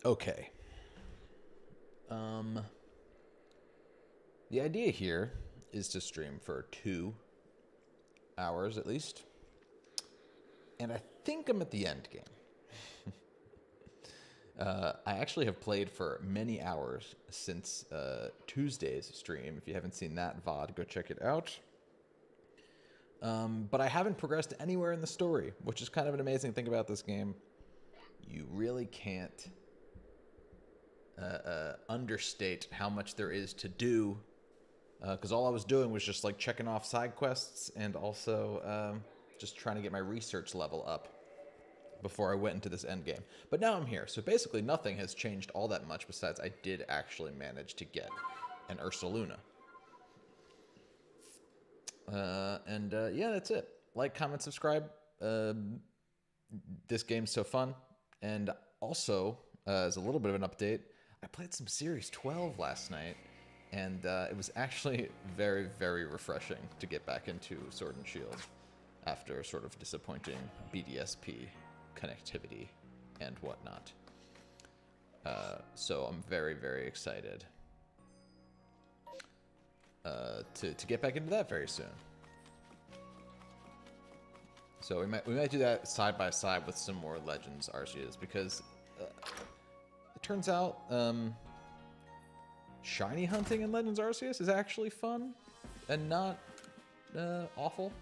Okay. The idea here is to stream for 2 hours at least. And I think I'm at the end game. I actually have played for many hours since Tuesday's stream. If you haven't seen that VOD, go check it out. But I haven't progressed anywhere in the story, which is kind of an amazing thing about this game. You really can't understate how much there is to do, because all I was doing was just like checking off side quests and also just trying to get my research level up before I went into this end game. But now I'm here, so basically nothing has changed all that much besides I did actually manage to get an Ursaluna. Yeah, that's it. Like, comment, subscribe. This game's so fun. And also, as a little bit of an update, I played some Series 12 last night, and it was actually very, very refreshing to get back into Sword and Shield after sort of disappointing BDSP connectivity and whatnot. So I'm very, very excited to get back into that very soon. So we might do that side by side with some more Legends Arceus, because it turns out shiny hunting in Legends Arceus is actually fun and not awful.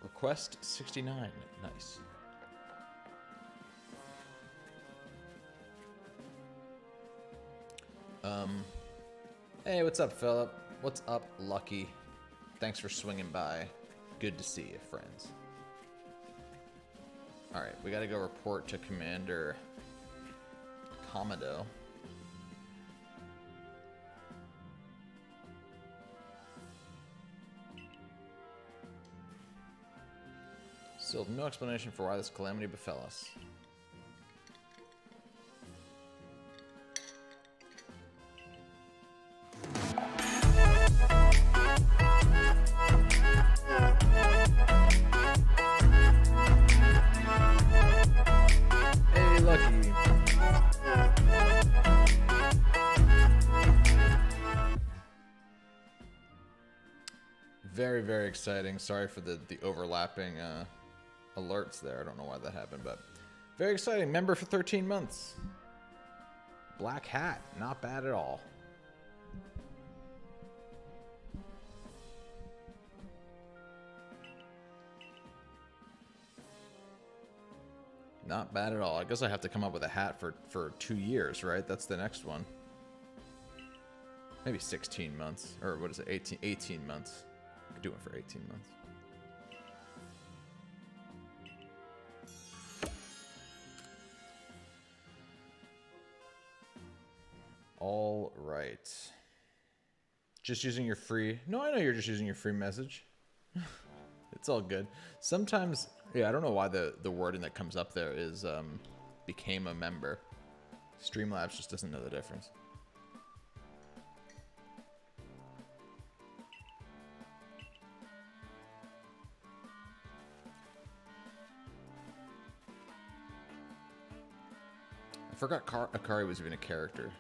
Request 69. Nice. Hey, what's up, Philip? What's up, Lucky? Thanks for swinging by. Good to see you, friends. Alright, we gotta go report to Commander Commodore. Still no explanation for why this calamity befell us. Hey, Lucky. Very, very exciting. Sorry for the overlapping alerts there. I don't know why that happened, but very exciting. Member for 13 months. Black hat. Not bad at all. Not bad at all. I guess I have to come up with a hat for 2 years, right? That's the next one. Maybe 16 months. Or what is it? 18 months. I could do it for 18 months. All right. Just using your free... No, I know you're just using your free message. It's all good. Sometimes... Yeah, I don't know why the wording that comes up there is became a member. Streamlabs just doesn't know the difference. I forgot Akari was even a character.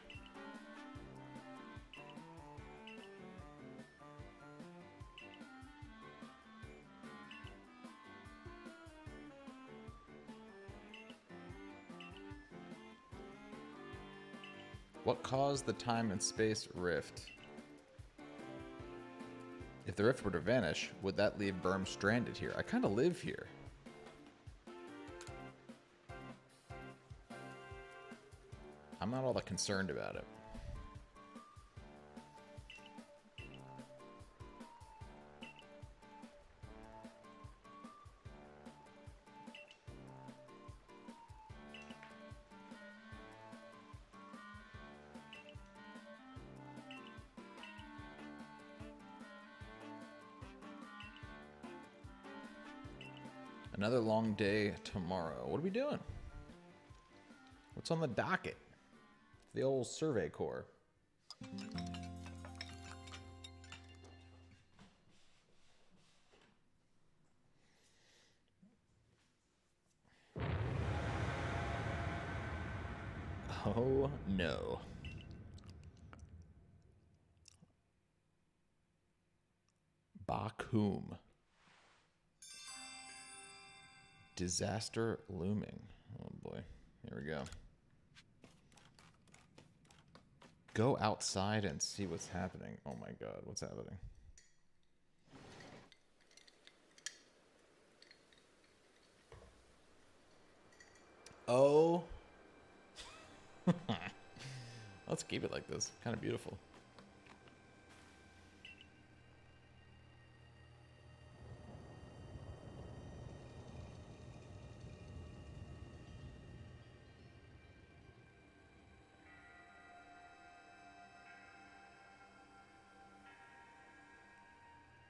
What caused the time and space rift? If the rift were to vanish, would that leave Burm stranded here? I kind of live here. I'm not all that concerned about it. Another long day tomorrow. What are we doing? What's on the docket? The old Survey Corps. Oh, no. Bakum. Disaster looming. Oh, boy. Here we go. Go outside and see what's happening. Oh, my God. What's happening? Oh. Let's keep it like this. Kind of beautiful.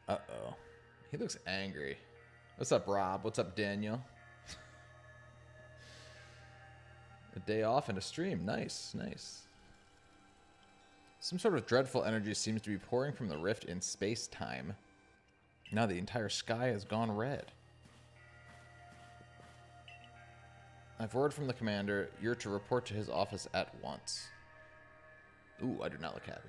Uh-oh. He looks angry. What's up, Rob? What's up, Daniel? A day off and a stream. Nice, nice. Some sort of dreadful energy seems to be pouring from the rift in space-time. Now the entire sky has gone red. I've word from the commander. You're to report to his office at once. Ooh, I do not look happy.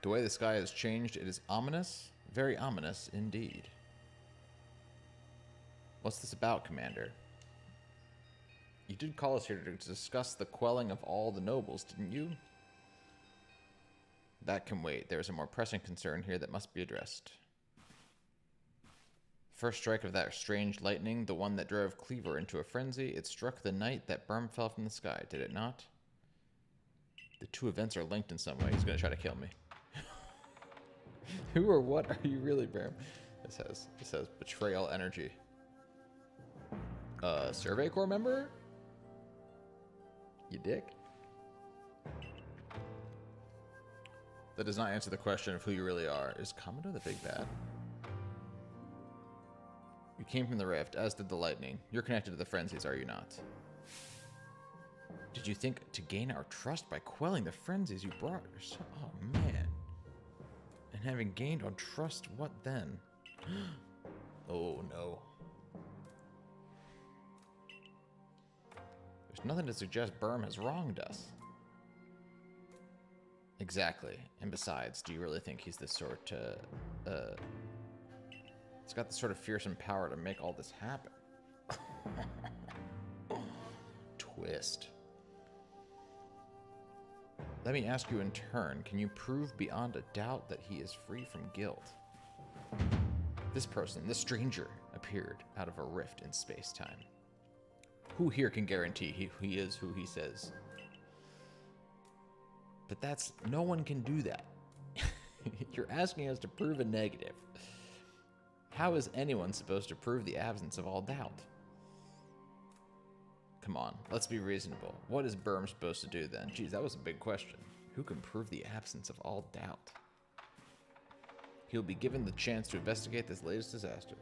The way the sky has changed, it is ominous. Very ominous indeed. What's this about, Commander? You did call us here to discuss the quelling of all the nobles, didn't you? That can wait. There's a more pressing concern here that must be addressed. First strike of that strange lightning, the one that drove Cleaver into a frenzy, it struck the night that Burm fell from the sky, did it not? The two events are linked in some way. He's going to try to kill me. Who or what are you really, Burm? This has betrayal energy. Survey Corps member? You dick. That does not answer the question of who you really are. Is Commodore the big bad? You came from the rift, as did the lightning. You're connected to the frenzies, are you not? Did you think to gain our trust by quelling the frenzies you brought yourself? Oh, man. And having gained on trust, what then? Oh, no. There's nothing to suggest Burm has wronged us. Exactly. And besides, do you really think he's this sort to... He's got the sort of fearsome power to make all this happen. Twist. Let me ask you in turn, can you prove beyond a doubt that he is free from guilt? This person, this stranger, appeared out of a rift in space-time. Who here can guarantee he is who he says? But that's... no one can do that. You're asking us to prove a negative. How is anyone supposed to prove the absence of all doubt? Come on, let's be reasonable. What is Burm supposed to do then? Geez, that was a big question. Who can prove the absence of all doubt? He'll be given the chance to investigate this latest disaster.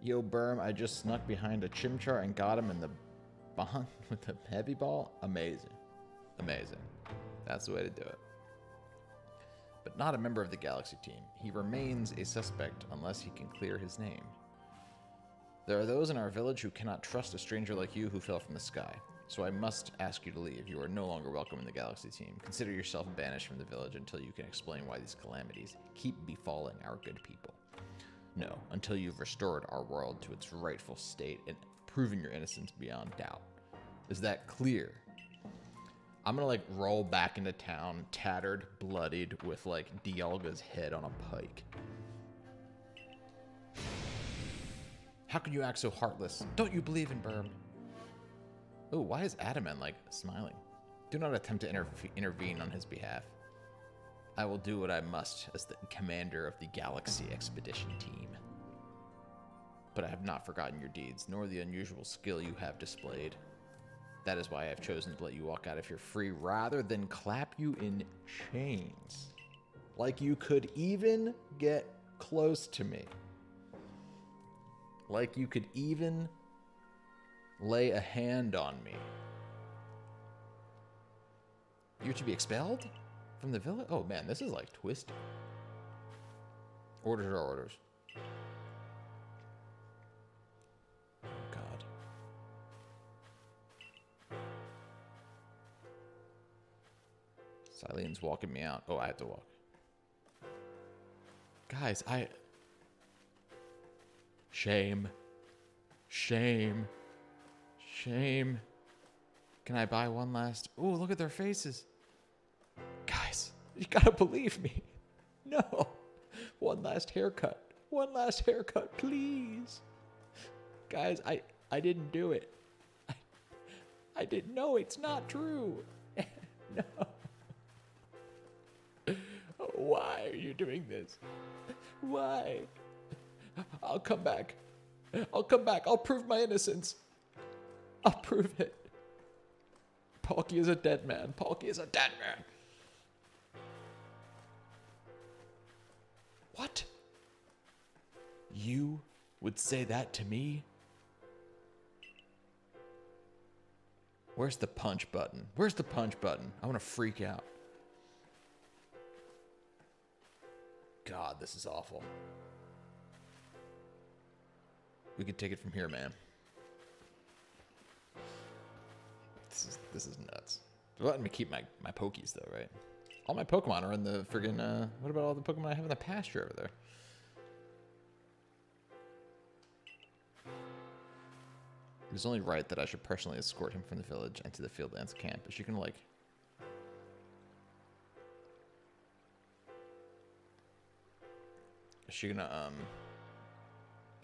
Yo, Burm, I just snuck behind a Chimchar and got him in the bond with the heavy ball. Amazing. Amazing. That's the way to do it. But not a member of the Galaxy team. He remains a suspect unless he can clear his name. There are those in our village who cannot trust a stranger like you who fell from the sky. So I must ask you to leave. You are no longer welcome in the Galaxy team. Consider yourself banished from the village until you can explain why these calamities keep befalling our good people. No, until you've restored our world to its rightful state and proven your innocence beyond doubt. Is that clear? I'm gonna like roll back into town, tattered, bloodied, with like Dialga's head on a pike. How can you act so heartless? Don't you believe in Burm? Oh, why is Adamant like smiling? Do not attempt to intervene on his behalf. I will do what I must as the commander of the Galaxy Expedition team. But I have not forgotten your deeds, nor the unusual skill you have displayed. That is why I have chosen to let you walk out if you're free, rather than clap you in chains. Like you could even get close to me. Like you could even lay a hand on me. You're to be expelled from the village? Oh man, this is like twisted. Orders are orders. Silene's walking me out. Oh, I have to walk. Guys, Shame. Shame. Shame. Can I buy one last... Ooh, look at their faces. Guys, you gotta believe me. No. One last haircut. One last haircut, please. Guys, I didn't do it. I didn't know it's not true. No. Why are you doing this? Why? I'll come back. I'll come back. I'll prove my innocence. I'll prove it. Palkia is a dead man. Palkia is a dead man. What? You would say that to me? Where's the punch button? Where's the punch button? I want to freak out. God, this is awful. We could take it from here, man. This is nuts. They're letting me keep my Pokies, though, right? All my Pokemon are in the friggin'... what about all the Pokemon I have in the pasture over there? It was only right that I should personally escort him from the village and to the Fieldlands camp. Is she gonna, like... Is she gonna,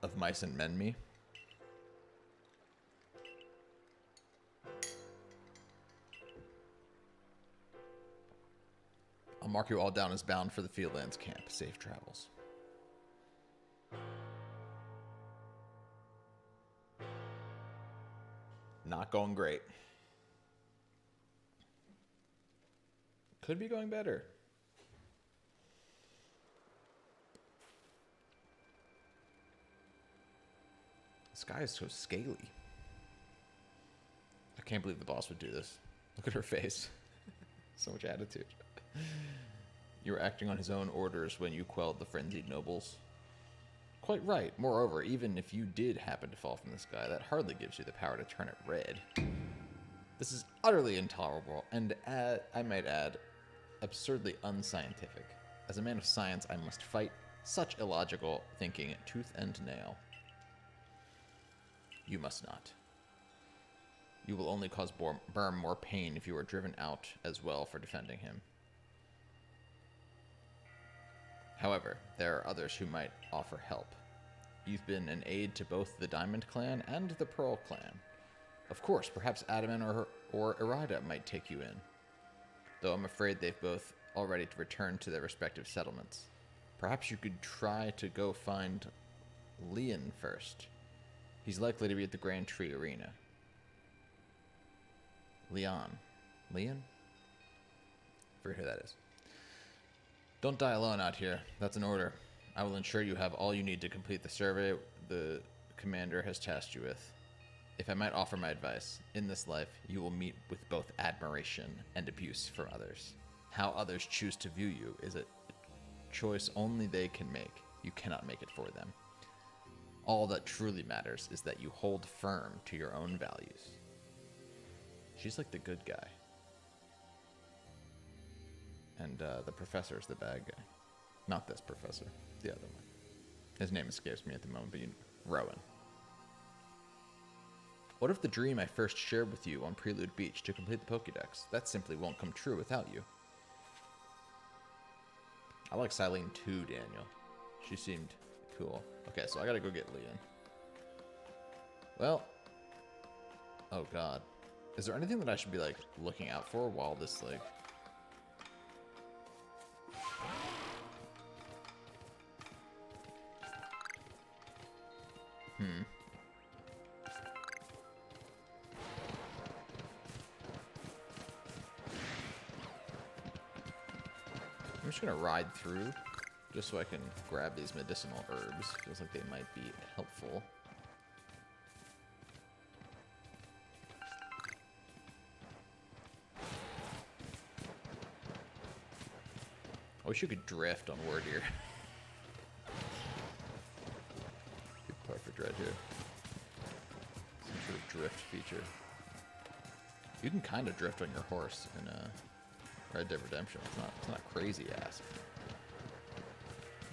of mice and men me? I'll mark you all down as bound for the Fieldlands camp. Safe travels. Not going great. Could be going better. This guy is so scaly. I can't believe the boss would do this. Look at her face. So much attitude. You were acting on his own orders when you quelled the frenzied nobles. Quite right. Moreover, even if you did happen to fall from the sky, that hardly gives you the power to turn it red. This is utterly intolerable, and I might add, absurdly unscientific. As a man of science, I must fight such illogical thinking tooth and nail. You must not. You will only cause Burm more pain if you are driven out as well for defending him. However, there are others who might offer help. You've been an aid to both the Diamond Clan and the Pearl Clan. Of course, perhaps Adaman or Irida might take you in, though I'm afraid they've both already returned to their respective settlements. Perhaps you could try to go find Leon first. He's likely to be at the Grand Tree Arena. Leon? Forget who that is. Don't die alone out here. That's an order. I will ensure you have all you need to complete the survey the commander has tasked you with. If I might offer my advice, in this life, you will meet with both admiration and abuse from others. How others choose to view you is a choice only they can make. You cannot make it for them. All that truly matters is that you hold firm to your own values. She's like the good guy. And the professor's the bad guy. Not this professor, the other one. His name escapes me at the moment, but Rowan. What if the dream I first shared with you on Prelude Beach to complete the Pokédex? That simply won't come true without you. I like Silene too, Daniel. She seemed cool. Okay, so I gotta go get Leon. Well. Oh god. Is there anything that I should be, like, looking out for while this, like... I'm just gonna ride through, just so I can grab these medicinal herbs. Feels like they might be helpful. I wish you could drift on Wardeer. Be perfect right here. Some sort of drift feature. You can kind of drift on your horse in Red Dead Redemption. It's not crazy ass.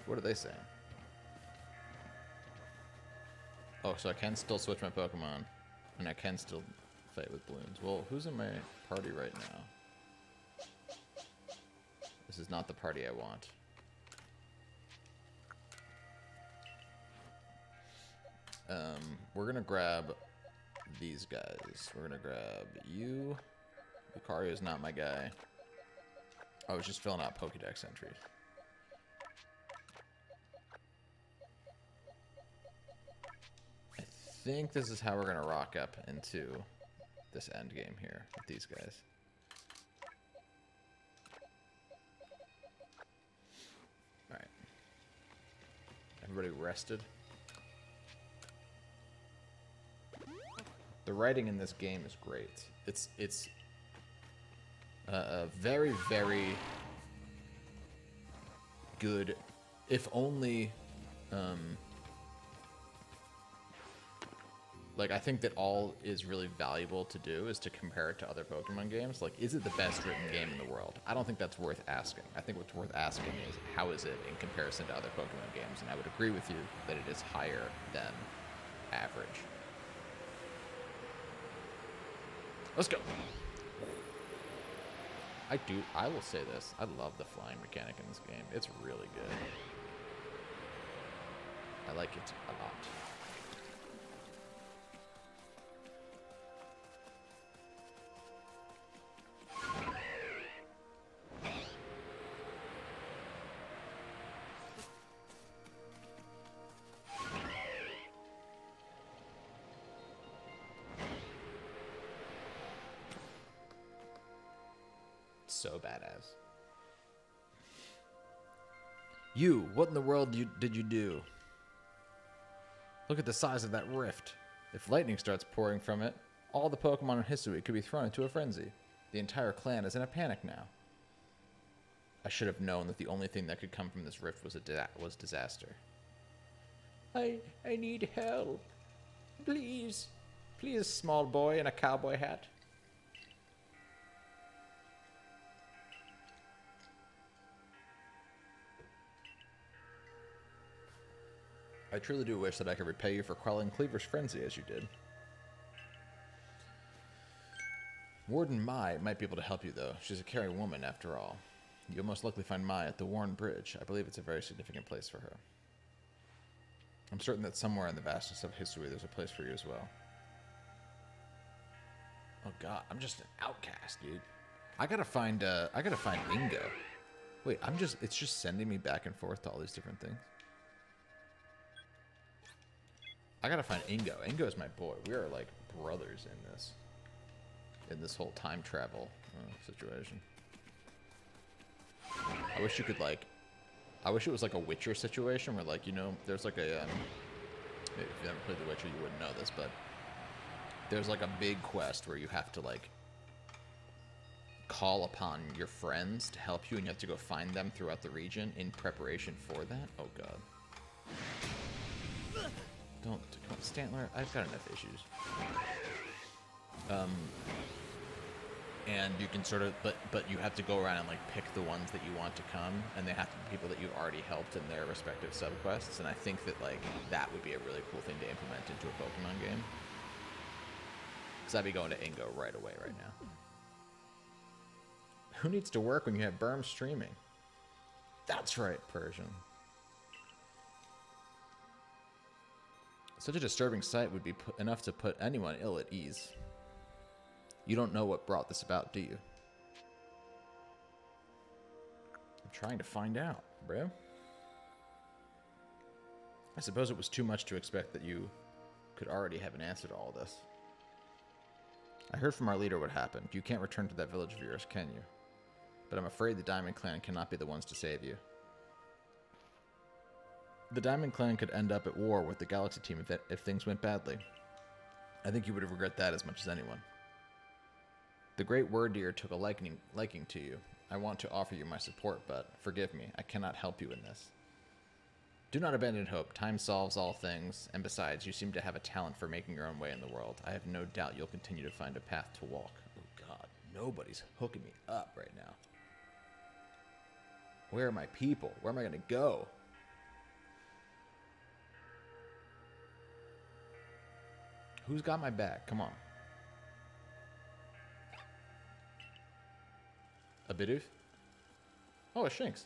What are they saying? Oh, so I can still switch my Pokemon, and I can still fight with balloons. Well, who's in my party right now? This is not the party I want. We're gonna grab these guys. We're gonna grab you. Lucario is not my guy. I was just filling out Pokédex entries. I think this is how we're gonna rock up into this end game here with these guys. Alright. Everybody rested? The writing in this game is great. It's very, very good, if only, like, I think that all is really valuable to do is to compare it to other Pokemon games. Like, is it the best written game in the world? I don't think that's worth asking. I think what's worth asking is, how is it in comparison to other Pokemon games? And I would agree with you that it is higher than average. Let's go. I will say this. I love the flying mechanic in this game. It's really good. I like it a lot. So badass. You, what in the world did you do? Look at the size of that rift. If lightning starts pouring from it, all the Pokemon in HISUI could be thrown into a frenzy. The entire clan is in a panic now. I should have known that the only thing that could come from this rift was disaster. I need help. Please. Please, small boy in a cowboy hat. I truly do wish that I could repay you for quelling Cleaver's frenzy as you did. Warden Mai might be able to help you, though. She's a caring woman, after all. You'll most likely find Mai at the Warren Bridge. I believe it's a very significant place for her. I'm certain that somewhere in the vastness of HISUI there's a place for you as well. Oh god, I'm just an outcast, dude. I gotta find Ingo. Wait, it's just sending me back and forth to all these different things. I gotta find Ingo. Ingo is my boy. We are like brothers in this whole time travel situation. I wish you could like, I wish it was like a Witcher situation where, like, you know, there's like a, if you haven't played The Witcher, you wouldn't know this, but there's like a big quest where you have to like call upon your friends to help you, and you have to go find them throughout the region in preparation for that. Oh god. Come on, Stantler, I've got enough issues. And you can sort of, but you have to go around and like pick the ones that you want to come, and they have to be people that you've already helped in their respective subquests. And I think that like that would be a really cool thing to implement into a Pokemon game. Because I'd be going to Ingo right away right now. Who needs to work when you have Berm streaming? That's right, Persian. Such a disturbing sight would be enough to put anyone ill at ease. You don't know what brought this about, do you? I'm trying to find out, bro. I suppose it was too much to expect that you could already have an answer to all this. I heard from our leader what happened. You can't return to that village of yours, can you? But I'm afraid the Diamond Clan cannot be the ones to save you. The Diamond Clan could end up at war with the Galaxy team if things went badly. I think you would regret that as much as anyone. The Great Word Deer took a liking to you. I want to offer you my support, but forgive me, I cannot help you in this. Do not abandon hope. Time solves all things, and besides, you seem to have a talent for making your own way in the world. I have no doubt you'll continue to find a path to walk. Oh god, nobody's hooking me up right now. Where are my people? Where am I going to go? Who's got my back? Come on. A Bidoof? Oh, a Shinx.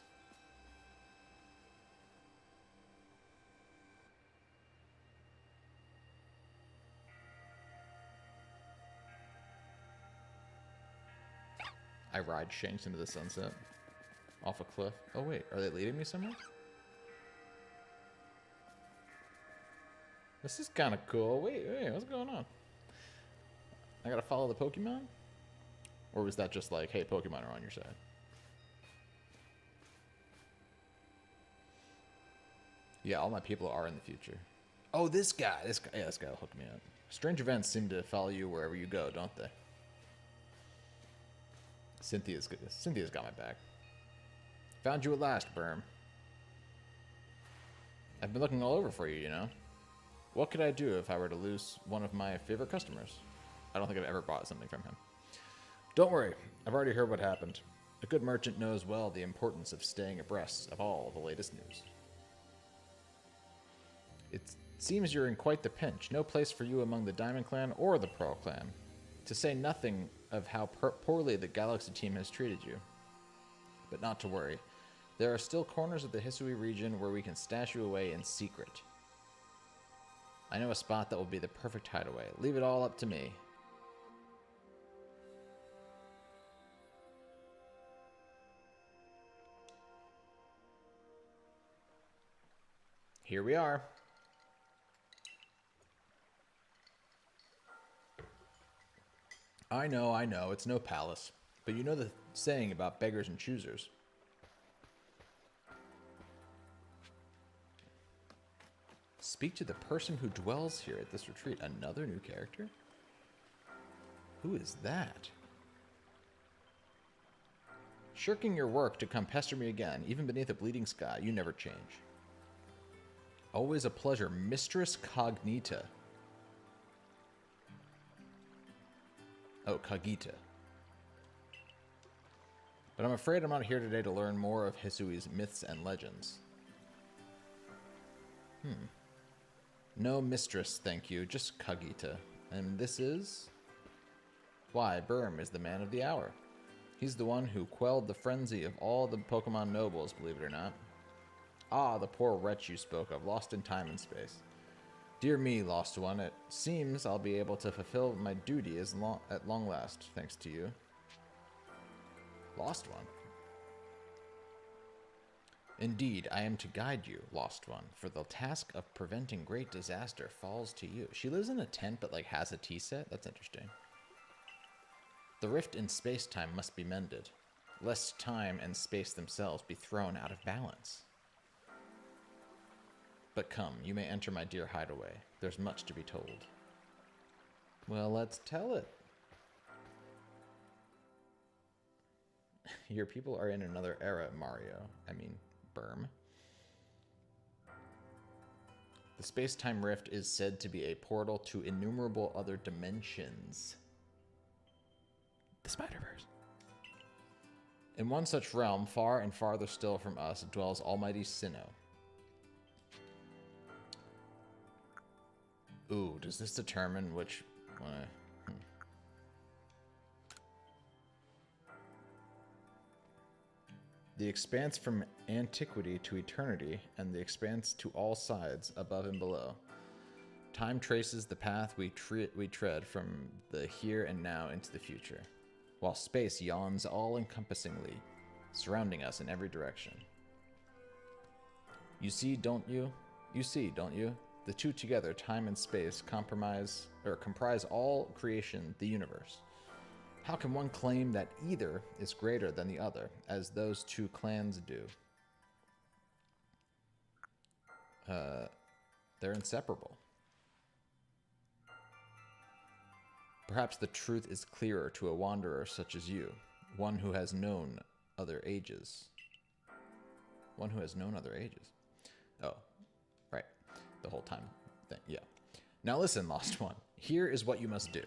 I ride Shanks into the sunset. Off a cliff. Oh, wait. Are they leading me somewhere? This is kind of cool. Wait, what's going on? I gotta follow the Pokemon? Or was that just like, hey, Pokemon are on your side? Yeah, all my people are in the future. Oh, this guy. Yeah, this guy will hook me up. Strange events seem to follow you wherever you go, don't they? Cynthia's got my back. Found you at last, Berm. I've been looking all over for you, you know? What could I do if I were to lose one of my favorite customers? I don't think I've ever bought something from him. Don't worry, I've already heard what happened. A good merchant knows well the importance of staying abreast of all the latest news. It seems you're in quite the pinch. No place for you among the Diamond Clan or the Pearl Clan. To say nothing of how poorly the Galaxy team has treated you. But not to worry. There are still corners of the HISUI region where we can stash you away in secret. I know a spot that will be the perfect hideaway. Leave it all up to me. Here we are. I know, it's no palace. But you know the saying about beggars and choosers. Speak to the person who dwells here at this retreat. Another new character? Who is that? Shirking your work to come pester me again, even beneath a bleeding sky, you never change. Always a pleasure, Mistress Cognita. Oh, Cogita. But I'm afraid I'm not here today to learn more of HISUI's myths and legends. No mistress, thank you, just Cogita. And this is? Why, Berm is the man of the hour. He's the one who quelled the frenzy of all the Pokemon nobles, believe it or not. Ah, the poor wretch you spoke of, lost in time and space. Dear me, Lost One, it seems I'll be able to fulfill my duty at long last, thanks to you. Lost One? Indeed, I am to guide you, Lost One, for the task of preventing great disaster falls to you. She lives in a tent but like has a tea set? That's interesting. The rift in space-time must be mended, lest time and space themselves be thrown out of balance. But come, you may enter my dear hideaway. There's much to be told. Well, let's tell it. Your people are in another era, Mario. I mean, Berm. The space-time rift is said to be a portal to innumerable other dimensions. The Spider-Verse. In one such realm, far and farther still from us, dwells Almighty Sinnoh. Ooh, does this determine which one? The expanse from antiquity to eternity, and the expanse to all sides, above and below. Time traces the path we tread from the here and now into the future, while space yawns all-encompassingly, surrounding us in every direction. You see, don't you? You see, don't you? The two together, time and space, comprise all creation, the universe. How can one claim that either is greater than the other, as those two clans do? They're inseparable. Perhaps the truth is clearer to a wanderer such as you, one who has known other ages. One who has known other ages. Oh, right. The whole time thing, yeah. Now listen, Lost One. Here is what you must do.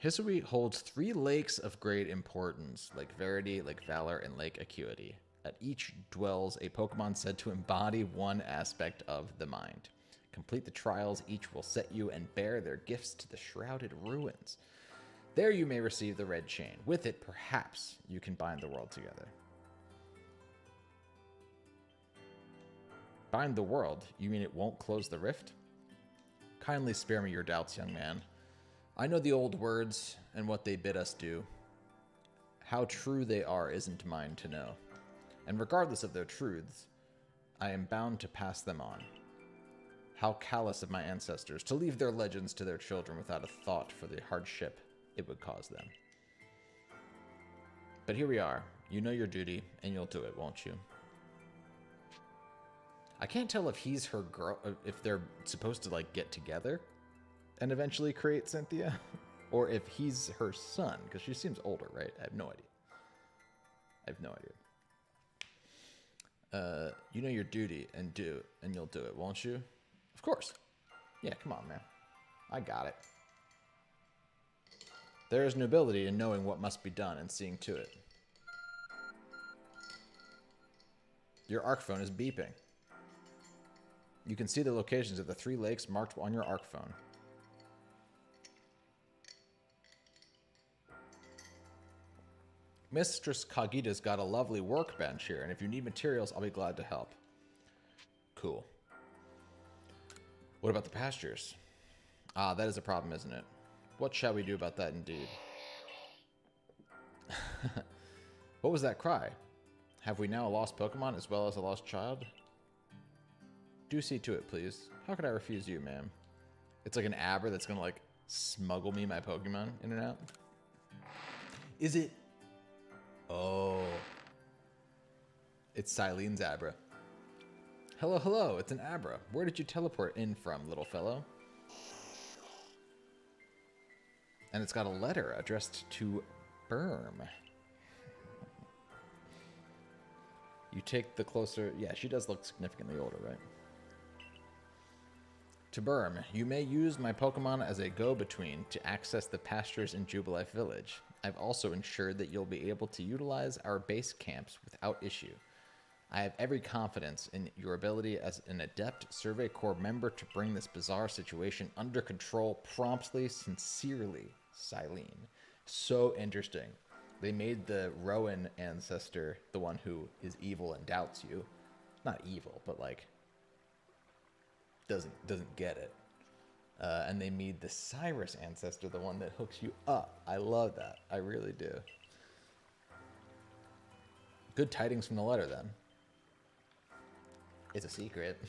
HISUI holds 3 lakes of great importance, Lake Verity, Lake Valor, and Lake Acuity. At each dwells a Pokemon said to embody one aspect of the mind. Complete the trials, each will set you and bear their gifts to the shrouded ruins. There you may receive the red chain. With it, perhaps, you can bind the world together. Bind the world? You mean it won't close the rift? Kindly spare me your doubts, young man. I know the old words and what they bid us do. How true they are isn't mine to know. And regardless of their truths, I am bound to pass them on. How callous of my ancestors to leave their legends to their children without a thought for the hardship it would cause them. But here we are. You know your duty, and you'll do it, won't you? I can't tell if he's her girl, if they're supposed to, like, get together and eventually create Cynthia, or if he's her son, because she seems older, right? I have no idea. You know your duty, and you'll do it, won't you? Of course. Yeah, come on, man. I got it. There is nobility in knowing what must be done and seeing to it. Your ARC phone is beeping. You can see the locations of the 3 lakes marked on your ARC phone. Mistress Kagita's got a lovely workbench here, and if you need materials, I'll be glad to help. Cool. What about the pastures? Ah, that is a problem, isn't it? What shall we do about that indeed? What was that cry? Have we now a lost Pokemon as well as a lost child? Do see to it, please. How could I refuse you, ma'am? It's like an Abra that's gonna, like, smuggle me my Pokemon in and out. Is it? Oh. It's Cylene's Abra. Hello, hello, it's an Abra. Where did you teleport in from, little fellow? And it's got a letter addressed to Berm. You take the closer... Yeah, she does look significantly older, right? To Berm, you may use my Pokemon as a go-between to access the pastures in Jubilife Village. I've also ensured that you'll be able to utilize our base camps without issue. I have every confidence in your ability as an adept Survey Corps member to bring this bizarre situation under control promptly. Sincerely, Cylene. So interesting. They made the Rowan ancestor the one who is evil and doubts you. Not evil, but like doesn't get it. And they made the Cyrus ancestor the one that hooks you up. I love that. I really do. Good tidings from the letter, then. It's a secret.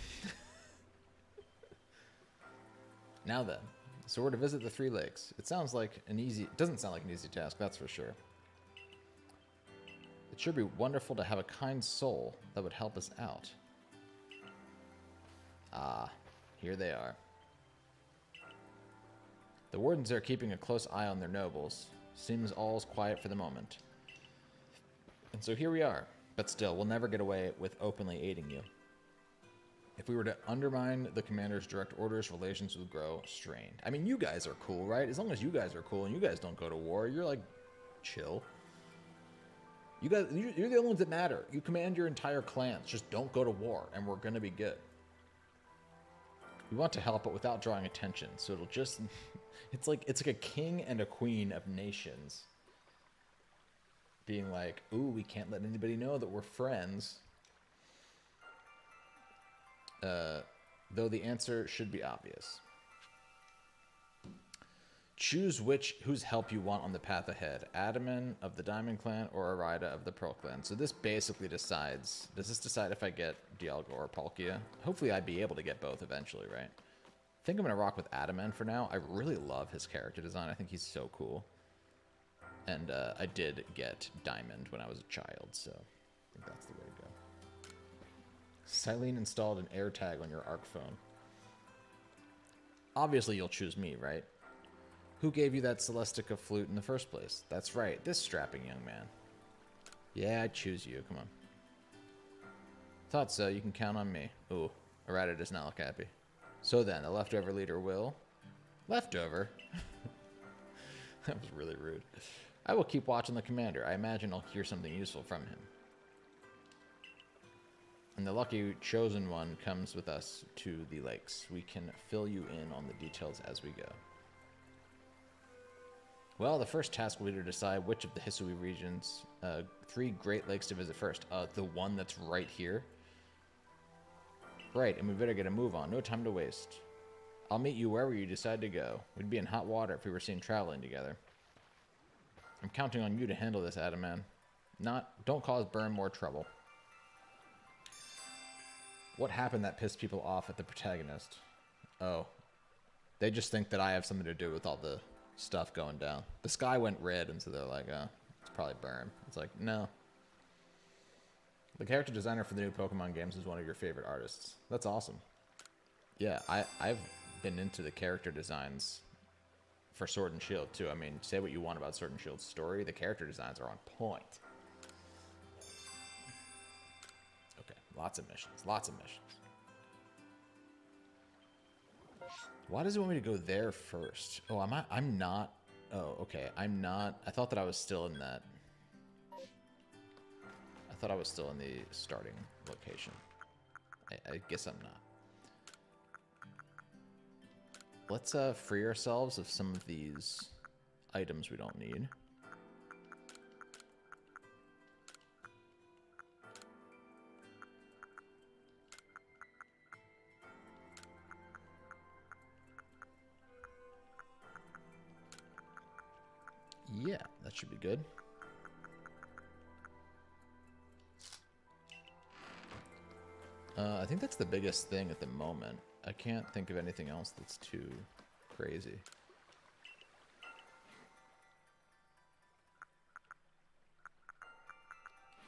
Now then, so we're to visit the 3 lakes. It sounds like an easy... It doesn't sound like an easy task, that's for sure. It should be wonderful to have a kind soul that would help us out. Ah, here they are. The wardens are keeping a close eye on their nobles. Seems all's quiet for the moment. And so here we are. But still, we'll never get away with openly aiding you. If we were to undermine the commander's direct orders, relations would grow strained. I mean, you guys are cool, right? As long as you guys are cool and you guys don't go to war, you're like, chill. You guys, you're the only ones that matter. You command your entire clans. Just don't go to war, and we're gonna be good. We want to help, but without drawing attention. So it'll just, it's like a king and a queen of nations being like, ooh, we can't let anybody know that we're friends. Though the answer should be obvious. Choose whose help you want on the path ahead. Adaman of the Diamond Clan or Arida of the Pearl Clan. So this basically decides... Does this decide if I get Dialga or Palkia? Hopefully I'd be able to get both eventually, right? I think I'm going to rock with Adaman for now. I really love his character design. I think he's so cool. And I did get Diamond when I was a child, so I think that's the way to go. Cylene installed an air tag on your ARC phone. Obviously you'll choose me, right? Who gave you that Celestica flute in the first place? That's right, this strapping young man. Yeah, I choose you, come on. Thought so, you can count on me. Ooh, Arata does not look happy. So then, the leftover leader will... Leftover? That was really rude. I will keep watching the commander. I imagine I'll hear something useful from him. And the lucky chosen one comes with us to the lakes. We can fill you in on the details as we go. Well, the first task will be to decide which of the HISUI regions, 3 Great Lakes to visit first. The one that's right here. Right, and we better get a move on. No time to waste. I'll meet you wherever you decide to go. We'd be in hot water if we were seen traveling together. I'm counting on you to handle this, Adaman. Don't cause Burn more trouble. What happened that pissed people off at the protagonist? Oh. They just think that I have something to do with all the stuff going down. The sky went red, and so they're like, oh, it's probably Burn. It's like, no. The character designer for the new Pokemon games is one of your favorite artists. That's awesome. Yeah, I've been into the character designs for Sword and Shield, too. I mean, say what you want about Sword and Shield's story. The character designs are on point. Okay, lots of missions. Lots of missions. Why does it want me to go there first? Oh, I'm not. Oh, okay. I'm not. I thought that I was still in that. I thought I was still in the starting location. I guess I'm not. Let's free ourselves of some of these items we don't need. Yeah, that should be good. I think that's the biggest thing at the moment. I can't think of anything else that's too crazy.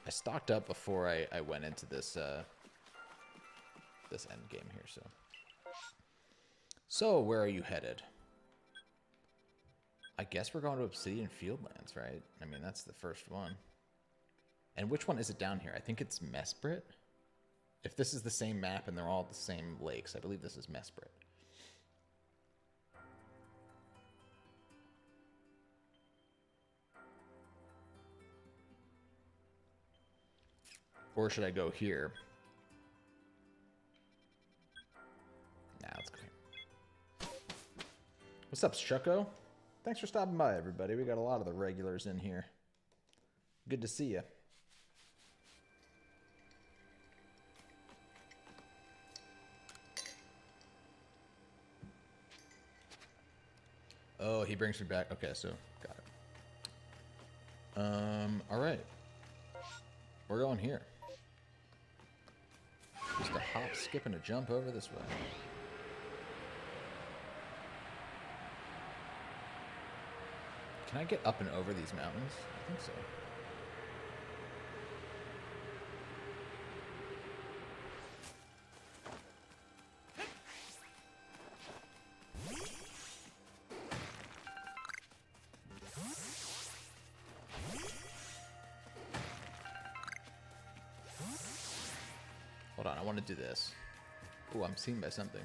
I stocked up before I went into this this end game here, so. So, where are you headed? I guess we're going to Obsidian Fieldlands, right? I mean, that's the first one. And which one is it down here? I think it's Mesprit. If this is the same map and they're all at the same lakes, I believe this is Mesprit. Or should I go here? Nah, let's go here. What's up, Shucko? Thanks for stopping by, everybody. We got a lot of the regulars in here. Good to see you. Oh, he brings me back. Okay, so got it. All right. We're going here. Just a hop, skip, and a jump over this way. Can I get up and over these mountains? I think so. Hold on, I want to do this. Oh, I'm seen by something.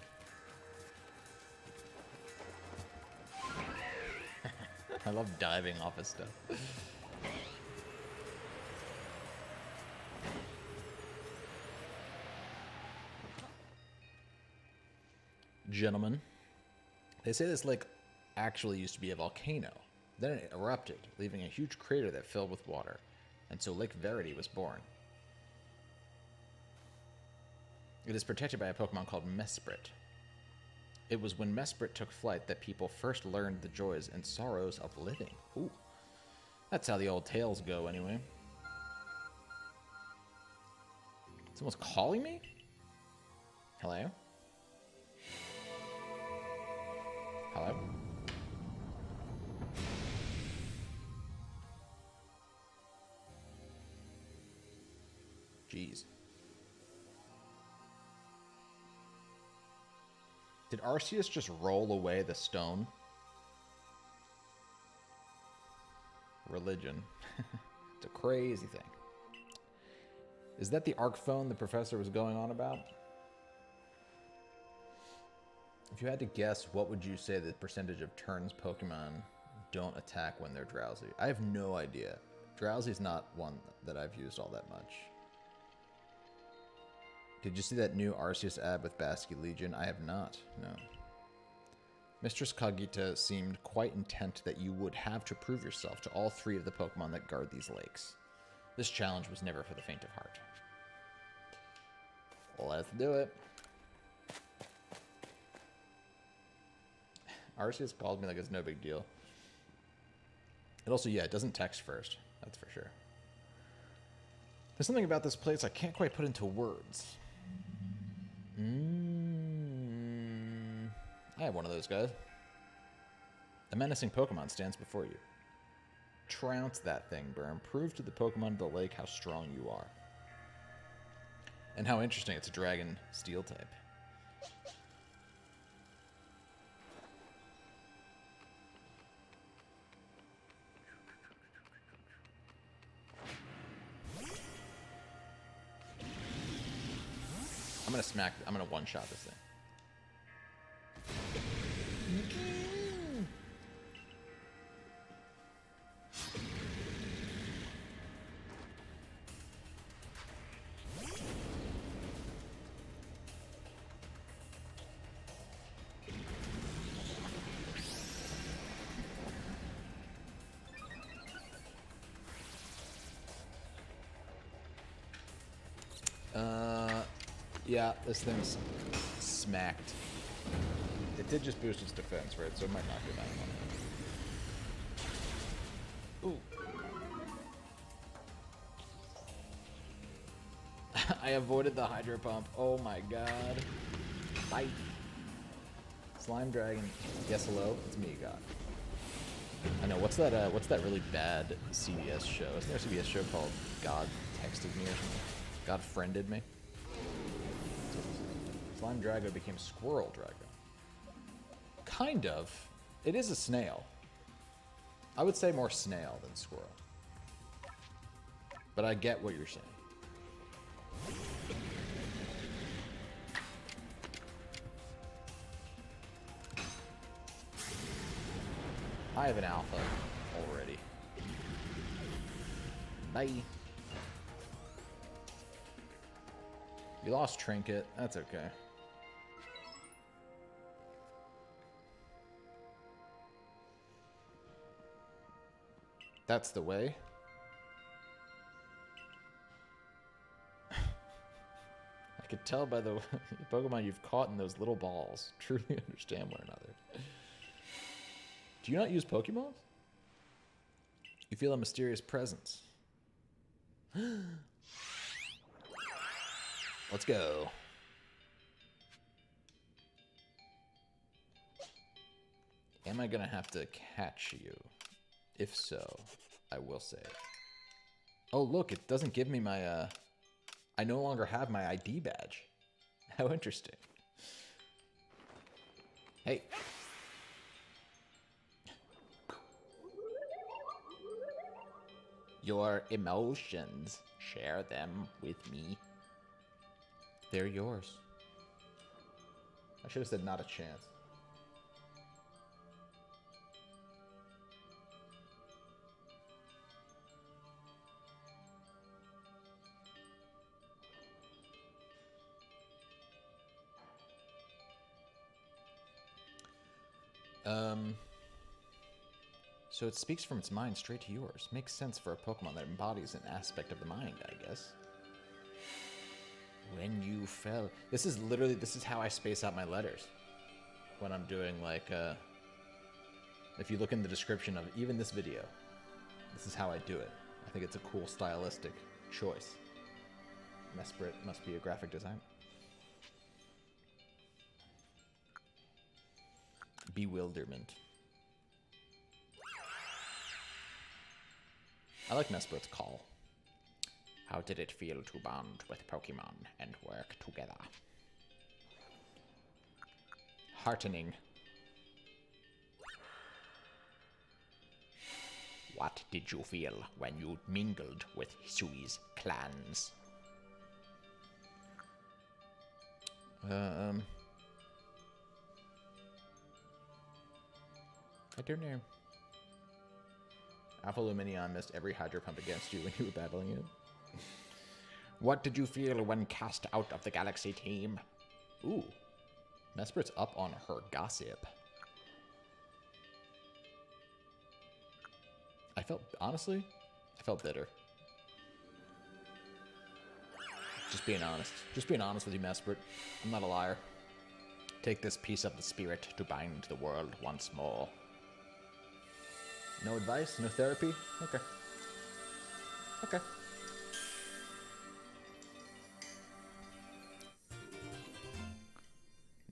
I love diving off of stuff. Gentlemen, they say this lake actually used to be a volcano. Then it erupted, leaving a huge crater that filled with water. And so Lake Verity was born. It is protected by a Pokemon called Mesprit. It was when Mesprit took flight that people first learned the joys and sorrows of living. Ooh. That's how the old tales go, anyway. Someone's calling me? Hello? Hello? Jeez. Did Arceus just roll away the stone? Religion. It's a crazy thing. Is that the arc phone the professor was going on about? If you had to guess, what would you say the percentage of turns Pokemon don't attack when they're drowsy? I have no idea. Drowsy's not one that I've used all that much. Did you see that new Arceus ad with Basque Legion? I have not, no. Mistress Kagita seemed quite intent that you would have to prove yourself to all 3 of the Pokemon that guard these lakes. This challenge was never for the faint of heart. Let's do it. Arceus called me like it's no big deal. It also, yeah, it doesn't text first. That's for sure. There's something about this place I can't quite put into words. I have one of those guys. A menacing Pokemon stands before you. Trounce that thing, Burn. Prove to the Pokemon of the lake how strong you are. And how interesting it's a Dragon Steel type. I'm gonna one-shot this thing. Yeah, this thing's smacked. It did just boost its defense, right? So it might not do that one. Ooh. I avoided the Hydro Pump. Oh my god. Bite. Slime Dragon. Yes, hello? It's me, God. I know, what's that really bad CBS show? Isn't there a CBS show called God Texted Me or something? God Friended Me? Slime Drago became Squirrel Drago. Kind of. It is a snail. I would say more snail than squirrel. But I get what you're saying. I have an alpha already. Bye. You lost Trinket. That's okay. That's the way. I could tell by the Pokemon you've caught in those little balls truly understand one another. Do you not use Pokeballs? You feel a mysterious presence. Let's go. Am I gonna have to catch you? If so, I will say. Oh, look, it doesn't give me my, I no longer have my ID badge. How interesting. Hey. Your emotions, share them with me. They're yours. I should have said not a chance. So it speaks from its mind straight to yours. Makes sense for a Pokemon that embodies an aspect of the mind, I guess. When you fell... This is how I space out my letters. When I'm doing, like, if you look in the description of even this video, this is how I do it. I think it's a cool stylistic choice. Mesprit must be a graphic designer. Bewilderment. I like Mesprit's call. How did it feel to bond with Pokemon and work together? Heartening. What did you feel when you mingled with HISUI's clans? I don't know. Alpha Luminion missed every Hydro Pump against you when you were battling it. What did you feel when cast out of the Galaxy team? Ooh. Mesprit's up on her gossip. Honestly, I felt bitter. Just being honest. Just being honest with you, Mesprit. I'm not a liar. Take this piece of the spirit to bind the world once more. No advice? No therapy? Okay. Okay.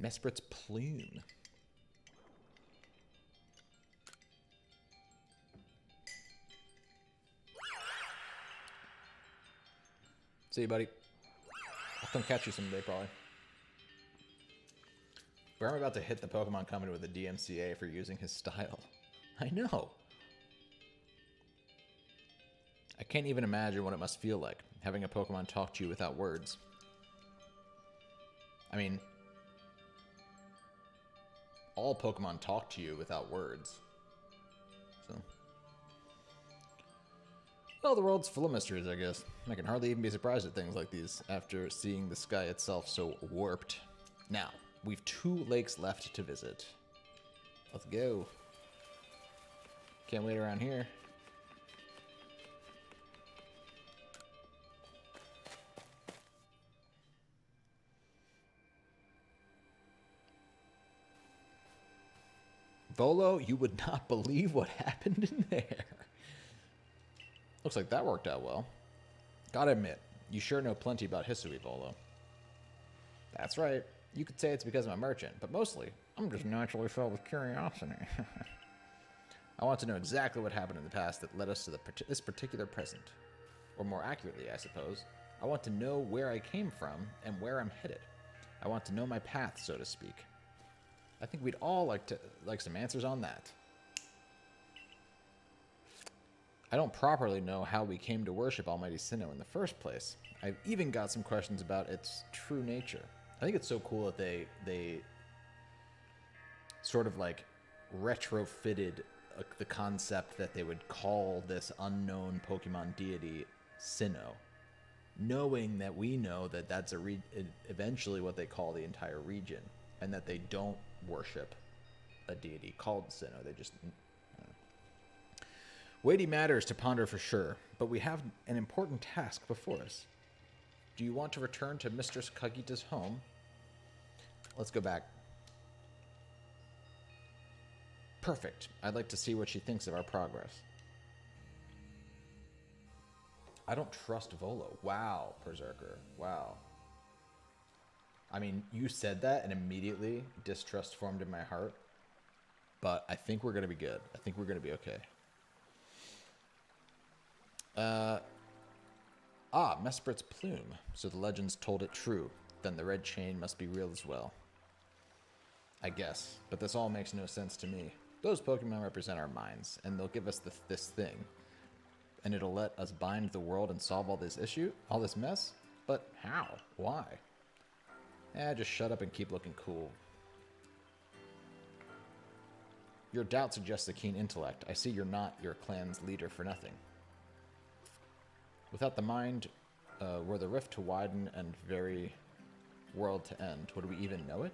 Mesprit's plume. See you, buddy. I'll come catch you someday, probably. But I'm about to hit the Pokemon Company with a DMCA for using his style. I know. I can't even imagine what it must feel like, having a Pokemon talk to you without words. I mean, all Pokemon talk to you without words. So, well, the world's full of mysteries, I guess. I can hardly even be surprised at things like these after seeing the sky itself so warped. Now, we've 2 lakes left to visit. Let's go. Can't wait around here. Volo, you would not believe what happened in there. Looks like that worked out well. Gotta admit, you sure know plenty about HISUI, Volo. That's right. You could say it's because I'm a merchant, but mostly, I'm just naturally filled with curiosity. I want to know exactly what happened in the past that led us to this particular present. Or more accurately, I suppose, I want to know where I came from and where I'm headed. I want to know my path, so to speak. I think we'd all like some answers on that. I don't properly know how we came to worship Almighty Sinnoh in the first place. I've even got some questions about its true nature. I think it's so cool that they sort of like retrofitted the concept that they would call this unknown Pokemon deity Sinnoh, knowing that we know that that's eventually what they call the entire region, and that they don't worship a deity called Sinnoh. They just... Weighty matters to ponder for sure, but we have an important task before us. Do you want to return to Mistress Kagita's home? Let's go back. Perfect. I'd like to see what she thinks of our progress. I don't trust Volo. Wow, Berserker. Wow. I mean, you said that and immediately distrust formed in my heart. But I think we're going to be good. I think we're going to be okay. Mesprit's plume. So the legends told it true. Then the red chain must be real as well. I guess. But this all makes no sense to me. Those Pokemon represent our minds, and they'll give us this thing. And it'll let us bind the world and solve all this mess? But how? Why? Just shut up and keep looking cool. Your doubt suggests a keen intellect. I see you're not your clan's leader for nothing. Without the mind, were the rift to widen and very world to end, would we even know it?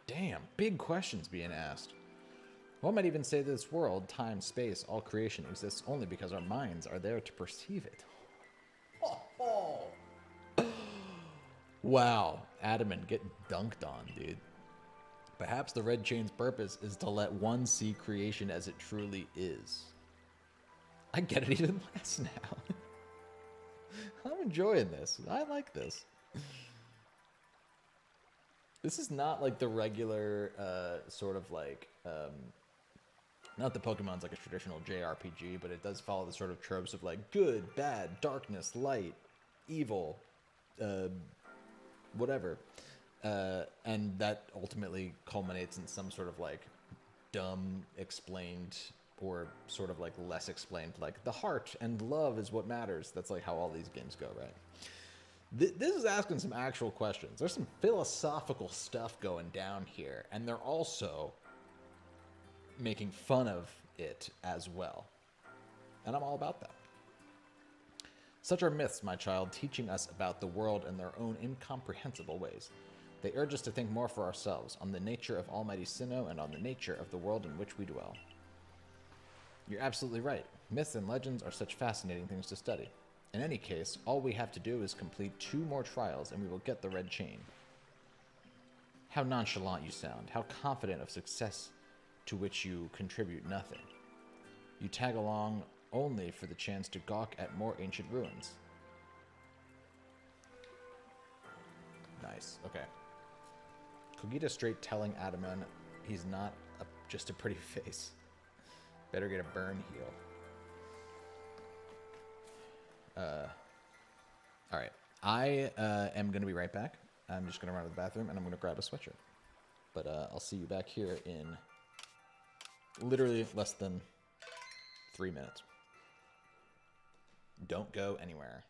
Damn, big questions being asked. One might even say that this world, time, space, all creation exists only because our minds are there to perceive it. Wow, Adamant, get dunked on, dude. Perhaps the Red Chain's purpose is to let one see creation as it truly is. I get it even less now. I'm enjoying this. I like this. This is not like the regular sort of like... not that Pokemon's like a traditional JRPG, but it does follow the sort of tropes of like good, bad, darkness, light, evil, whatever. And that ultimately culminates in some sort of like dumb explained or sort of like less explained, like the heart and love is what matters. That's like how all these games go, right? This is asking some actual questions. There's some philosophical stuff going down here, and they're also making fun of it as well. And I'm all about that. Such are myths, my child, teaching us about the world in their own incomprehensible ways. They urge us to think more for ourselves, on the nature of Almighty Sinnoh and on the nature of the world in which we dwell. You're absolutely right. Myths and legends are such fascinating things to study. In any case, all we have to do is complete 2 more trials and we will get the red chain. How nonchalant you sound, how confident of success to which you contribute nothing. You tag along only for the chance to gawk at more ancient ruins. Nice, okay. Kogita straight telling Adaman he's not just a pretty face. Better get a burn heal. Alright. I am going to be right back. I'm just going to run to the bathroom and I'm going to grab a sweatshirt. But I'll see you back here in literally less than 3 minutes. Don't go anywhere.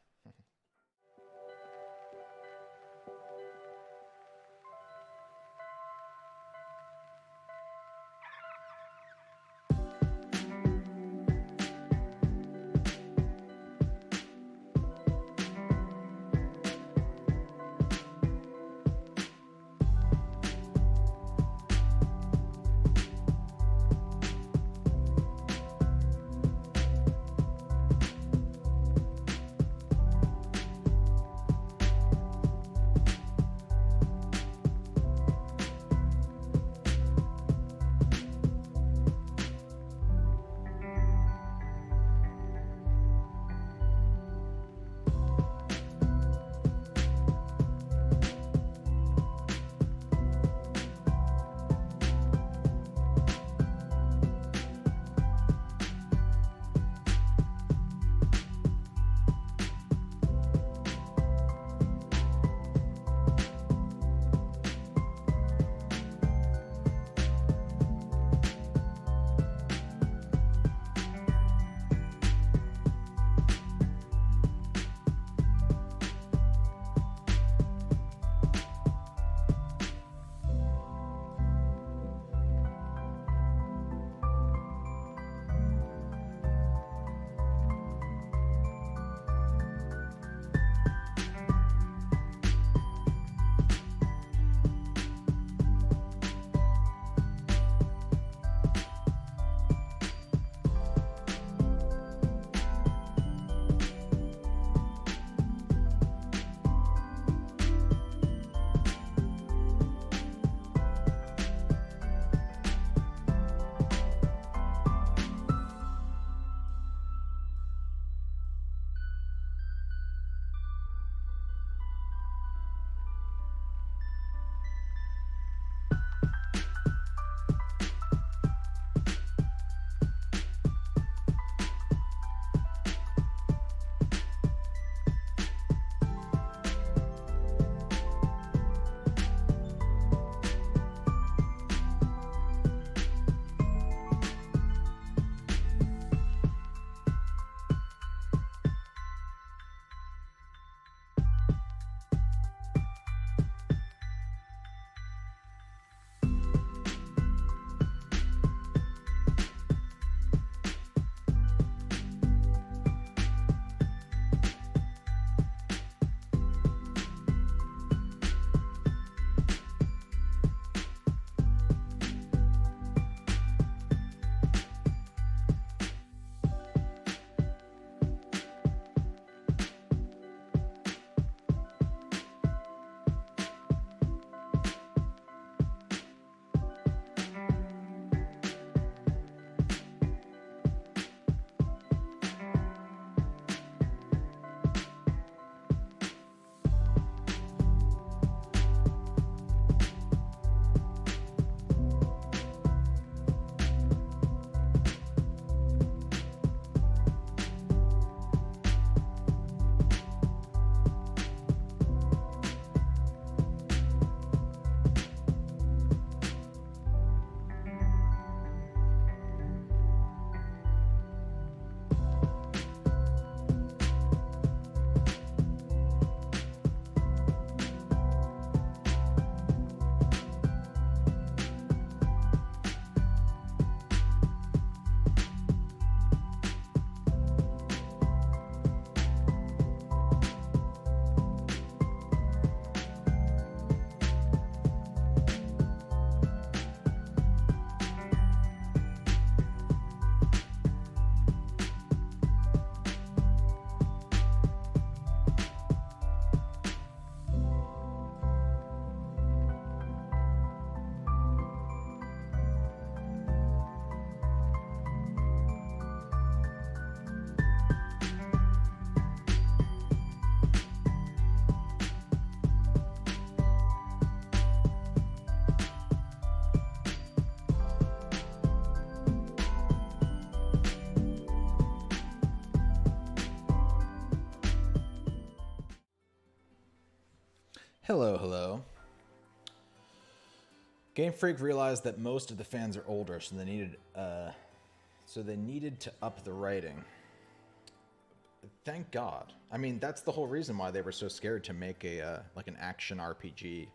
Hello, hello. Game Freak realized that most of the fans are older, so they needed to up the writing. Thank God. I mean, that's the whole reason why they were so scared to make a like an action RPG,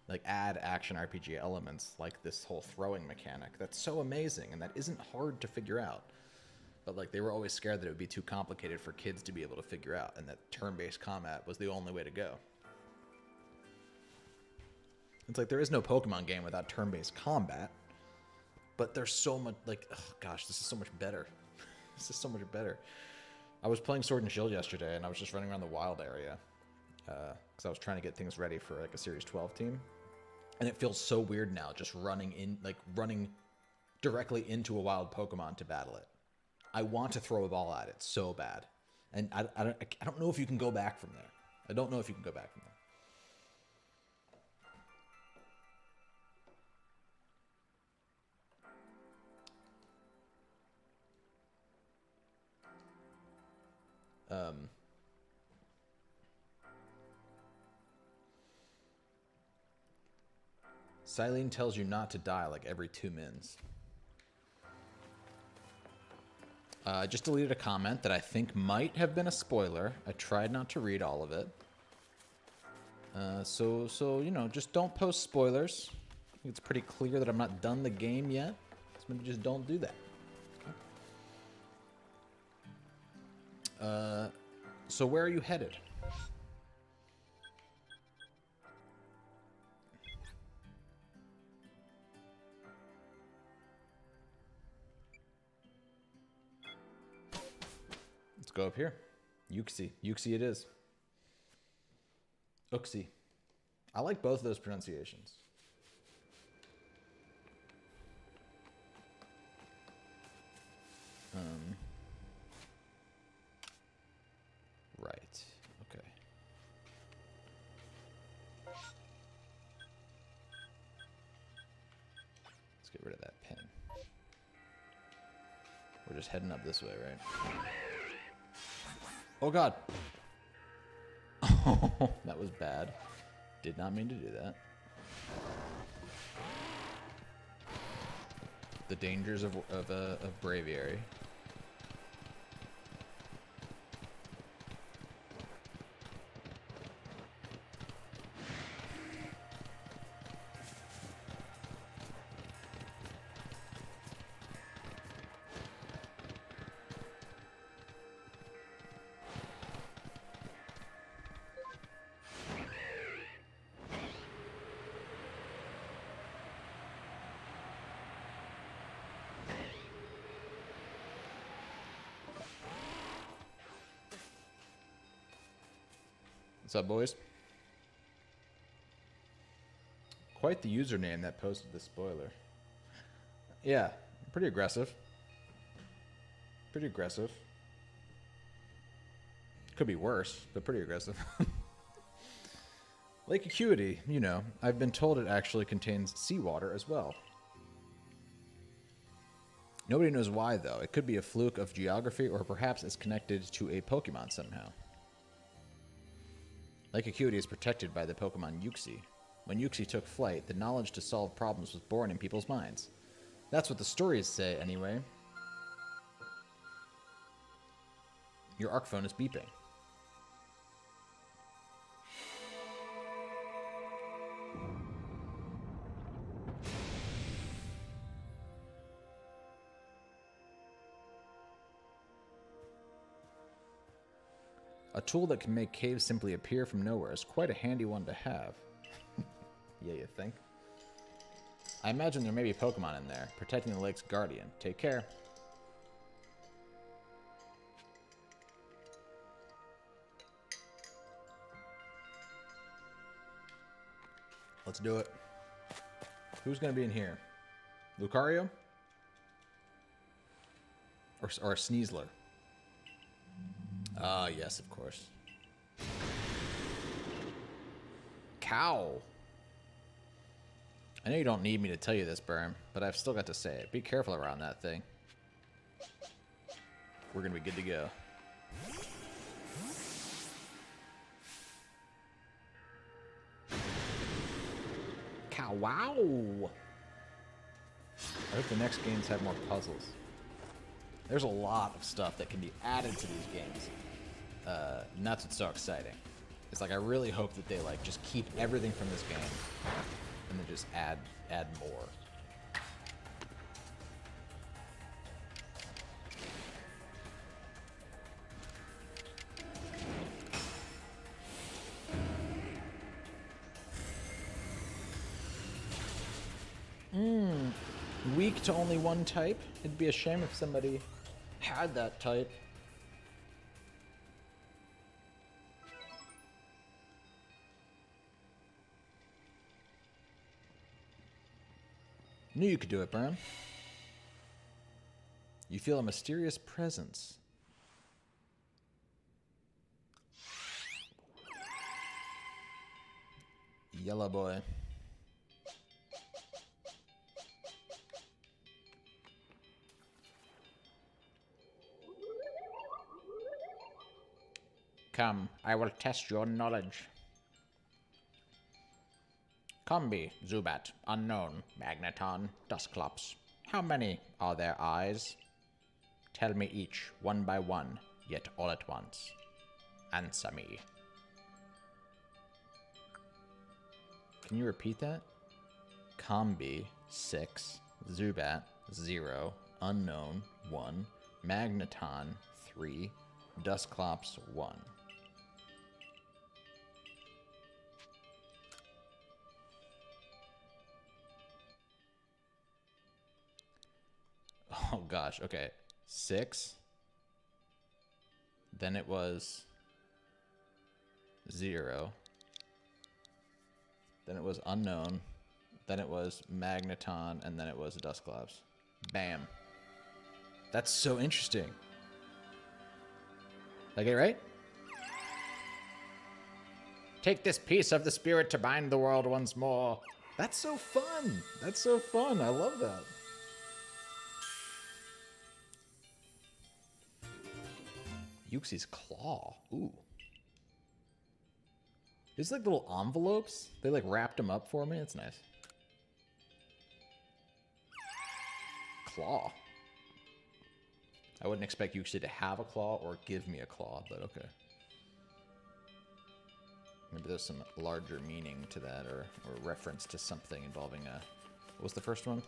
like add action RPG elements, like this whole throwing mechanic. That's so amazing, and that isn't hard to figure out. But like they were always scared that it would be too complicated for kids to be able to figure out, and that turn-based combat was the only way to go. It's like there is no Pokemon game without turn-based combat, but there's so much, like, oh gosh, this is so much better. This is so much better. I was playing Sword and Shield yesterday, and I was just running around the wild area because I was trying to get things ready for like a Series 12 team, and it feels so weird now just running directly into a wild Pokemon to battle it. I want to throw a ball at it so bad, and I don't know if you can go back from there. I don't know if you can go back from there. Silene tells you not to die like every 2 mins. I just deleted a comment that I think might have been a spoiler. I tried not to read all of it. So you know, just don't post spoilers. I think it's pretty clear that I'm not done the game yet. So maybe just don't do that. Okay. So where are you headed? Let's go up here. Yuxi. Yuxi it is. Uxie. I like both of those pronunciations. Right. Okay. Let's get rid of that pin. We're just heading up this way, right? Oh god. Oh, that was bad. Did not mean to do that. The dangers of Braviary. What's up, boys? Quite the username that posted the spoiler. Yeah, pretty aggressive. Pretty aggressive. Could be worse, but pretty aggressive. Lake Acuity, you know, I've been told it actually contains seawater as well. Nobody knows why, though. It could be a fluke of geography, or perhaps it's connected to a Pokemon somehow. Lake Acuity is protected by the Pokemon Yuxi. When Yuxi took flight, the knowledge to solve problems was born in people's minds. That's what the stories say, anyway. Your ARC phone is beeping. A tool that can make caves simply appear from nowhere is quite a handy one to have. Yeah, you think? I imagine there may be Pokemon in there, protecting the lake's guardian. Take care. Let's do it. Who's going to be in here? Lucario? Or a Sneasler? Ah, yes, of course. Cow. I know you don't need me to tell you this, Berm, but I've still got to say it. Be careful around that thing. We're going to be good to go. Wow! I hope the next games have more puzzles. There's a lot of stuff that can be added to these games. And that's what's so exciting. It's like I really hope that they like just keep everything from this game and then just add more. Weak to only one type? It'd be a shame if somebody had that type. Knew you could do it, Bram. You feel a mysterious presence. Yellow boy. Come, I will test your knowledge. Combi, Zubat, Unknown, Magneton, Dusclops. How many are there eyes? Tell me each, one by one, yet all at once. Answer me. Can you repeat that? Combi, 6, Zubat, 0, Unknown, 1, Magneton, 3, Dusclops, 1. Oh gosh, okay. 6. Then it was 0. Then it was Unknown. Then it was Magneton, and then it was Dusclops. Bam. That's so interesting. Did I get it right? Take this piece of the spirit to bind the world once more. That's so fun. That's so fun. I love that. Yuxi's claw. Ooh. These like little envelopes. They like wrapped them up for me. It's nice. Claw. I wouldn't expect Yuxi to have a claw or give me a claw, but okay. Maybe there's some larger meaning to that or reference to something involving a... What was the first one?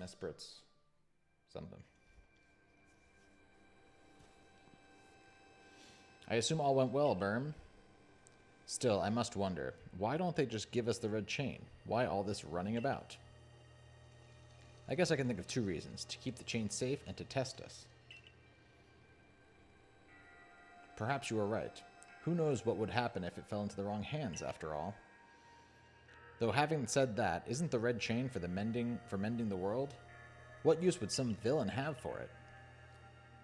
Mespritz. Something. I assume all went well, Berm. Still, I must wonder, why don't they just give us the red chain? Why all this running about? I guess I can think of 2 reasons. To keep the chain safe and to test us. Perhaps you are right. Who knows what would happen if it fell into the wrong hands, after all? Though having said that, isn't the red chain for mending the world? What use would some villain have for it?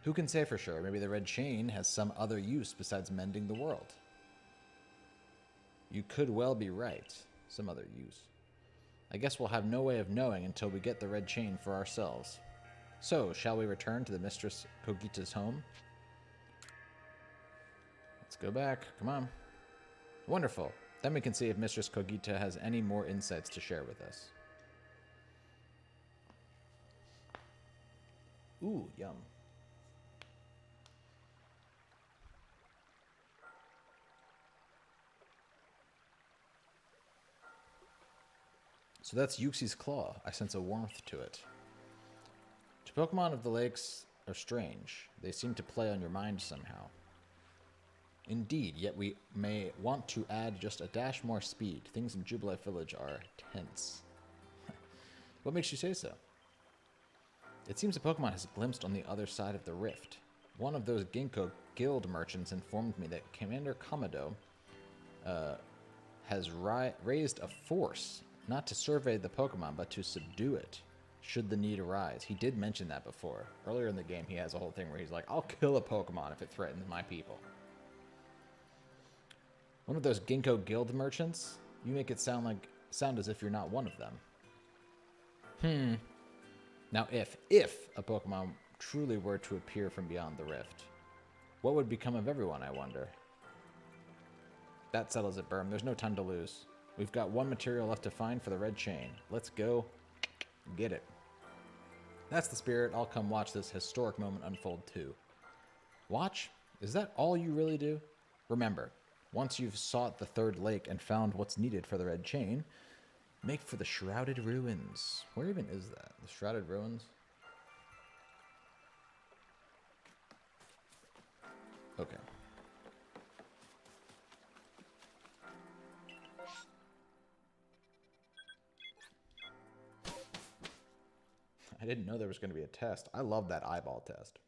Who can say for sure? Maybe the red chain has some other use besides mending the world. You could well be right. Some other use. I guess we'll have no way of knowing until we get the red chain for ourselves. So, shall we return to the Mistress Kogita's home? Let's go back. Come on. Wonderful. Then we can see if Mistress Kogita has any more insights to share with us. Ooh, yum. So that's Yuxi's claw. I sense a warmth to it. To Pokemon of the lakes are strange. They seem to play on your mind somehow. Indeed, yet we may want to add just a dash more speed. Things in Jubilife Village are tense. What makes you say so? It seems a Pokemon has glimpsed on the other side of the rift. One of those Ginkgo guild merchants informed me that Commander Komodo has raised a force, not to survey the Pokemon, but to subdue it, should the need arise. He did mention that before. Earlier in the game, he has a whole thing where he's like, I'll kill a Pokemon if it threatens my people. One of those Ginkgo guild merchants? You make it sound as if you're not one of them. Now, if a Pokemon truly were to appear from beyond the rift, what would become of everyone, I wonder? That settles it, Berm. There's no time to lose. We've got one material left to find for the red chain. Let's go get it. That's the spirit. I'll come watch this historic moment unfold too. Watch? Is that all you really do? Remember, once you've sought the third lake and found what's needed for the red chain, make for the Shrouded Ruins. Where even is that? The Shrouded Ruins? Okay. I didn't know there was going to be a test. I love that eyeball test.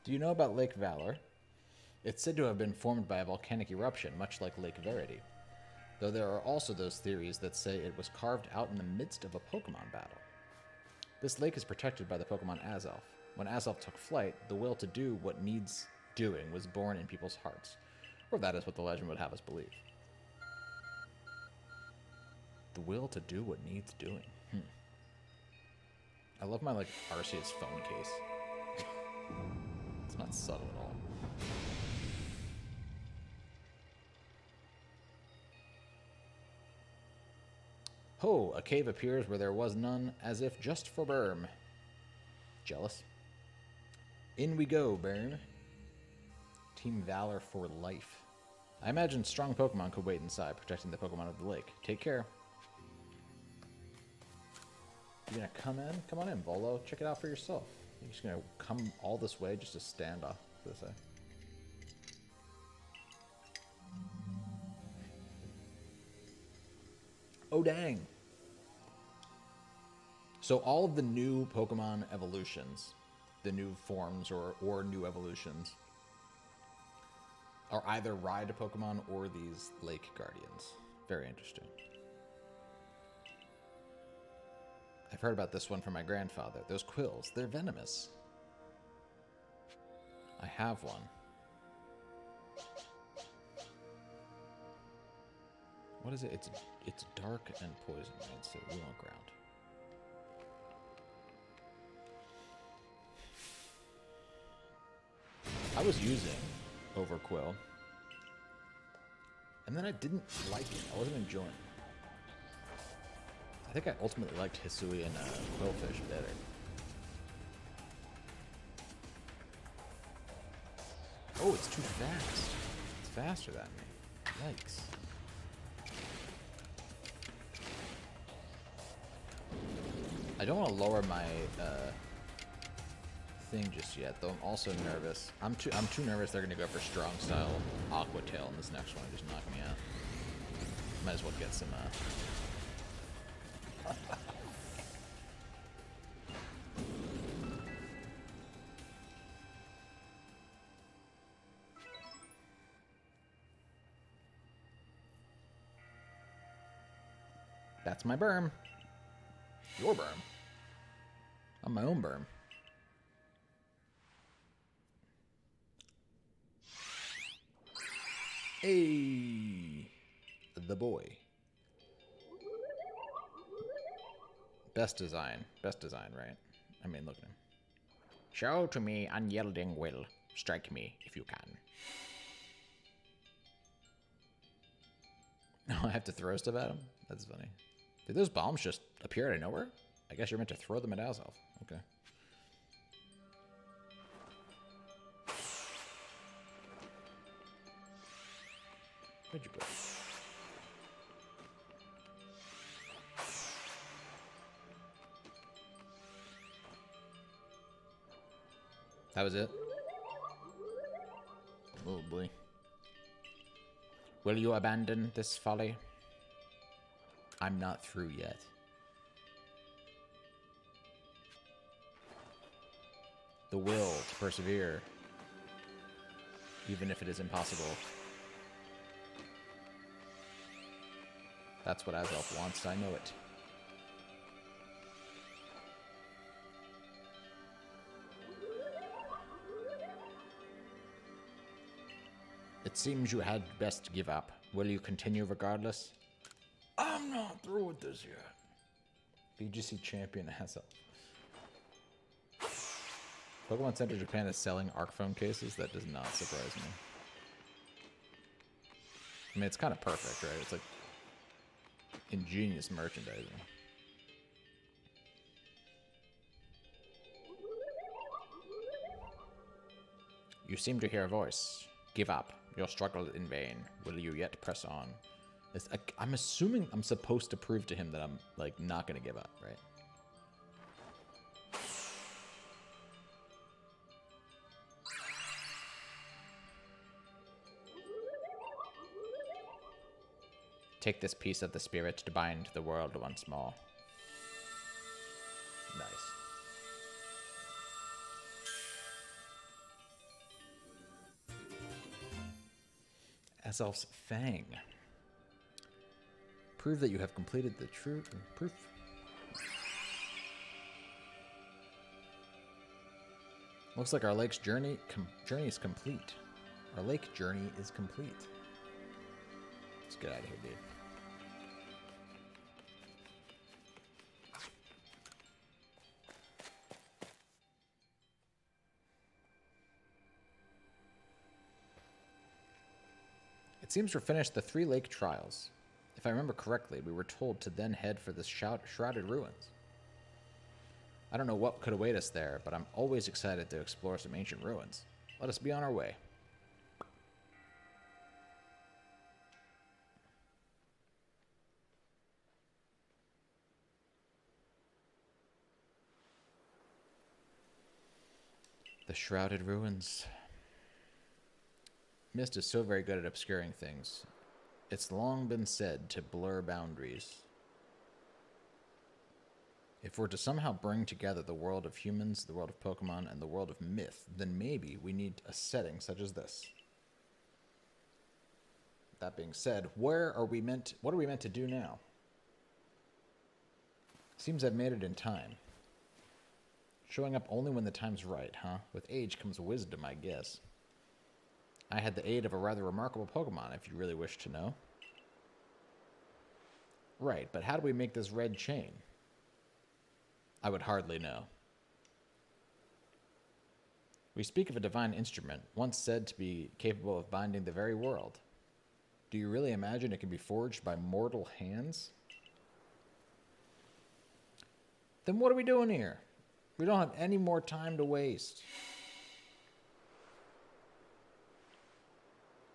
Do you know about Lake Valor? It's said to have been formed by a volcanic eruption, much like Lake Verity. Though there are also those theories that say it was carved out in the midst of a Pokemon battle. This lake is protected by the Pokemon Azelf. When Azelf took flight, the will to do what needs doing was born in people's hearts. Or that is what the legend would have us believe. The will to do what needs doing. I love my, Arceus phone case. It's not subtle at all. Ho! A cave appears where there was none, as if just for Burm. Jealous? In we go, Burm. Team Valor for life. I imagine strong Pokemon could wait inside, protecting the Pokemon of the lake. Take care. You gonna come in? Come on in, Volo. Check it out for yourself. You're just gonna come all this way just to stand off to the side. Oh, dang. So all of the new Pokemon evolutions, the new forms or new evolutions, are either ride Pokemon or these Lake Guardians. Very interesting. I've heard about this one from my grandfather. Those quills, they're venomous. I have one. What is it? It's dark and poison. It's a wheel ground. I was using Overquill, and then I didn't like it. I wasn't enjoying it. I think I ultimately liked Hisui and Quillfish better. Oh, it's too fast. It's faster than me. Yikes. I don't want to lower my thing just yet, though I'm also nervous. I'm too nervous they're gonna go for strong style Aqua Tail in this next one and just knock me out. Might as well get some That's my berm. Your berm. I'm my own berm. Hey, the boy. Best design, right? I mean, look at him. Show to me unyielding will. Strike me if you can. Oh, I have to throw stuff at him? That's funny. Did those bombs just appear out of nowhere? I guess you're meant to throw them at Azelf. Okay. Where'd you go? That was it? Oh boy. Will you abandon this folly? I'm not through yet. the will to persevere, even if it is impossible. That's what Azelf wants, I know it. It seems you had best give up. Will you continue regardless? I'm not through with this yet. BGC champion Azelf. Pokemon Center Japan is selling ARC phone cases? That does not surprise me. I mean, it's kind of perfect, right? It's like ingenious merchandising. You seem to hear a voice. Give up. Your struggle in vain. Will you yet press on? I'm assuming I'm supposed to prove to him that I'm, like, not going to give up, right? Take this piece of the spirit to bind the world once more. Nice. Azelf's Fang. Prove that you have completed the true proof. Looks like our lake's journey is complete. Our lake journey is complete. Let's get out of here, dude. It seems we're finished the 3 lake trials. If I remember correctly, we were told to then head for the shrouded ruins. I don't know what could await us there, but I'm always excited to explore some ancient ruins. Let us be on our way. The shrouded ruins. Mist is so very good at obscuring things. It's long been said to blur boundaries. If we're to somehow bring together the world of humans, the world of Pokemon, and the world of myth, then maybe we need a setting such as this. That being said, what are we meant to do now? Seems I've made it in time. Showing up only when the time's right, huh? With age comes wisdom, I guess. I had the aid of a rather remarkable Pokemon, if you really wish to know. Right, but how do we make this red chain? I would hardly know. We speak of a divine instrument, once said to be capable of binding the very world. Do you really imagine it can be forged by mortal hands? Then what are we doing here? We don't have any more time to waste.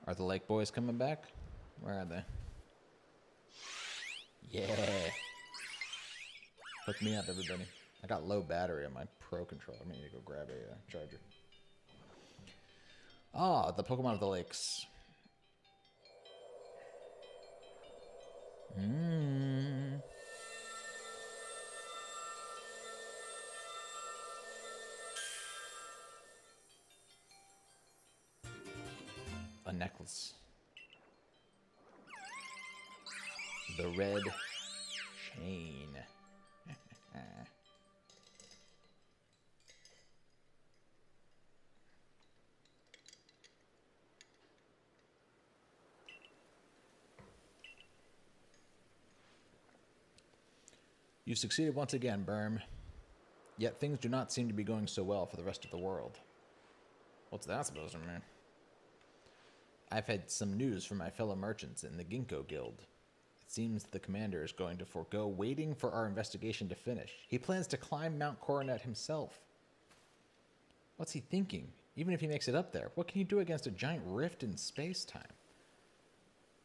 Are the Lake Boys coming back? Where are they? Yeah. Hook me up, everybody. I got low battery on my Pro controller. I need to go grab a charger. Ah, the Pokemon of the Lakes. A necklace. The red chain. You succeeded once again, Berm. Yet things do not seem to be going so well for the rest of the world. What's that supposed to mean? I've had some news from my fellow merchants in the Ginkgo Guild. It seems the commander is going to forego waiting for our investigation to finish. He plans to climb Mount Coronet himself. What's he thinking? Even if he makes it up there, what can he do against a giant rift in space-time?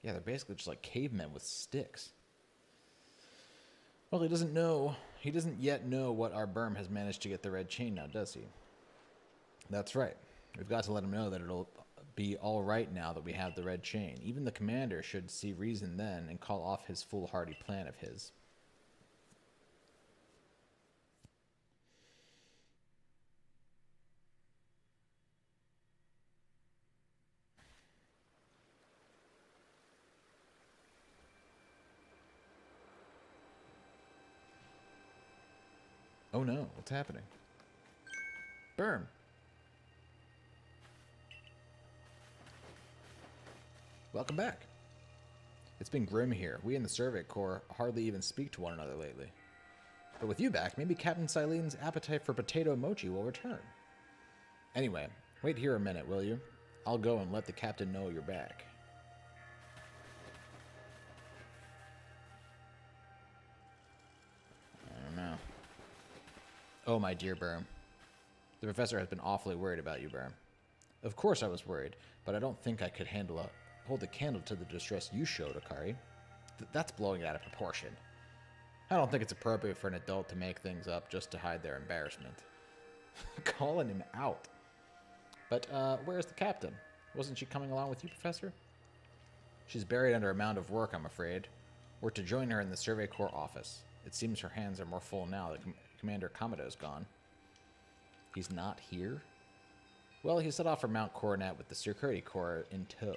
Yeah, they're basically just like cavemen with sticks. Well, he doesn't yet know what our Berm has managed to get the red chain now, does he? That's right. We've got to let him know that it'll be all right now that we have the red chain. Even the commander should see reason then and call off his foolhardy plan of his. Oh no, what's happening? Berm. Welcome back. It's been grim here. We in the Survey Corps hardly even speak to one another lately. But with you back, maybe Captain Silene's appetite for potato mochi will return. Anyway, wait here a minute, will you? I'll go and let the captain know you're back. I don't know. Oh, my dear Berm. The professor has been awfully worried about you, Berm. Of course I was worried, but I don't think I could hold a candle to the distress you showed, Akari. That's blowing it out of proportion. I don't think it's appropriate for an adult to make things up just to hide their embarrassment. Calling him out. But, where's the captain? Wasn't she coming along with you, Professor? She's buried under a mound of work, I'm afraid. We're to join her in the Survey Corps office. It seems her hands are more full now that Commander Kamado's gone. He's not here? Well, he set off for Mount Coronet with the Security Corps in tow.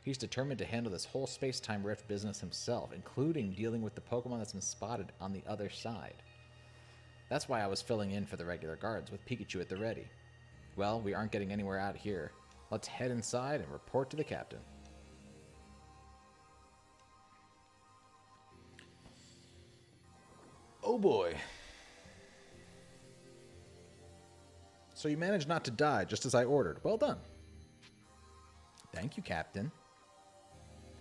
He's determined to handle this whole space-time rift business himself, including dealing with the Pokemon that's been spotted on the other side. That's why I was filling in for the regular guards, with Pikachu at the ready. Well, we aren't getting anywhere out here. Let's head inside and report to the captain. Oh boy. So you managed not to die, just as I ordered. Well done. Thank you, Captain.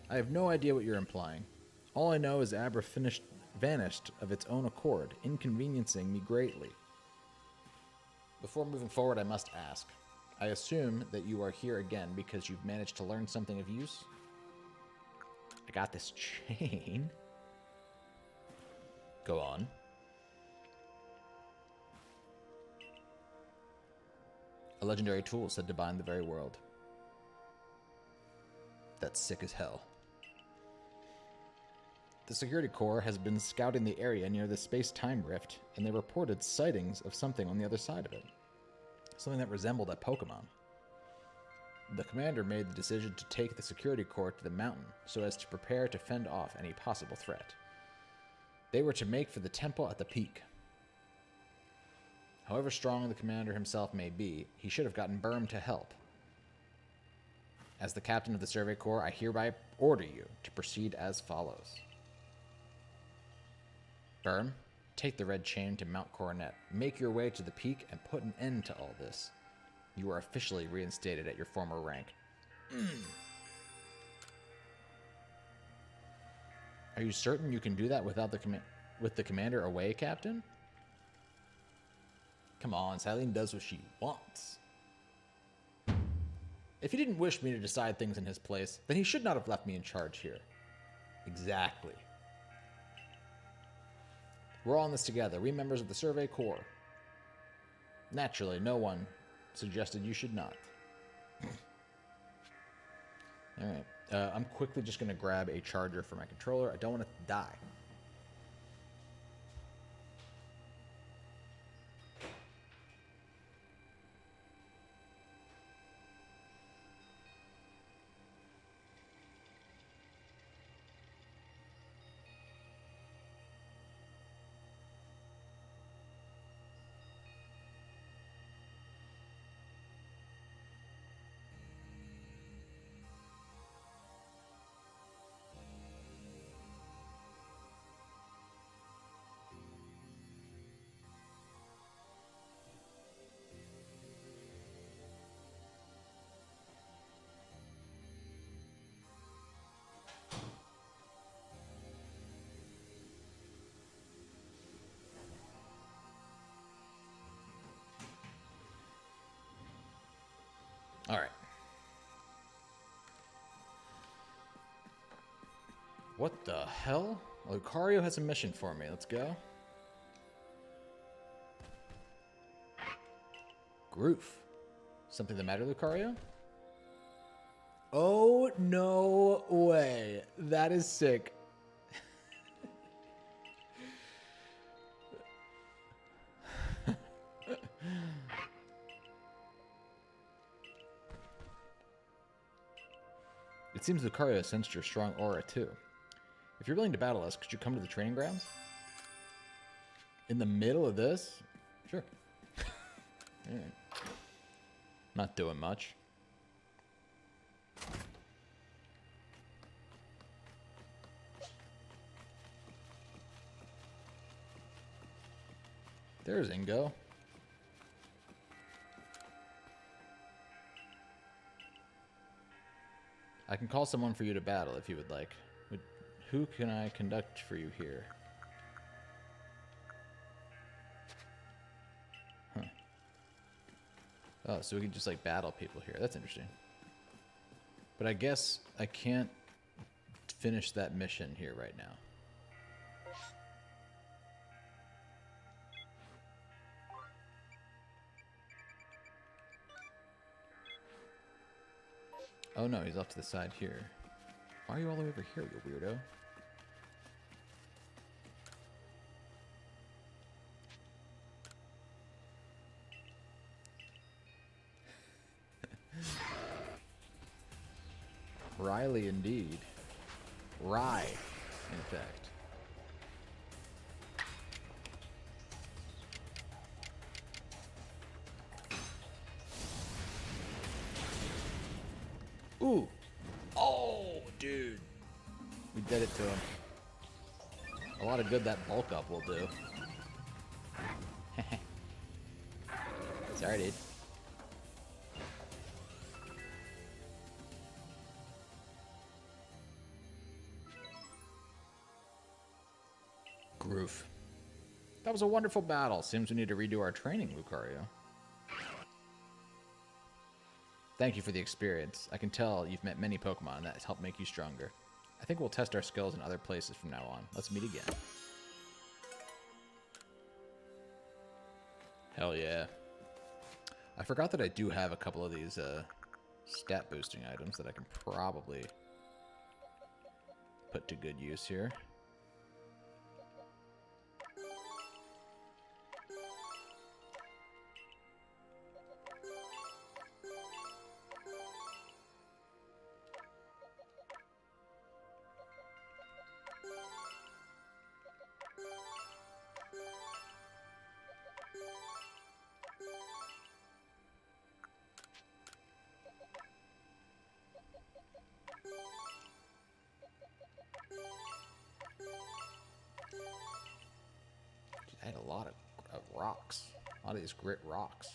I have no idea what you're implying. All I know is Abra vanished of its own accord, inconveniencing me greatly. Before moving forward, I must ask. I assume that you are here again because you've managed to learn something of use? I got this chain. Go on. A legendary tool said to bind the very world. That's sick as hell. The Security Corps has been scouting the area near the space-time rift, and they reported sightings of something on the other side of it. Something that resembled a Pokemon. The commander made the decision to take the Security Corps to the mountain so as to prepare to fend off any possible threat. They were to make for the temple at the peak. However strong the commander himself may be, he should have gotten Berm to help. As the captain of the Survey Corps, I hereby order you to proceed as follows. Berm, take the red chain to Mount Coronet. Make your way to the peak and put an end to all this. You are officially reinstated at your former rank. Are you certain you can do that without with the commander away, Captain? Come on, Silene does what she wants. If he didn't wish me to decide things in his place, then he should not have left me in charge here. Exactly. We're all in this together, we members of the Survey Corps. Naturally, no one suggested you should not. Alright, I'm quickly just going to grab a charger for my controller. I don't want it to die. All right. What the hell? Lucario has a mission for me. Let's go. Groof. Something the matter, Lucario? Oh, no way. That is sick. It seems Lucario sensed your strong aura, too. If you're willing to battle us, could you come to the training grounds? In the middle of this? Sure. All right. Not doing much. There's Ingo. I can call someone for you to battle if you would like. Who can I conduct for you here? Huh. Oh, so we can just like battle people here. That's interesting. But I guess I can't finish that mission here right now. Oh no, he's off to the side here. Why are you all the way over here, you weirdo? Riley indeed. Rye, in fact. Ooh. Oh, dude. We did it to him. A lot of good that bulk up will do. Sorry, dude. Groove. That was a wonderful battle. Seems we need to redo our training, Lucario. Thank you for the experience. I can tell you've met many Pokemon that has helped make you stronger. I think we'll test our skills in other places from now on. Let's meet again. Hell yeah. I forgot that I do have a couple of these stat boosting items that I can probably put to good use here. I had a lot of rocks. A lot of these grit rocks.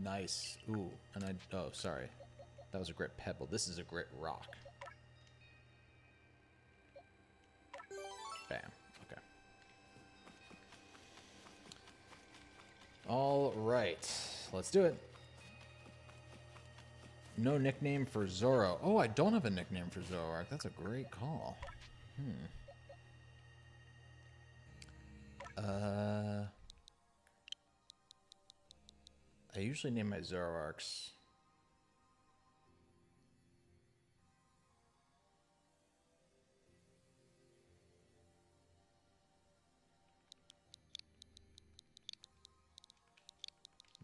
Nice. Ooh, and oh, sorry. That was a grit pebble. This is a grit rock. Bam. Okay. All right. Let's do it. No nickname for Zoro. Oh, I don't have a nickname for Zoroark. That's a great call. I usually name my Zoroarks.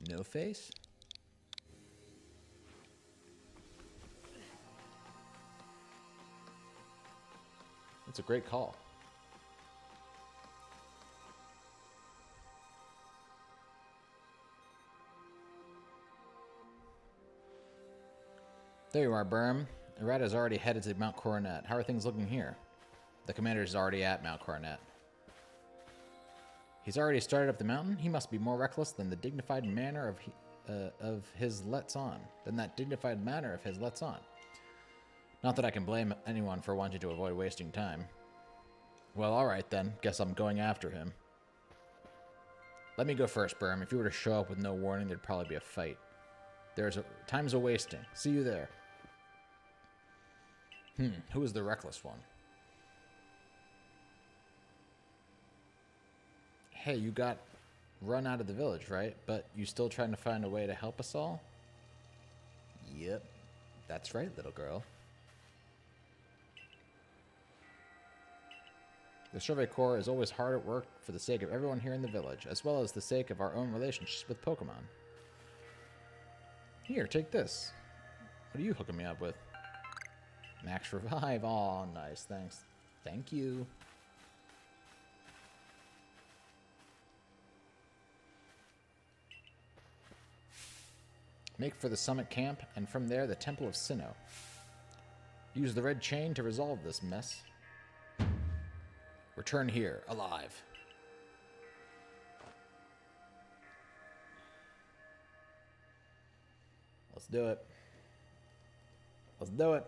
No face? That's a great call. There you are, Burm. Errata's already headed to Mount Coronet. How are things looking here? The commander's already at Mount Coronet. He's already started up the mountain? He must be more reckless than the dignified manner of his lets on. Not that I can blame anyone for wanting to avoid wasting time. Well, alright then. Guess I'm going after him. Let me go first, Berm. If you were to show up with no warning, there'd probably be a fight. Time's a-wasting. See you there. Who is the reckless one? Hey, you got run out of the village, right? But you still trying to find a way to help us all? Yep. That's right, little girl. The Survey Corps is always hard at work for the sake of everyone here in the village, as well as the sake of our own relationships with Pokemon. Here, take this. What are you hooking me up with? Max Revive. Aw, nice. Thanks. Thank you. Make for the summit camp, and from there, the Temple of Sinnoh. Use the red chain to resolve this mess. Return here, alive. Let's do it. Let's do it.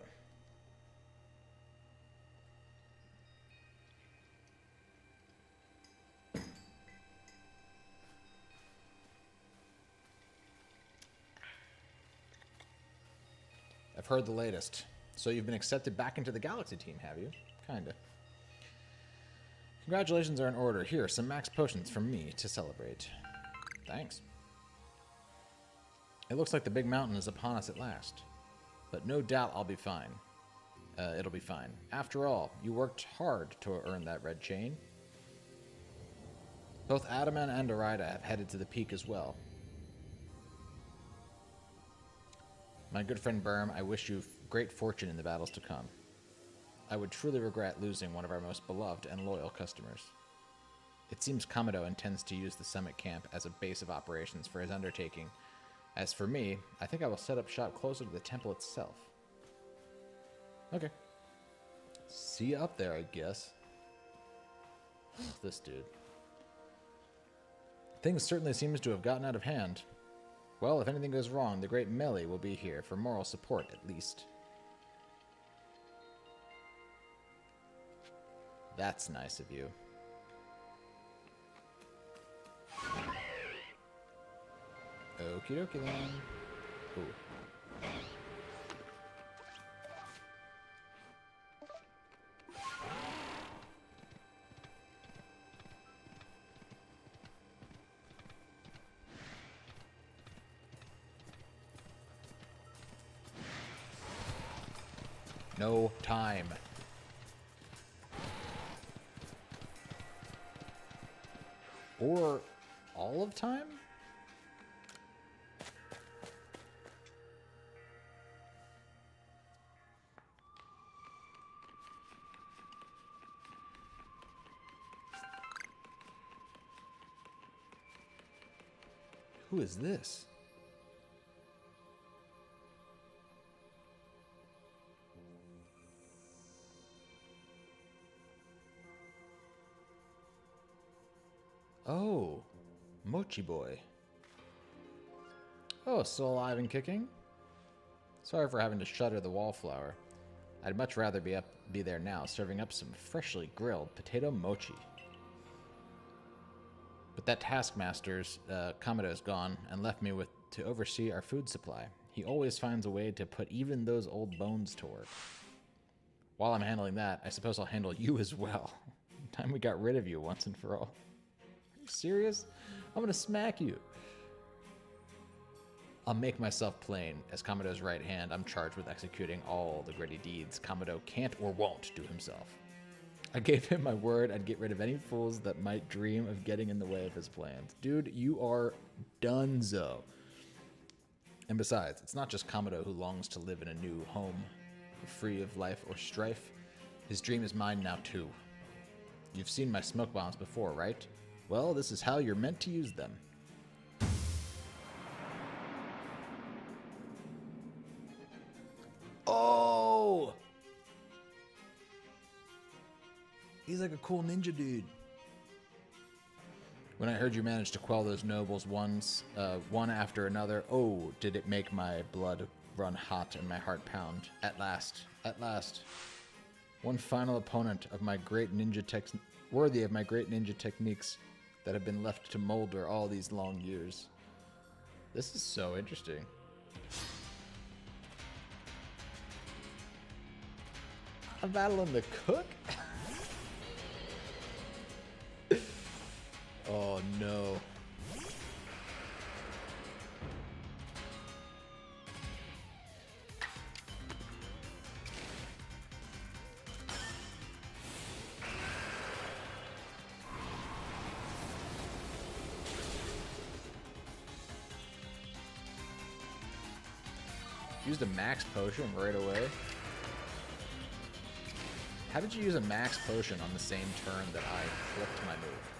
I've heard the latest. So you've been accepted back into the Galaxy team, have you? Kinda. Congratulations are in order. Here, some max potions from me to celebrate. Thanks. It looks like the big mountain is upon us at last. But no doubt I'll be fine. It'll be fine. After all, you worked hard to earn that red chain. Both Adaman and Arida have headed to the peak as well. My good friend Berm, I wish you great fortune in the battles to come. I would truly regret losing one of our most beloved and loyal customers. It seems Kamado intends to use the summit camp as a base of operations for his undertaking. As for me, I think I will set up shop closer to the temple itself. Okay. See you up there, I guess. This dude. Things certainly seems to have gotten out of hand. Well, if anything goes wrong, the great Melly will be here for moral support, at least. That's nice of you. Okie dokie then. Ooh. No time. Or all of time? Who is this? Oh, Mochi Boy. Oh, still alive and kicking? Sorry for having to shutter the wallflower. I'd much rather be there now, serving up some freshly grilled potato mochi. But that taskmaster's Kamado's gone and left me to oversee our food supply. He always finds a way to put even those old bones to work. While I'm handling that, I suppose I'll handle you as well. Time we got rid of you once and for all. Are you serious? I'm gonna smack you. I'll make myself plain. As Kamado's right hand, I'm charged with executing all the gritty deeds Kamado can't or won't do himself. I gave him my word I'd get rid of any fools that might dream of getting in the way of his plans. Dude, you are donezo. And besides, it's not just Kamado who longs to live in a new home, free of life or strife. His dream is mine now too. You've seen my smoke bombs before, right? Well, this is how you're meant to use them. Oh! He's like a cool ninja dude. When I heard you managed to quell those nobles one after another, oh, did it make my blood run hot and my heart pound. At last. At last. One final opponent of my great ninja worthy of my great ninja techniques. that have been left to molder all these long years. This is so interesting. A battle in the cook? Oh no. Used a max potion right away. How did you use a max potion on the same turn that I flipped my move?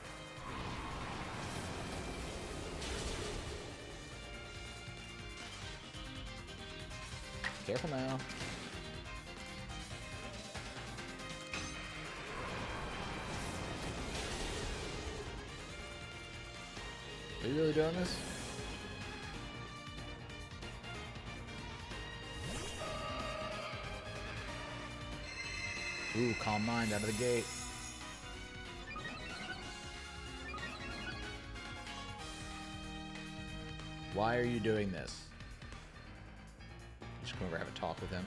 Careful now. Are you really doing this? Ooh, calm mind out of the gate. Why are you doing this? Just come over and have a talk with him.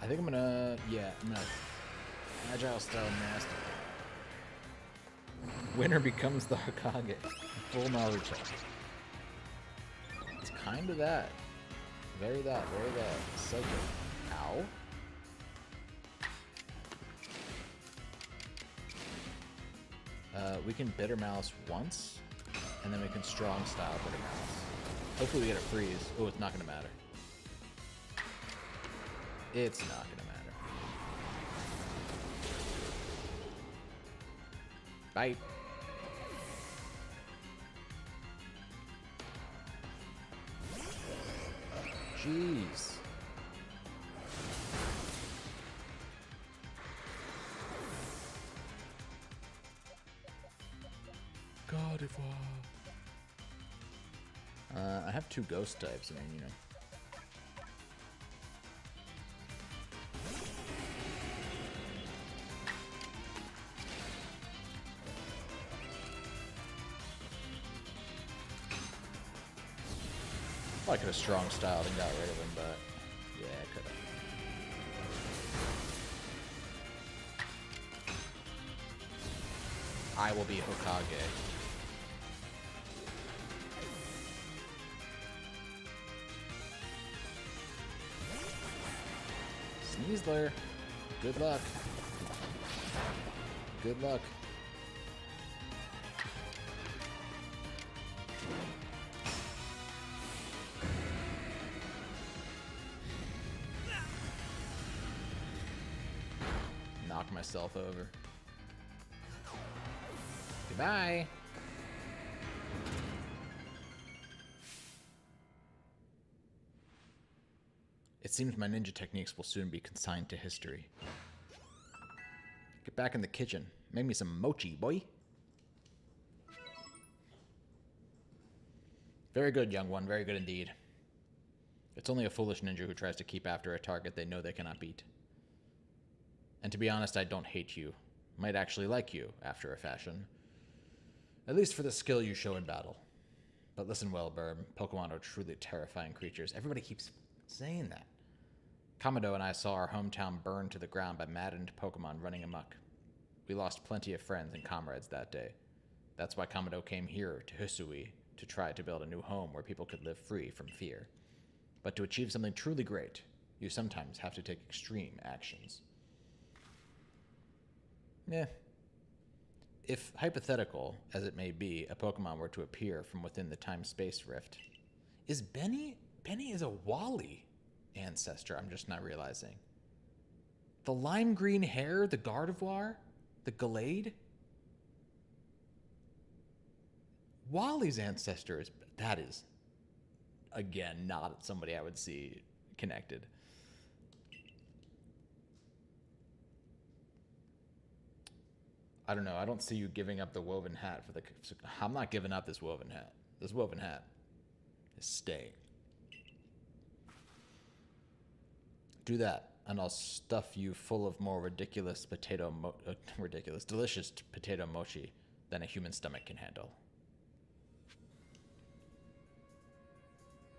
I think I'm gonna, Agile Style Master. Winner becomes the Hokage. Full Naruto. It's kind of that. Very that. So good. Ow. We can Bitter Malice once, and then we can Strong Style Bitter Malice. Hopefully we get a freeze. Oh, it's not gonna matter. It's not gonna matter. Bye. Jeez. God of War. I have 2 ghost types. I mean, you know. I could have strong styled and got rid of him, but yeah, I could have. I will be Hokage. Sneasler, good luck. Good luck. Knock myself over. Goodbye. It seems my ninja techniques will soon be consigned to history. Get back in the kitchen. Make me some mochi, boy. Very good, young one. Very good indeed. It's only a foolish ninja who tries to keep after a target they know they cannot beat. And to be honest, I don't hate you. Might actually like you, after a fashion. At least for the skill you show in battle. But listen well, Burb. Pokemon are truly terrifying creatures. Everybody keeps saying that. Kamado and I saw our hometown burned to the ground by maddened Pokemon running amok. We lost plenty of friends and comrades that day. That's why Kamado came here to HISUI to try to build a new home where people could live free from fear. But to achieve something truly great, you sometimes have to take extreme actions. Yeah. If hypothetical, as it may be, a Pokemon were to appear from within the time-space rift, is Benny? Benny is a Wally ancestor, I'm just not realizing. The lime green hair, the Gardevoir, the Gallade. Wally's ancestor is, that is, again, not somebody I would see connected. I don't know. I don't see you giving up the woven hat for the... I'm not giving up this woven hat. This woven hat is staying. Do that. and I'll stuff you full of more ridiculous delicious potato mochi than a human stomach can handle.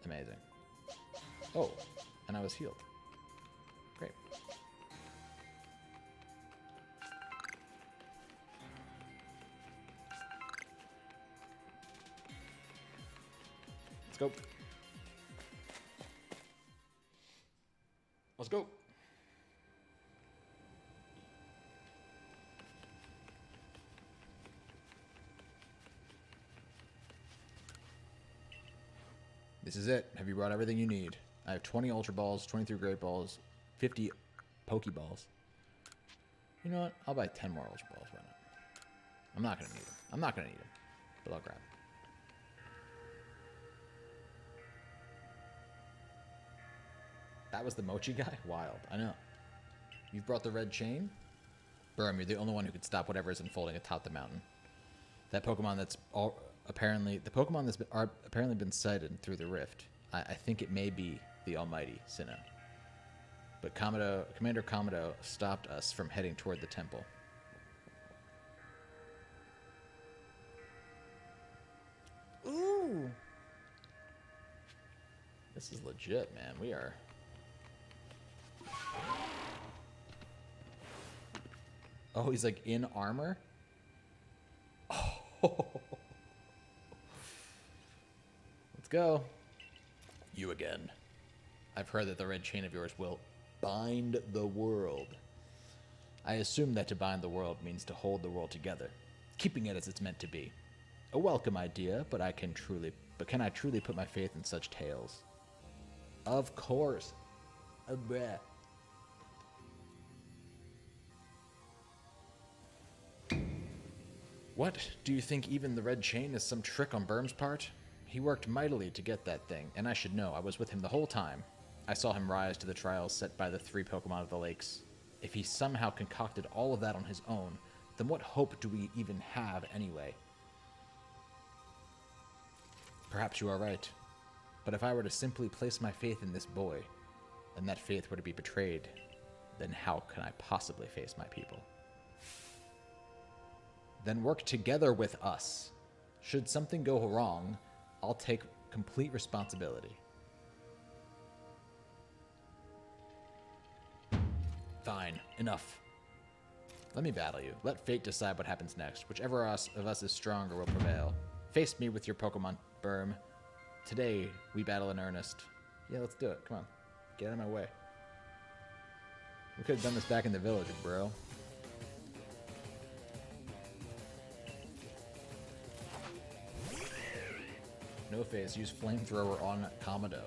Amazing. Oh, and I was healed. Great. Let's go. Let's go. This is it. Have you brought everything you need? I have 20 Ultra Balls, 23 Great Balls, 50 Pokeballs. You know what? I'll buy 10 more Ultra Balls. Why not? I'm not going to need them. I'm not going to need them. But I'll grab them. That was the Mochi guy? Wild. I know. You've brought the red chain? Burm, you're the only one who could stop whatever is unfolding atop the mountain. That Pokemon that's apparently been sighted through the rift. I think it may be the almighty Sinnoh. But Commander Komodo stopped us from heading toward the temple. Ooh! This is legit, man. We are... Oh, he's like in armor? Oh. Let's go. You again. I've heard that the red chain of yours will bind the world. I assume that to bind the world means to hold the world together, keeping it as it's meant to be. A welcome idea, but can I truly put my faith in such tales? Of course. Bleh. What? Do you think even the red chain is some trick on Burm's part? He worked mightily to get that thing, and I should know. I was with him the whole time. I saw him rise to the trials set by the 3 Pokemon of the lakes. If he somehow concocted all of that on his own, then what hope do we even have anyway? Perhaps you are right. But if I were to simply place my faith in this boy, and that faith were to be betrayed, then how can I possibly face my people? Then work together with us. Should something go wrong, I'll take complete responsibility. Fine, enough. Let me battle you. Let fate decide what happens next. Whichever of us is stronger will prevail. Face me with your Pokemon, Burm. Today, we battle in earnest. Yeah, let's do it. Come on. Get out of my way. We could have done this back in the village, bro. No phase. Use Flamethrower on Komodo.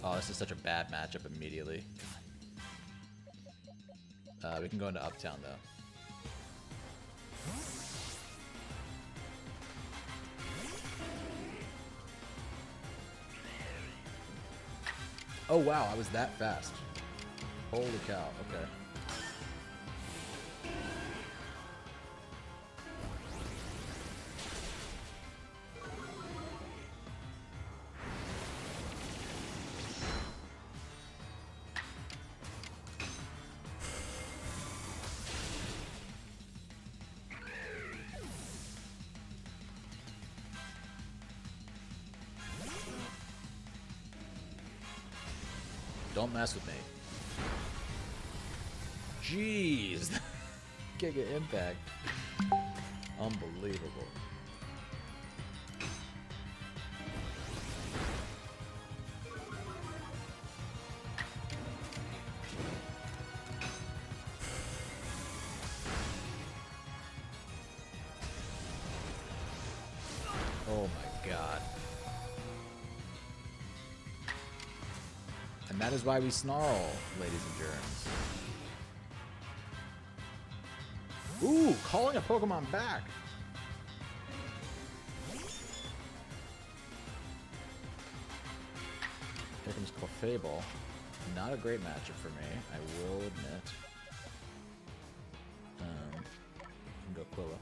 Oh, this is such a bad matchup immediately. We can go into Uptown, though. Oh, wow, I was that fast. Holy cow, okay. Don't mess with me. Jeez. Giga impact. Unbelievable. Oh my god. And that is why we snarl, ladies and germs. Ooh, calling a Pokemon back. Here comes Clefable. Not a great matchup for me, I will admit. Can go Quilla.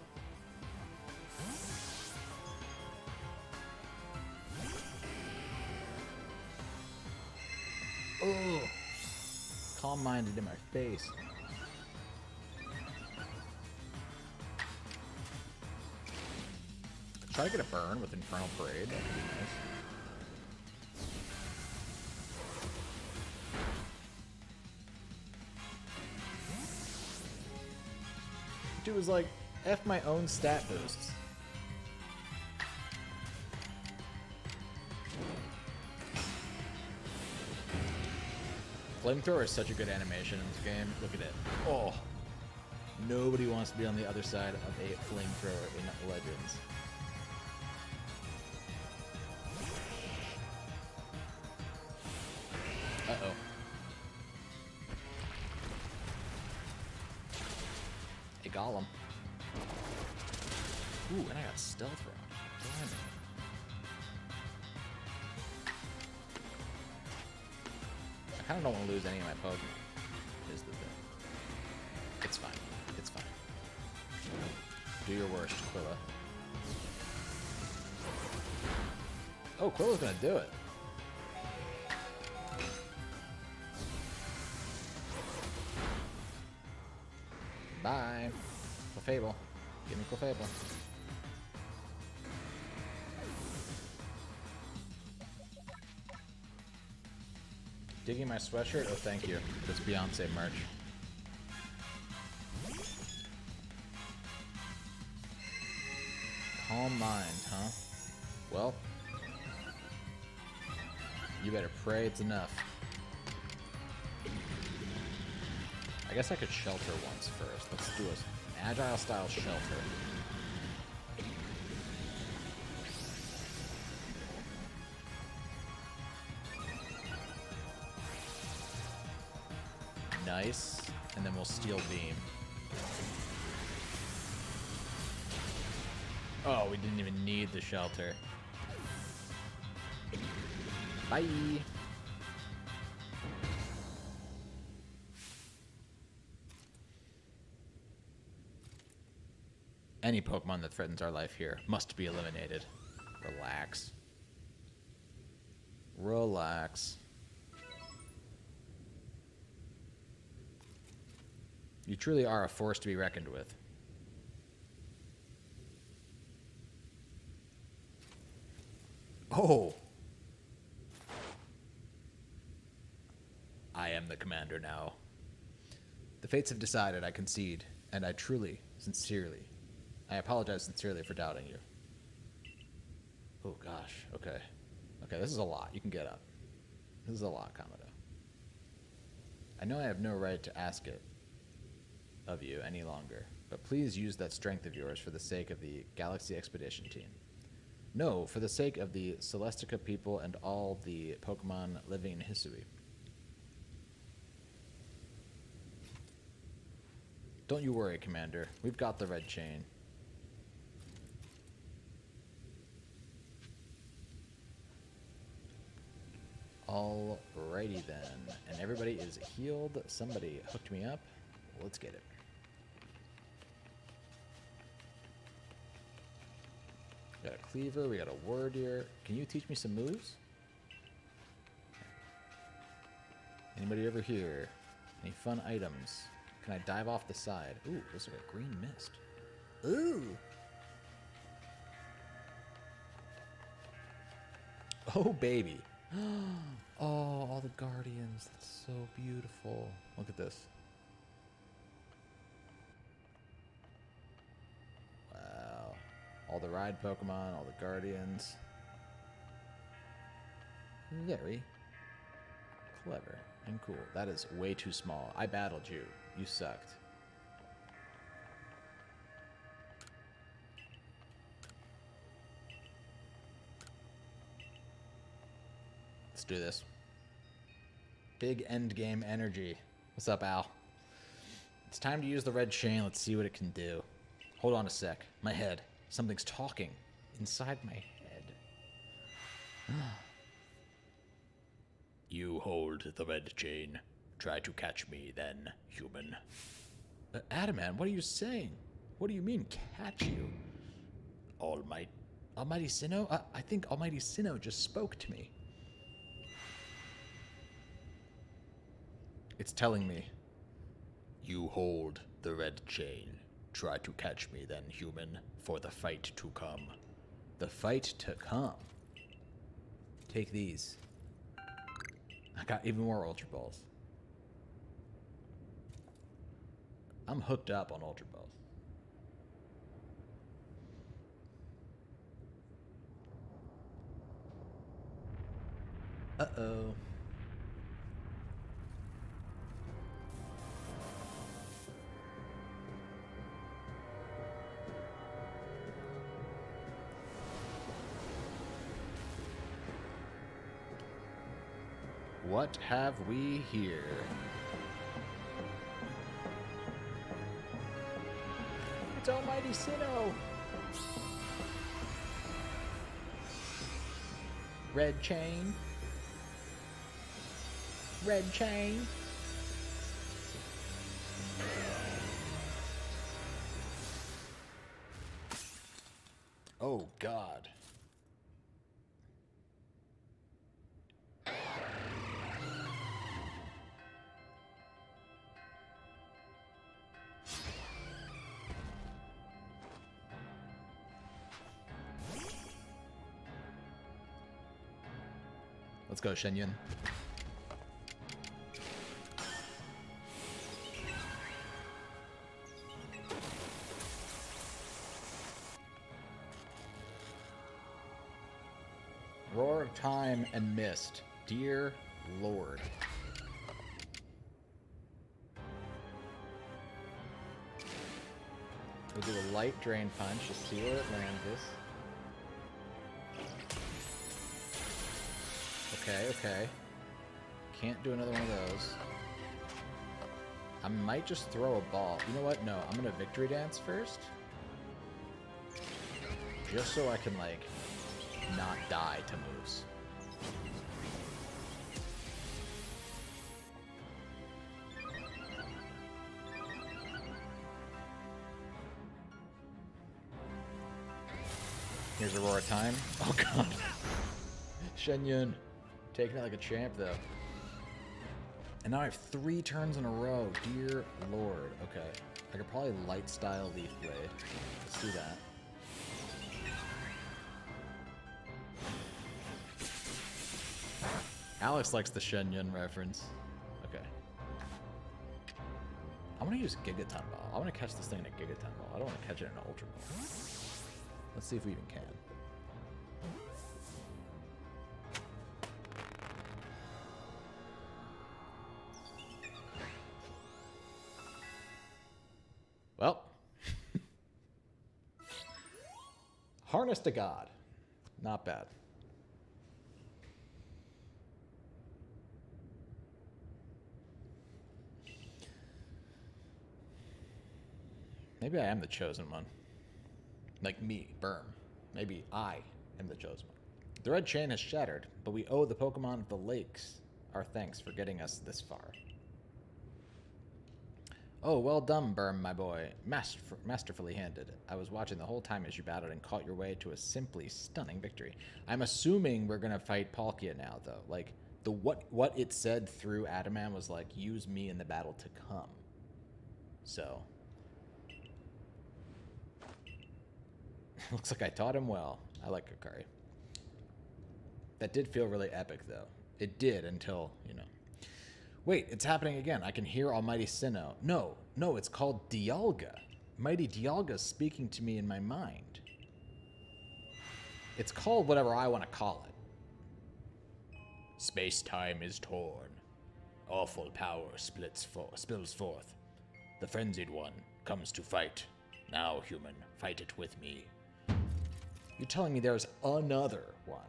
calm-minded in my face. Try to get a burn with Infernal Parade. That could be nice. Dude was like, F my own stat boosts. Flamethrower is such a good animation in this game. Look at it. Oh. Nobody wants to be on the other side of a flamethrower in Legends. Uh-oh. A golem. Ooh, and I got stealth rock. Damn it. I kind of don't want to lose any of my Pokemon, is the thing. It's fine. It's fine. Do your worst, Quilla. Oh, Quilla's gonna do it. Bye. Clefable. Give me Clefable. Digging my sweatshirt? Oh, thank you. This Beyonce merch. Calm mind, huh? Well, you better pray it's enough. I guess I could shelter once first. Let's do an agile style shelter. Nice. And then we'll Steel Beam. Oh, we didn't even need the shelter. Bye. Any Pokemon that threatens our life here must be eliminated. Relax. Relax. You truly are a force to be reckoned with. Oh! I am the commander now. The fates have decided, I concede, and I truly, sincerely, I apologize sincerely for doubting you. Oh gosh, okay. Okay, this is a lot. You can get up. This is a lot, Kamado. I know I have no right to ask it of you any longer, but please use that strength of yours for the sake of the Galaxy Expedition team. No, for the sake of the Celestica people and all the Pokemon living in HISUI. Don't you worry, Commander. We've got the red chain. Alrighty then. And everybody is healed. Somebody hooked me up. Let's get it. We got a Cleaver, we got a Warrior. Can you teach me some moves? Anybody over here? Any fun items? Can I dive off the side? Ooh, looks like a green mist. Ooh! Oh, baby. Oh, all the Guardians. That's so beautiful. Look at this. Wow. All the ride Pokemon, all the Guardians. Very clever and cool. That is way too small. I battled you. You sucked. Let's do this. Big end game energy. What's up, Al? It's time to use the red chain. Let's see what it can do. Hold on a sec. My head. Something's talking inside my head. You hold the red chain. Try to catch me then, human. Adamant, what are you saying? What do you mean, catch you? Almighty Sinnoh? I think Almighty Sinnoh just spoke to me. It's telling me, you hold the red chain. Try to catch me then, human, for the fight to come. The fight to come. Take these. I got even more Ultra Balls. I'm hooked up on Ultra Balls. Uh-oh. What have we here? It's Almighty Sinnoh! Red chain. Red chain. Oh, God. Let's go, Shenyun. Roar of Time and Mist. Dear Lord. We'll do a light drain punch to see where it lands us. Okay, okay. Can't do another one of those. I might just throw a ball. You know what? No, I'm gonna Victory Dance first. Just so I can, like, not die to moves. Here's a Roar of Time. Oh, God. Shenyun. Taking it like a champ, though. And now I have 3 turns in a row. Dear Lord. Okay. I could probably light style Leaf Blade. Let's do that. Alex likes the Shenyun reference. Okay. I want to use Gigaton Ball. I want to catch this thing in a Gigaton Ball. I don't want to catch it in an Ultra Ball. Let's see if we even can. Well, Harness to God. Not bad. Maybe I am the chosen one. Like me, Burm. Maybe I am the chosen one. The red chain has shattered, but we owe the Pokemon of the lakes our thanks for getting us this far. Oh, well done, Burm, my boy. Masterfully handed. I was watching the whole time as you battled and caught your way to a simply stunning victory. I'm assuming we're gonna fight Palkia now, though. Like, the what it said through Adaman was like, use me in the battle to come. So... looks like I taught him well. I like Kakari. That did feel really epic, though. It did until, you know. Wait, it's happening again. I can hear Almighty Sinnoh. No, it's called Dialga. Mighty Dialga's speaking to me in my mind. It's called whatever I want to call it. Space-time is torn. Awful power spills forth. The frenzied one comes to fight. Now, human, fight it with me. You're telling me there's another one.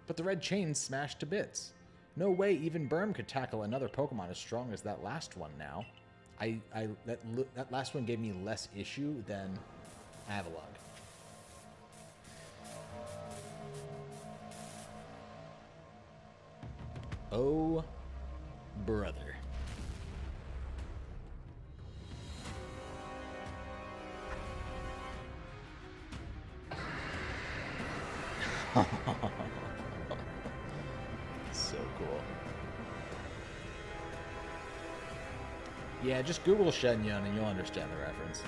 But the red chain's smashed to bits. No way even Burm could tackle another Pokemon as strong as that last one now. That last one gave me less issue than Avalugg. Oh, brother. So cool. Yeah, just Google Shenyun and you'll understand the reference.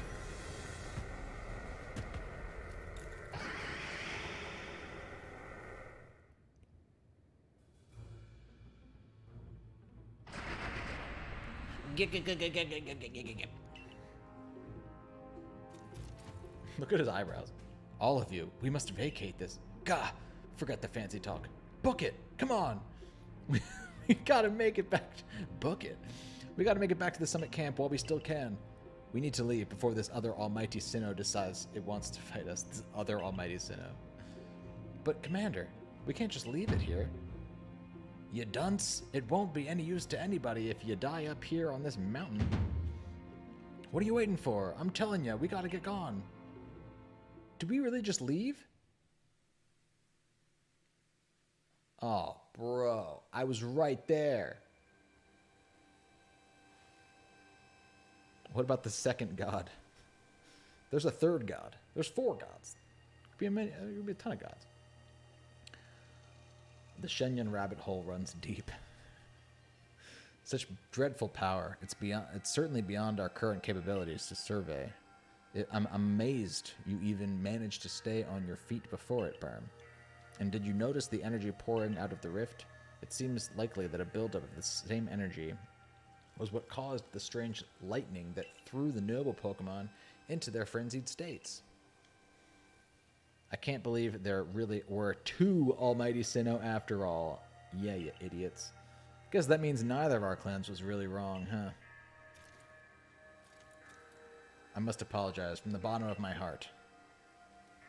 Look at his eyebrows. All of you, we must vacate this. Gah! Forget the fancy talk. Book it! Come on! We gotta make it back. Book it. We gotta make it back to the summit camp while we still can. We need to leave before this other almighty Sinnoh decides it wants to fight us. This other almighty Sinnoh. But Commander, we can't just leave it here. You dunce. It won't be any use to anybody if you die up here on this mountain. What are you waiting for? I'm telling you, we gotta get gone. Did we really just leave? Oh, bro. I was right there. What about the second god? There's a third god. There's 4 gods. Could be a ton of gods. The Shenyun rabbit hole runs deep. Such dreadful power. It's certainly beyond our current capabilities to survey. I'm amazed you even managed to stay on your feet before it, Berm. And did you notice the energy pouring out of the rift? It seems likely that a buildup of the same energy was what caused the strange lightning that threw the noble Pokemon into their frenzied states. I can't believe there really were 2 Almighty Sinnoh after all. Yeah, you idiots. Guess that means neither of our clans was really wrong, huh? I must apologize from the bottom of my heart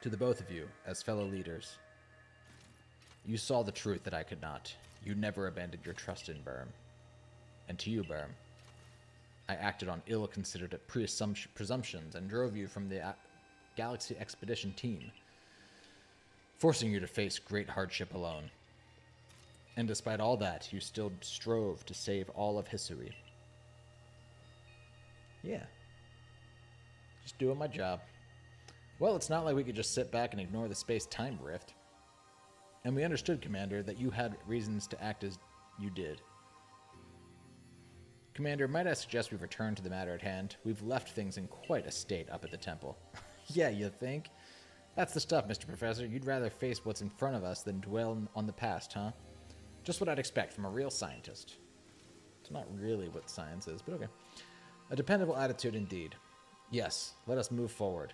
to the both of you as fellow leaders. You saw the truth that I could not. You never abandoned your trust in Berm. And to you, Berm, I acted on ill-considered presumptions and drove you from the Galaxy Expedition team, forcing you to face great hardship alone. And despite all that, you still strove to save all of HISUI. Yeah. Just doing my job. Well, it's not like we could just sit back and ignore the space-time rift. And we understood, Commander, that you had reasons to act as you did. Commander, might I suggest we return to the matter at hand? We've left things in quite a state up at the temple. Yeah, you think? That's the stuff, Mr. Professor. You'd rather face what's in front of us than dwell on the past, huh? Just what I'd expect from a real scientist. It's not really what science is, but okay. A dependable attitude indeed. Yes, let us move forward.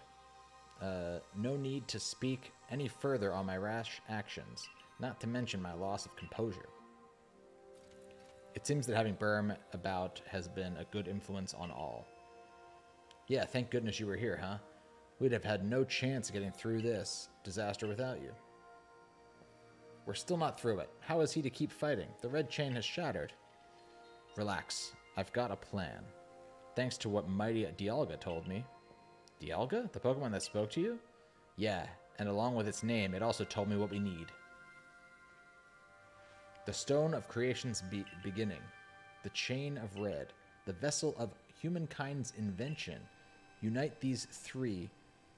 No need to speak any further on my rash actions, not to mention my loss of composure. It seems that having Berm about has been a good influence on all. Yeah, thank goodness you were here, huh? We'd have had no chance of getting through this disaster without you. We're still not through it. How is he to keep fighting? The red chain has shattered. Relax. I've got a plan. Thanks to what mighty Dialga told me. Dialga? The Pokemon that spoke to you? Yeah, and along with its name, it also told me what we need. The Stone of Creation's beginning. The Chain of Red. The Vessel of Humankind's Invention. Unite these 3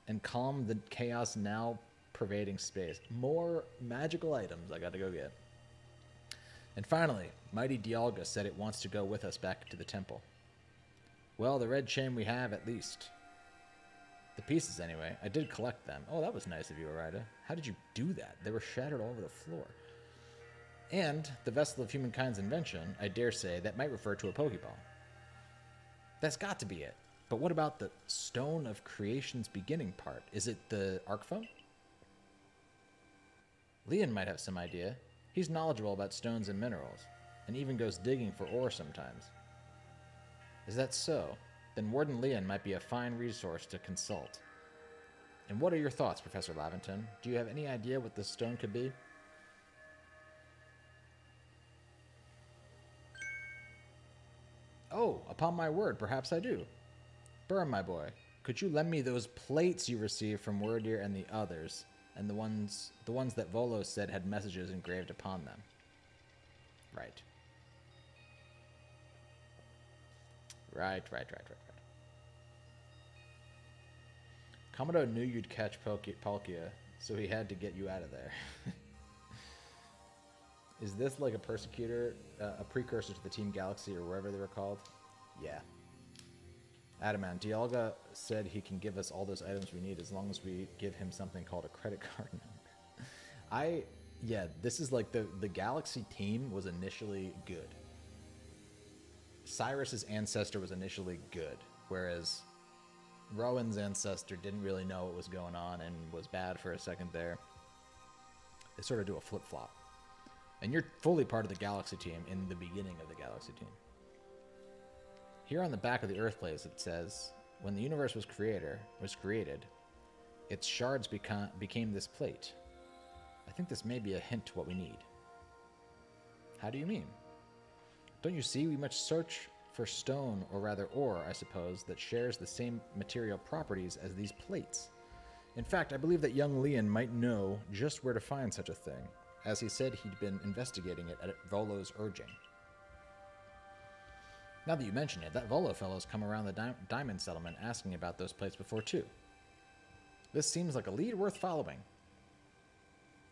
and calm the chaos now pervading space. More magical items I gotta go get. And finally, mighty Dialga said it wants to go with us back to the temple. Well, the red chain we have, at least. The pieces, anyway. I did collect them. Oh, that was nice of you, Arida. How did you do that? They were shattered all over the floor. And the Vessel of Humankind's Invention, I dare say, that might refer to a Pokeball. That's got to be it. But what about the Stone of Creation's beginning part? Is it the Arc Foam? Leon might have some idea. He's knowledgeable about stones and minerals, and even goes digging for ore sometimes. Is that so? Then Warden Leon might be a fine resource to consult. And what are your thoughts, Professor Laventon? Do you have any idea what this stone could be? Oh, upon my word, perhaps I do. Berm, my boy, could you lend me those plates you received from Wordeer and the others, and the ones that Volo said had messages engraved upon them? Right. Right. Komodo knew you'd catch Palkia, so he had to get you out of there. Is this like a persecutor, a precursor to the Team Galaxy or wherever they were called? Yeah. Adamant, Dialga said he can give us all those items we need as long as we give him something called a credit card number. Yeah, this is like the Galaxy team was initially good. Cyrus's ancestor was initially good, whereas Rowan's ancestor didn't really know what was going on and was bad for a second there. They sort of do a flip-flop. And you're fully part of the Galaxy team in the beginning of the Galaxy team. Here on the back of the Earth place it says, when the universe was created, its shards became this plate. I think this may be a hint to what we need. How do you mean? Don't you see we must search for stone, or rather ore, I suppose, that shares the same material properties as these plates? In fact, I believe that young Leon might know just where to find such a thing, as he said he'd been investigating it at Volo's urging. Now that you mention it, that Volo fellow's come around the diamond settlement asking about those plates before too. This seems like a lead worth following.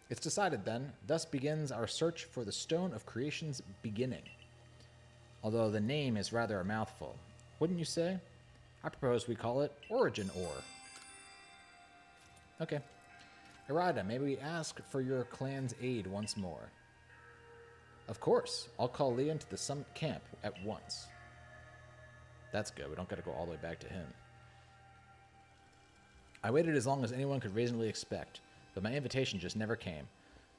It's decided then, thus begins our search for the Stone of Creation's beginning. Although the name is rather a mouthful, wouldn't you say? I propose we call it Origin Ore. Okay. Errata, may we ask for your clan's aid once more? Of course. I'll call Leon to the summit camp at once. That's good. We don't got to go all the way back to him. I waited as long as anyone could reasonably expect, but my invitation just never came.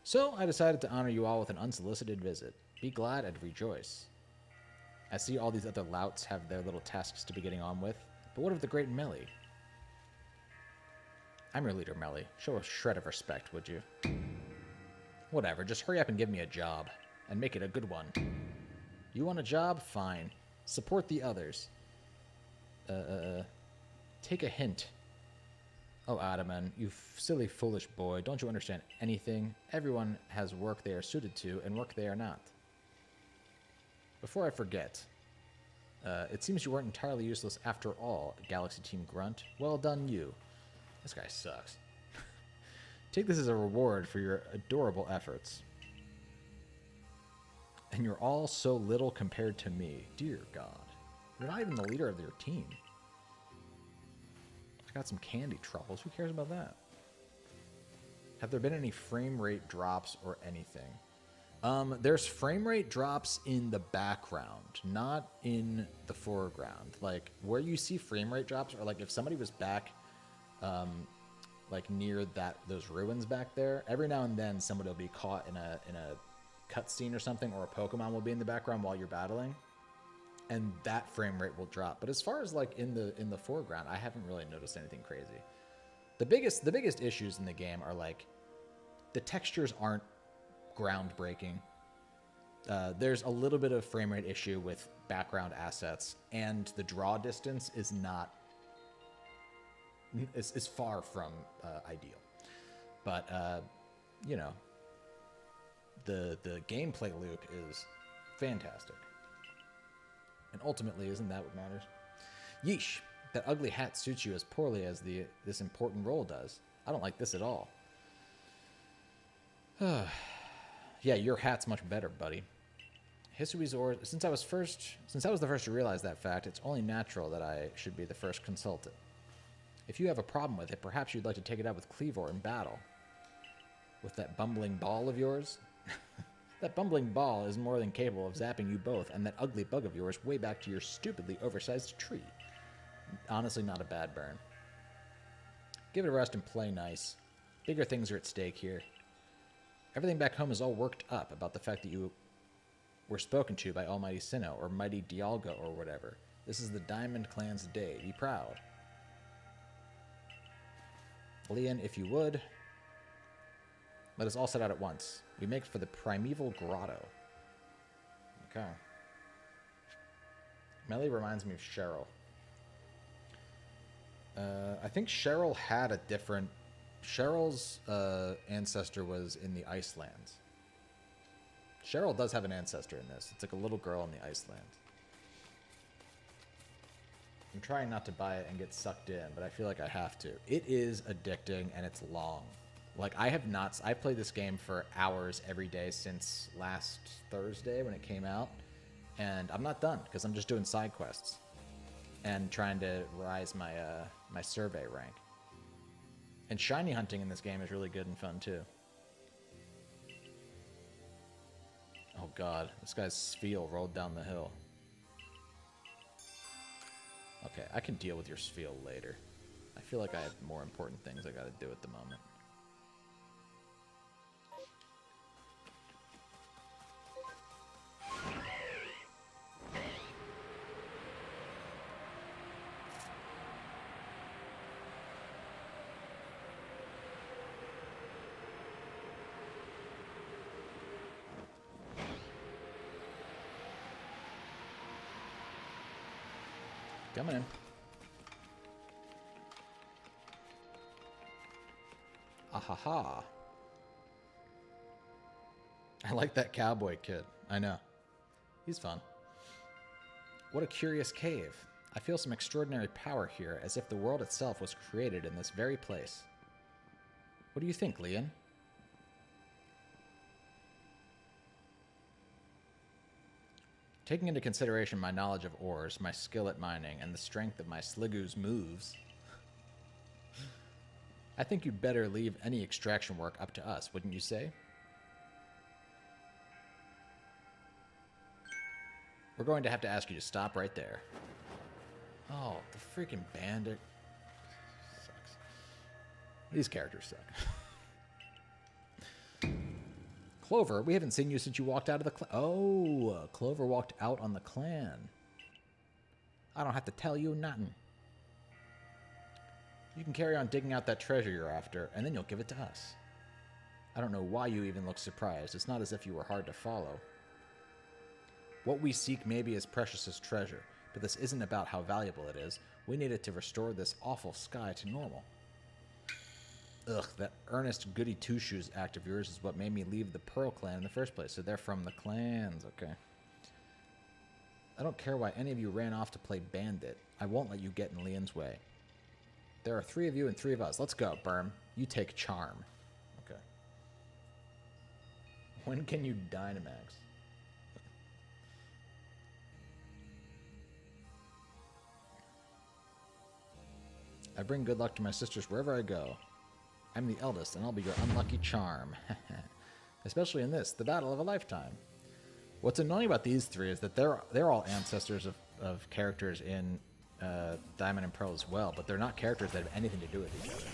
So I decided to honor you all with an unsolicited visit. Be glad and rejoice. I see all these other louts have their little tasks to be getting on with, but what of the great Melly? I'm your leader, Melly. Show a shred of respect, would you? Whatever, just hurry up and give me a job, and make it a good one. You want a job? Fine. Support the others. Take a hint. Oh, Adaman, you silly, foolish boy, don't you understand anything? Everyone has work they are suited to, and work they are not. Before I forget, it seems you weren't entirely useless after all, Galaxy Team Grunt. Well done, you. This guy sucks. Take this as a reward for your adorable efforts. And you're all so little compared to me. Dear God. You're not even the leader of your team. I got some candy truffles. Who cares about that? Have there been any frame rate drops or anything? There's frame rate drops in the background, not in the foreground. Like, where you see frame rate drops are like if somebody was back like near those ruins back there, every now and then somebody will be caught in a cutscene or something, or a Pokemon will be in the background while you're battling, and that frame rate will drop. But as far as like in the foreground, I haven't really noticed anything crazy. The biggest issues in the game are like the textures aren't groundbreaking. There's a little bit of frame rate issue with background assets, and the draw distance is not is far from ideal. But you know, the gameplay loop is fantastic. And ultimately, isn't that what matters? Yeesh, that ugly hat suits you as poorly as this important role does. I don't like this at all. Yeah, your hat's much better, buddy. HISUI's or since I was the first to realize that fact, it's only natural that I should be the first consulted. If you have a problem with it, perhaps you'd like to take it out with Cleavor in battle. With that bumbling ball of yours? That bumbling ball is more than capable of zapping you both and that ugly bug of yours way back to your stupidly oversized tree. Honestly, not a bad burn. Give it a rest and play nice. Bigger things are at stake here. Everything back home is all worked up about the fact that you were spoken to by Almighty Sinnoh or Mighty Dialga or whatever. This is the Diamond Clan's day. Be proud. Leon, if you would, let us all set out at once. We make for the Primeval Grotto. Okay. Melly reminds me of Cheryl. I think Cheryl had a different... Cheryl's ancestor was in the Icelands. Cheryl does have an ancestor in this. It's like a little girl in the Icelands. I'm trying not to buy it and get sucked in, but I feel like I have to. It is addicting and it's long. Like, I played this game for hours every day since last Thursday when it came out, and I'm not done because I'm just doing side quests. and trying to rise my my survey rank. And shiny hunting in this game is really good and fun too. Oh god, this guy's Spheal rolled down the hill. Okay, I can deal with your Spheal later. I feel like I have more important things I gotta do at the moment. Coming in. Ahaha. I like that cowboy kid. I know. He's fun. What a curious cave. I feel some extraordinary power here, as if the world itself was created in this very place. What do you think, Leon? Taking into consideration my knowledge of ores, my skill at mining, and the strength of my Sligoo's moves, I think you'd better leave any extraction work up to us, wouldn't you say? We're going to have to ask you to stop right there. Oh, the freaking bandit. Sucks. These characters suck. Clover, we haven't seen you since you walked out of the clan. Oh, Clover walked out on the clan. I don't have to tell you nothing. You can carry on digging out that treasure you're after, and then you'll give it to us. I don't know why you even look surprised. It's not as if you were hard to follow. What we seek may be as precious as treasure, but this isn't about how valuable it is. We need it to restore this awful sky to normal. Ugh, that earnest goody two-shoes act of yours is what made me leave the Pearl clan in the first place. So they're from the clans, okay. I don't care why any of you ran off to play bandit. I won't let you get in Leon's way. There are 3 of you and 3 of us. Let's go, Berm. You take charm. Okay. When can you Dynamax? I bring good luck to my sisters wherever I go. I'm the eldest, and I'll be your unlucky charm. Especially in this, the battle of a lifetime. What's annoying about these 3 is that they're all ancestors of characters in Diamond and Pearl as well, but they're not characters that have anything to do with each other.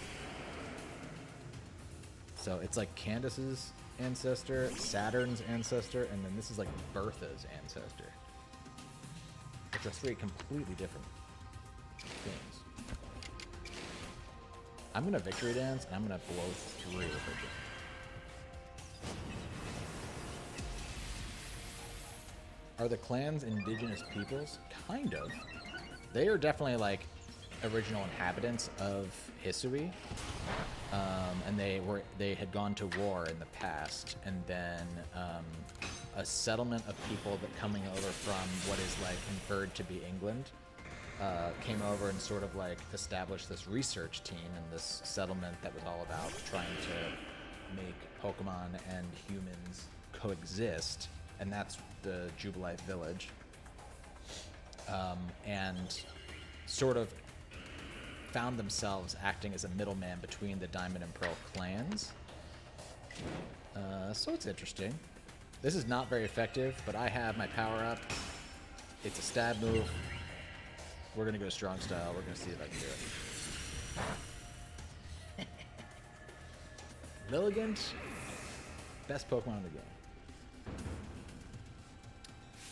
So it's like Candace's ancestor, Saturn's ancestor, and then this is like Bertha's ancestor. Which are 3 completely different things. I'm going to victory dance, and I'm going to blow through her. Are the clans indigenous peoples? Kind of. They are definitely, like, original inhabitants of HISUI. And they had gone to war in the past, and then a settlement of people that coming over from what is, like, inferred to be England came over and sort of like established this research team in this settlement that was all about trying to make Pokemon and humans coexist, and that's the Jubilite village. And sort of found themselves acting as a middleman between the Diamond and Pearl clans. So it's interesting. This is not very effective, but I have my power up. It's a stab move. We're going to go strong style. We're going to see if I can do it. Lilligant, best Pokemon in the game.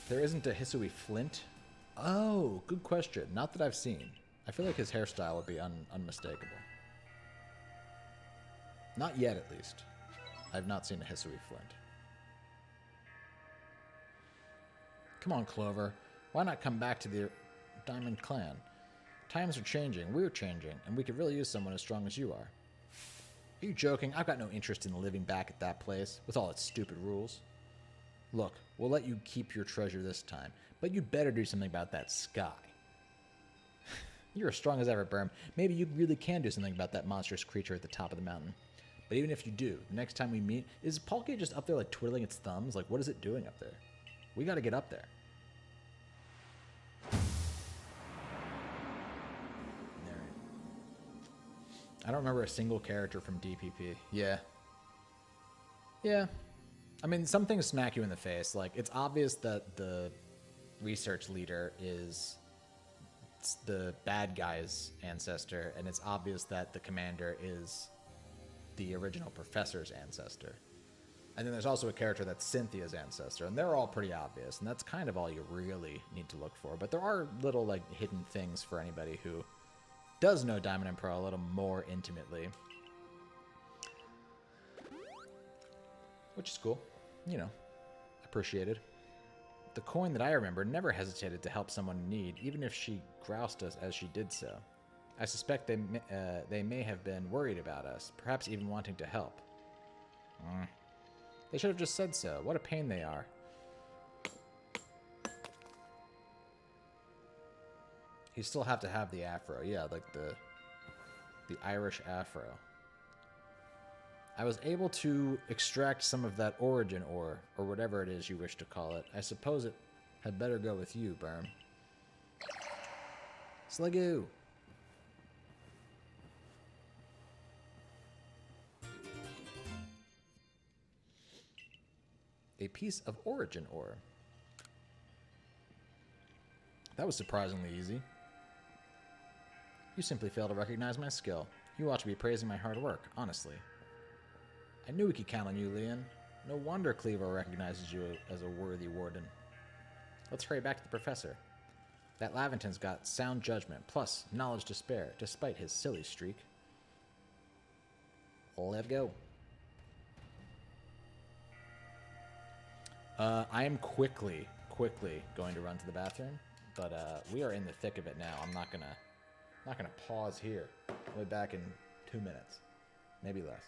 There isn't a Hisui Flint. Oh, good question. Not that I've seen. I feel like his hairstyle would be unmistakable. Not yet, at least. I've not seen a Hisui Flint. Come on, Clover. Why not come back to the Diamond Clan? Times are changing, we're changing, and we could really use someone as strong as you are. Are you joking? I've got no interest in living back at that place, with all its stupid rules. Look, we'll let you keep your treasure this time, but you'd better do something about that sky. You're as strong as ever, Berm. Maybe you really can do something about that monstrous creature at the top of the mountain. But even if you do, the next time we meet, is Palkia just up there like twiddling its thumbs? Like, what is it doing up there? We gotta get up there. I don't remember a single character from DPP. Yeah. Yeah. I mean, some things smack you in the face. Like, it's obvious that the research leader is the bad guy's ancestor, and it's obvious that the commander is the original professor's ancestor. And then there's also a character that's Cynthia's ancestor, and they're all pretty obvious, and that's kind of all you really need to look for. But there are little, like, hidden things for anybody who does know Diamond and Pearl a little more intimately. Which is cool. You know, appreciated. The coin that I remember never hesitated to help someone in need, even if she groused us as she did so. I suspect they may have been worried about us, perhaps even wanting to help. They should have just said so. What a pain they are. You still have to have the afro. Yeah, like the Irish afro. I was able to extract some of that origin ore, or whatever it is you wish to call it. I suppose it had better go with you, Berm. Sliggoo! A piece of origin ore. That was surprisingly easy. You simply fail to recognize my skill. You ought to be praising my hard work, honestly. I knew we could count on you, Leon. No wonder Cleaver recognizes you as a worthy warden. Let's hurry back to the professor. That Laventon's got sound judgment, plus knowledge to spare, despite his silly streak. Let's go. I am quickly going to run to the bathroom, but we are in the thick of it now. I'm not gonna pause here. I'll be back in 2 minutes, maybe less.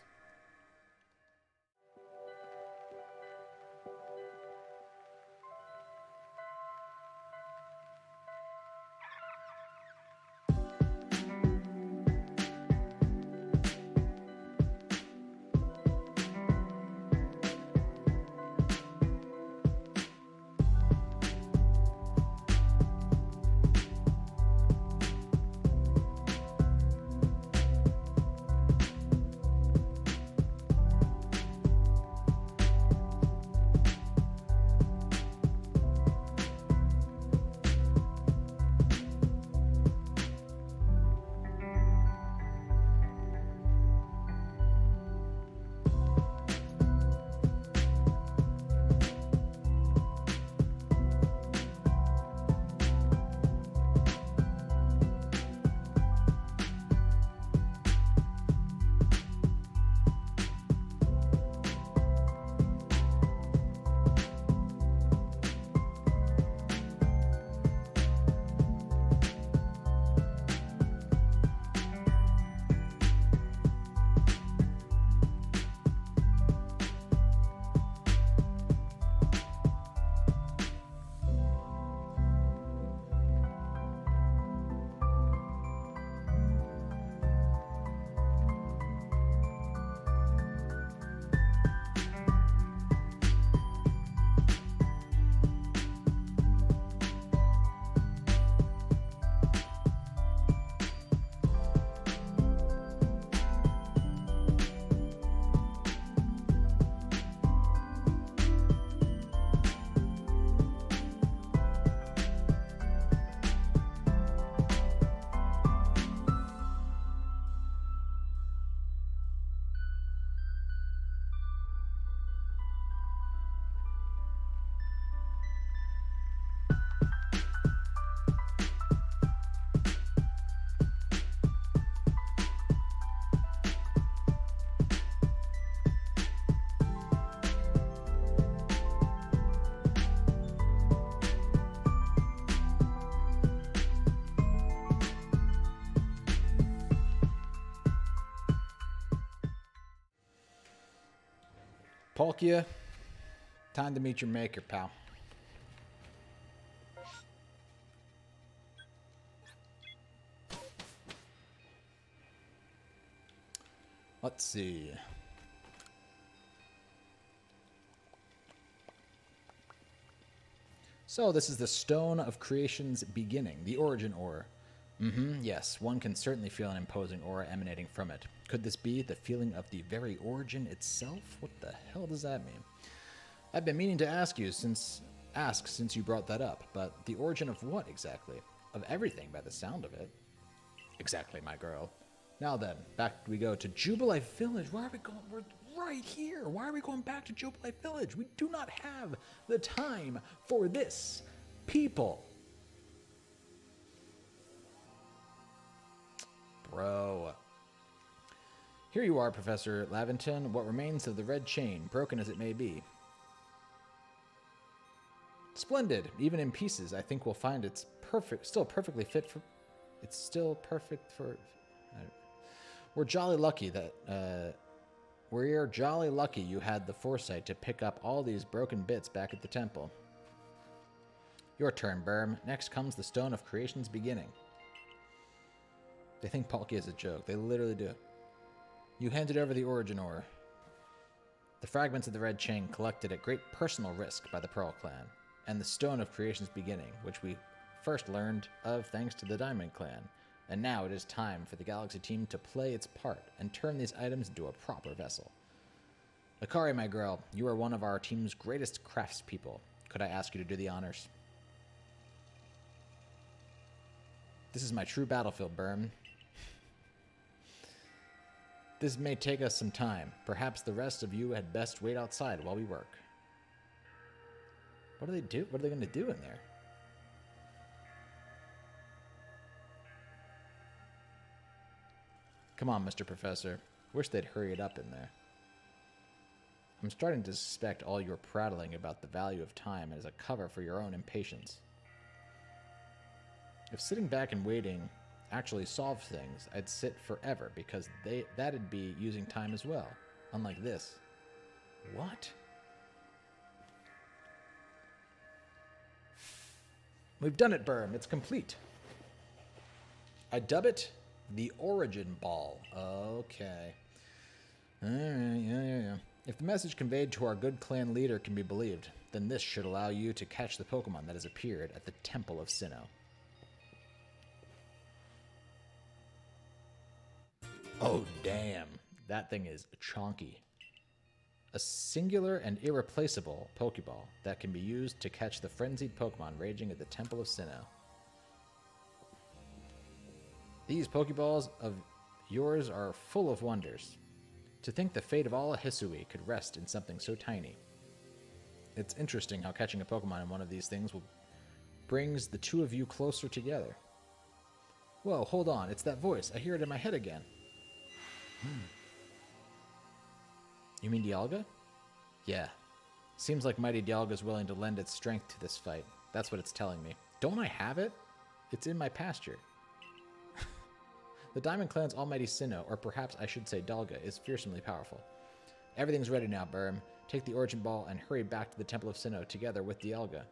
Palkia, time to meet your maker, pal. Let's see. So this is the Stone of Creation's Beginning, the Origin Ore. Yes, one can certainly feel an imposing aura emanating from it. Could this be the feeling of the very origin itself? What the hell does that mean? I've been meaning to ask since you brought that up, but the origin of what exactly? Of everything by the sound of it. Exactly, my girl. Now then, back we go to Jubilee Village. Why are we going? We're right here. Why are we going back to Jubilee Village? We do not have the time for this, people. Bro. Here you are, Professor Laventon. What remains of the red chain, broken as it may be. Splendid. Even in pieces, I think we'll find it's perfect. Still perfectly fit for. It's still perfect for. We're jolly lucky that. We're jolly lucky you had the foresight to pick up all these broken bits back at the temple. Your turn, Berm. Next comes the Stone of Creation's beginning. They think Palkia is a joke. They literally do. You handed over the origin ore. The fragments of the red chain collected at great personal risk by the Pearl Clan, and the Stone of Creation's beginning, which we first learned of thanks to the Diamond Clan. And now it is time for the Galaxy team to play its part and turn these items into a proper vessel. Akari, my girl, you are one of our team's greatest craftspeople. Could I ask you to do the honors? This is my true battlefield, Berm. This may take us some time. Perhaps the rest of you had best wait outside while we work. What do they do? What are they going to do in there? Come on, Mr. Professor. Wish they'd hurry it up in there. I'm starting to suspect all your prattling about the value of time as a cover for your own impatience. If sitting back and waiting actually solved things, I'd sit forever because that'd be using time as well. Unlike this. What? We've done it, Berm. It's complete. I dub it the Origin Ball. Okay. Alright, yeah. If the message conveyed to our good clan leader can be believed, then this should allow you to catch the Pokemon that has appeared at the Temple of Sinnoh. Oh, damn. That thing is chonky. A singular and irreplaceable Pokeball that can be used to catch the frenzied Pokemon raging at the Temple of Sinnoh. These Pokeballs of yours are full of wonders. To think the fate of all HISUI could rest in something so tiny. It's interesting how catching a Pokemon in one of these things brings the two of you closer together. Whoa, hold on. It's that voice. I hear it in my head again. You mean Dialga? Yeah. Seems like Mighty Dialga's willing to lend its strength to this fight. That's what it's telling me. Don't I have it? It's in my pasture. The Diamond Clan's almighty Sinnoh, or perhaps I should say Dialga, is fearsomely powerful. Everything's ready now, Berm. Take the Origin Ball and hurry back to the Temple of Sinnoh together with Dialga.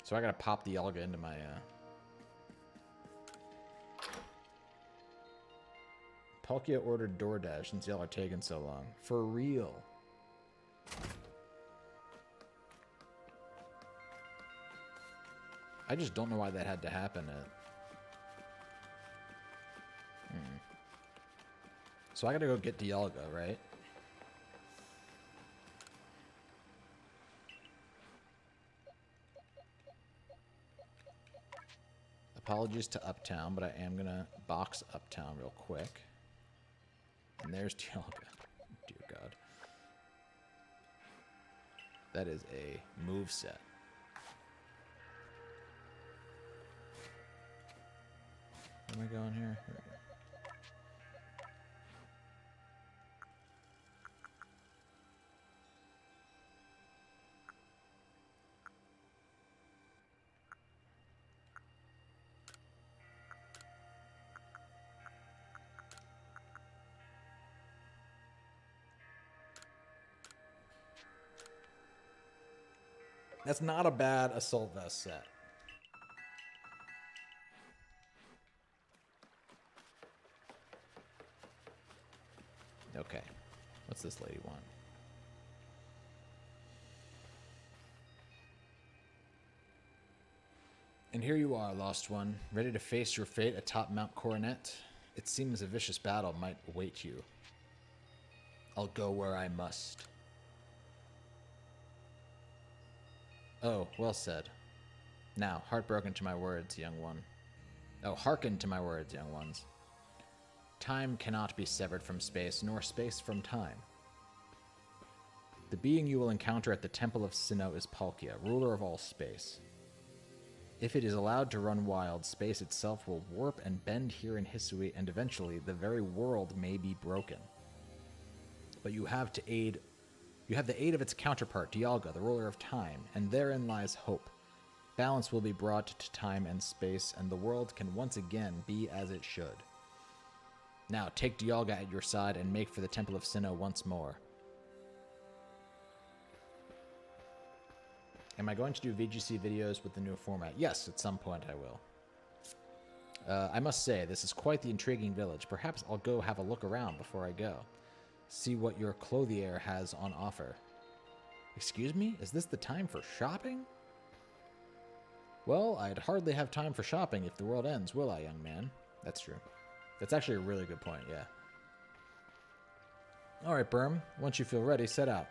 So I gotta pop Dialga into my, Palkia ordered DoorDash since y'all are taking so long. For real. I just don't know why that had to happen. So I gotta go get Dialga, right? Apologies to Uptown, but I am gonna box Uptown real quick. And there's Dialga. Dear God. That is a move set. Where am I going here? Here we go. That's not a bad Assault Vest set. Okay. What's this lady want? And here you are, Lost One, ready to face your fate atop Mount Coronet. It seems a vicious battle might await you. I'll go where I must. Oh, well said. Now, heartbroken to my words, young one. Oh, hearken to my words, young ones. Time cannot be severed from space, nor space from time. The being you will encounter at the Temple of Sinnoh is Palkia, ruler of all space. If it is allowed to run wild, space itself will warp and bend here in HISUI, and eventually the very world may be broken. But you have the aid of its counterpart, Dialga, the ruler of time, and therein lies hope. Balance will be brought to time and space, and the world can once again be as it should. Now take Dialga at your side and make for the Temple of Sinnoh once more. Am I going to do VGC videos with the new format? Yes, at some point I will. I must say, this is quite the intriguing village. Perhaps I'll go have a look around before I go. See what your clothier has on offer. Excuse me? Is this the time for shopping? Well, I'd hardly have time for shopping if the world ends, will I, young man? That's true. That's actually a really good point, yeah. Alright, Berm. Once you feel ready, set out.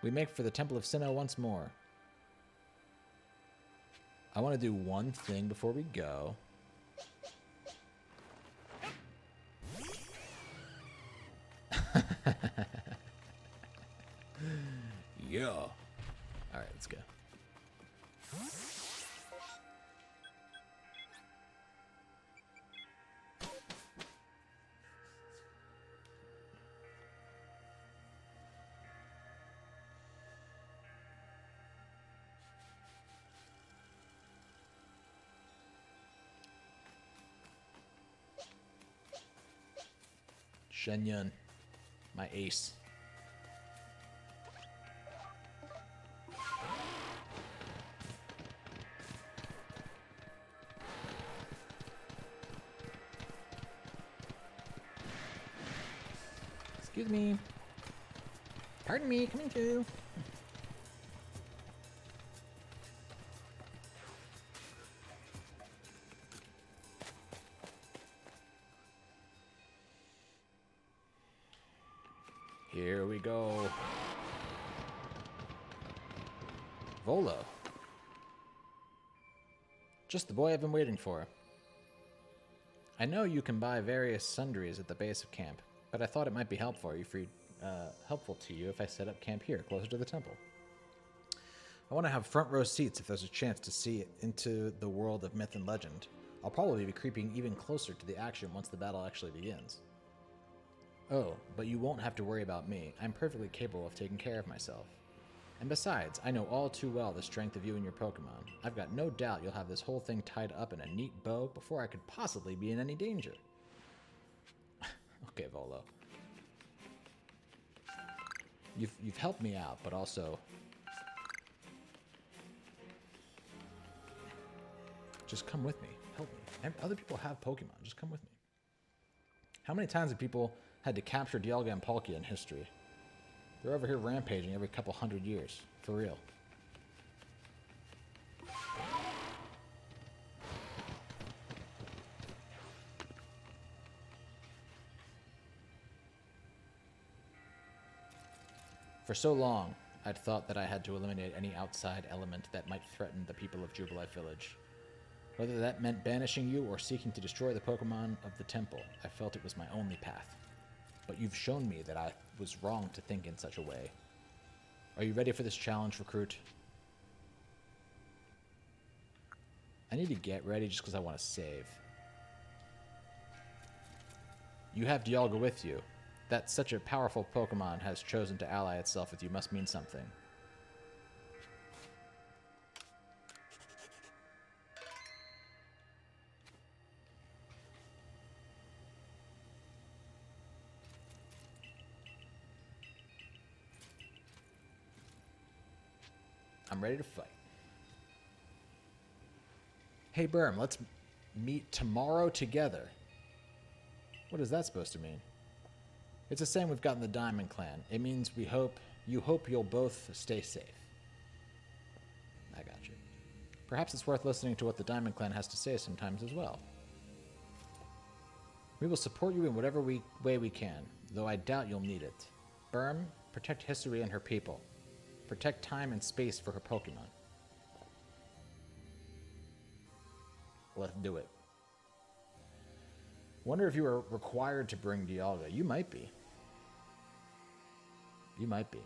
We make for the Temple of Sinnoh once more. I want to do one thing before we go. Yeah. All right, let's go. Shenyun, my ace. Excuse me. Pardon me, coming through. Here we go. Volo. Just the boy I've been waiting for. I know you can buy various sundries at the base of camp, but I thought it might be helpful to you if I set up camp here, closer to the temple. I want to have front row seats if there's a chance to see into the world of myth and legend. I'll probably be creeping even closer to the action once the battle actually begins. Oh, but you won't have to worry about me. I'm perfectly capable of taking care of myself. And besides, I know all too well the strength of you and your Pokemon. I've got no doubt you'll have this whole thing tied up in a neat bow before I could possibly be in any danger. Okay, Volo. You've helped me out, but also just come with me. Help me. Other people have Pokemon. Just come with me. How many times have people had to capture Dialga and Palkia in history? They're over here rampaging every couple hundred years. For real. For so long, I'd thought that I had to eliminate any outside element that might threaten the people of Jubilife Village. Whether that meant banishing you or seeking to destroy the Pokemon of the temple, I felt it was my only path. But you've shown me that I was wrong to think in such a way. Are you ready for this challenge, recruit? I need to get ready just because I want to save. You have Dialga with you. That such a powerful Pokemon has chosen to ally itself with you must mean something. I'm ready to fight. Hey, Berm, let's meet tomorrow together. What is that supposed to mean? It's the same we've got in the Diamond Clan. It means you hope you'll both stay safe. I got you. Perhaps it's worth listening to what the Diamond Clan has to say sometimes as well. We will support you in whatever way we can, though I doubt you'll need it. Burm, protect HISUI and her people. Protect time and space for her Pokemon. Let's do it. Wonder if you are required to bring Dialga. You might be. You might be.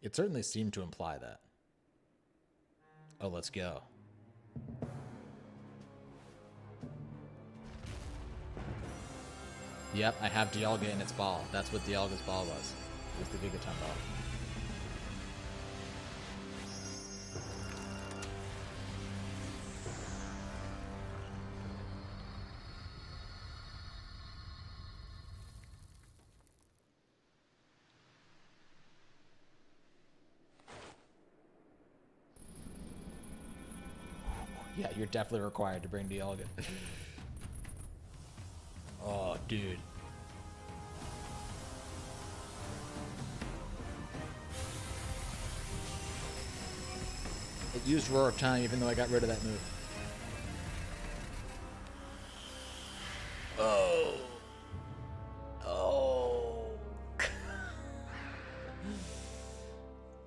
It certainly seemed to imply that. Oh, let's go. Yep, I have Dialga in its ball. That's what Dialga's ball was. It was the Gigaton ball. Yeah, you're definitely required to bring Dialga. Oh, dude. It used Roar of Time even though I got rid of that move. Oh. Oh.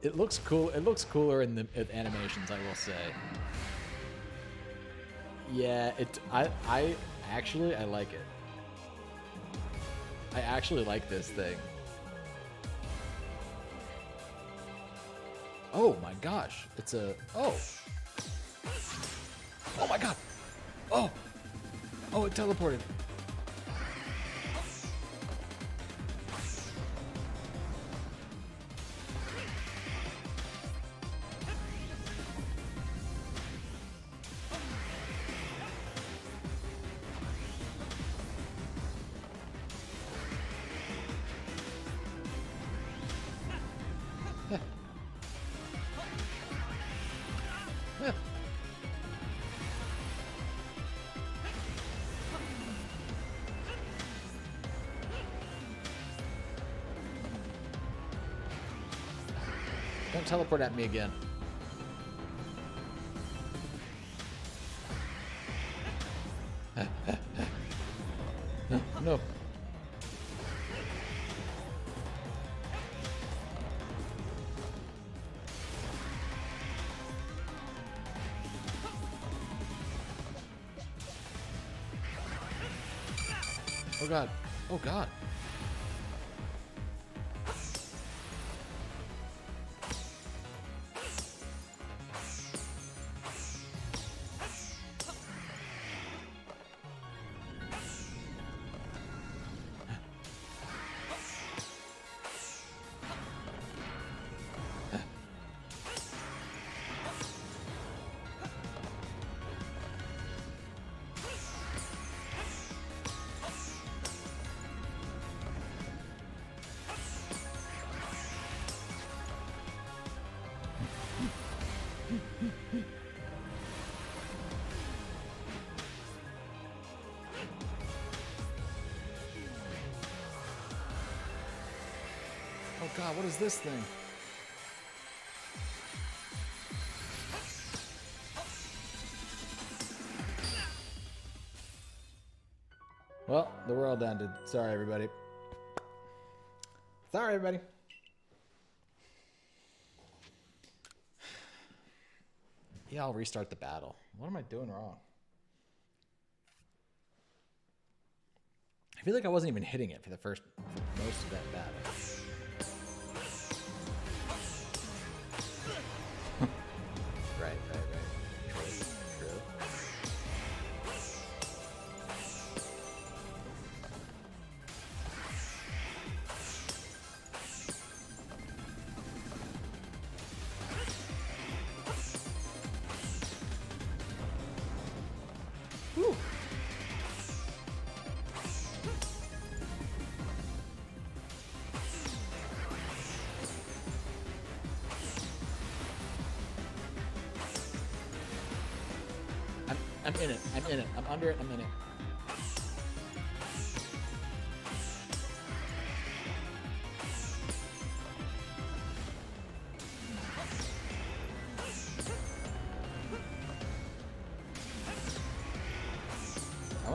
It looks cool. It looks cooler in the animations, I will say. Yeah, I actually like it. I actually like this thing. Oh my gosh. It's a oh. Oh my god. Oh. Oh, it teleported. Don't teleport at me again. No. Oh god. Oh god. Oh god, what is this thing? Well, the world ended. Sorry, everybody. Sorry, everybody. Yeah, I'll restart the battle. What am I doing wrong? I feel like I wasn't even hitting it for most of that battle. Right. True. Whew. I'm in it. I'm under it. I'm in it.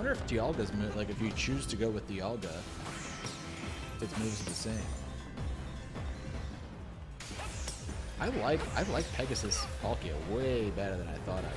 wonder if Dialga's move, like if you choose to go with Dialga, if its moves are the same. I like Pegasus Palkia way better than I thought I would.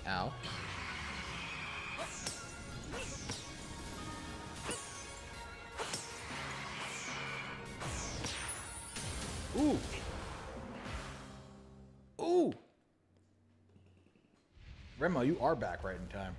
Ow. Ooh. Ooh. Remo, you are back right in time.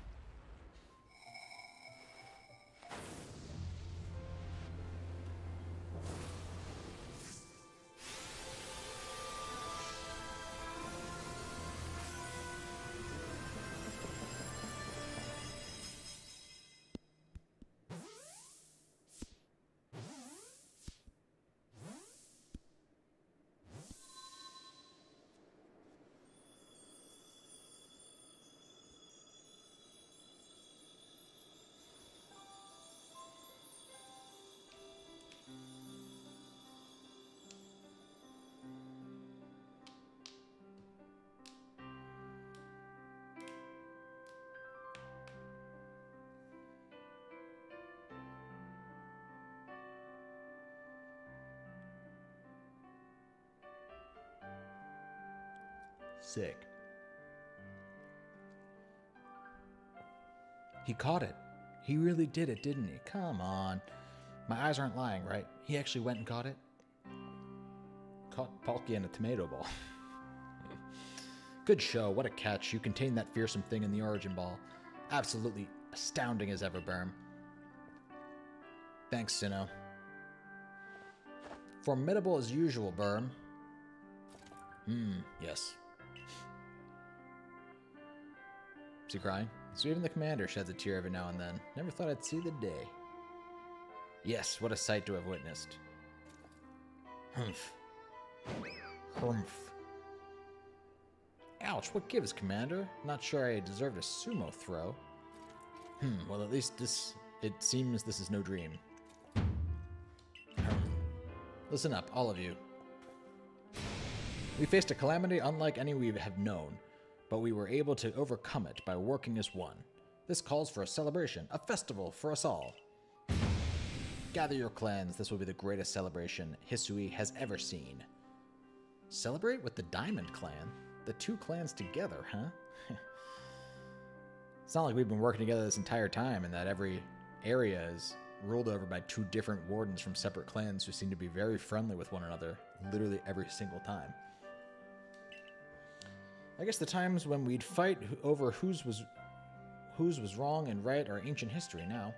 Sick. He caught it. He really did it, didn't he? Come on. My eyes aren't lying, right? He actually went and caught it? Caught Palkia in a tomato ball. Good show. What a catch. You contained that fearsome thing in the Origin Ball. Absolutely astounding as ever, Berm. Thanks, Sinnoh. Formidable as usual, Berm. Yes. Is he crying? So even the commander sheds a tear every now and then. Never thought I'd see the day. Yes, what a sight to have witnessed. Humph. Humph. Ouch, what gives, Commander? Not sure I deserved a sumo throw. Well at least it seems this is no dream. Listen up, all of you. We faced a calamity unlike any we have known, but we were able to overcome it by working as one. This calls for a celebration, a festival for us all. Gather your clans, this will be the greatest celebration HISUI has ever seen. Celebrate with the Diamond Clan? The two clans together, huh? It's not like we've been working together this entire time and that every area is ruled over by two different wardens from separate clans who seem to be very friendly with one another literally every single time. I guess the times when we'd fight over whose was wrong and right are ancient history now.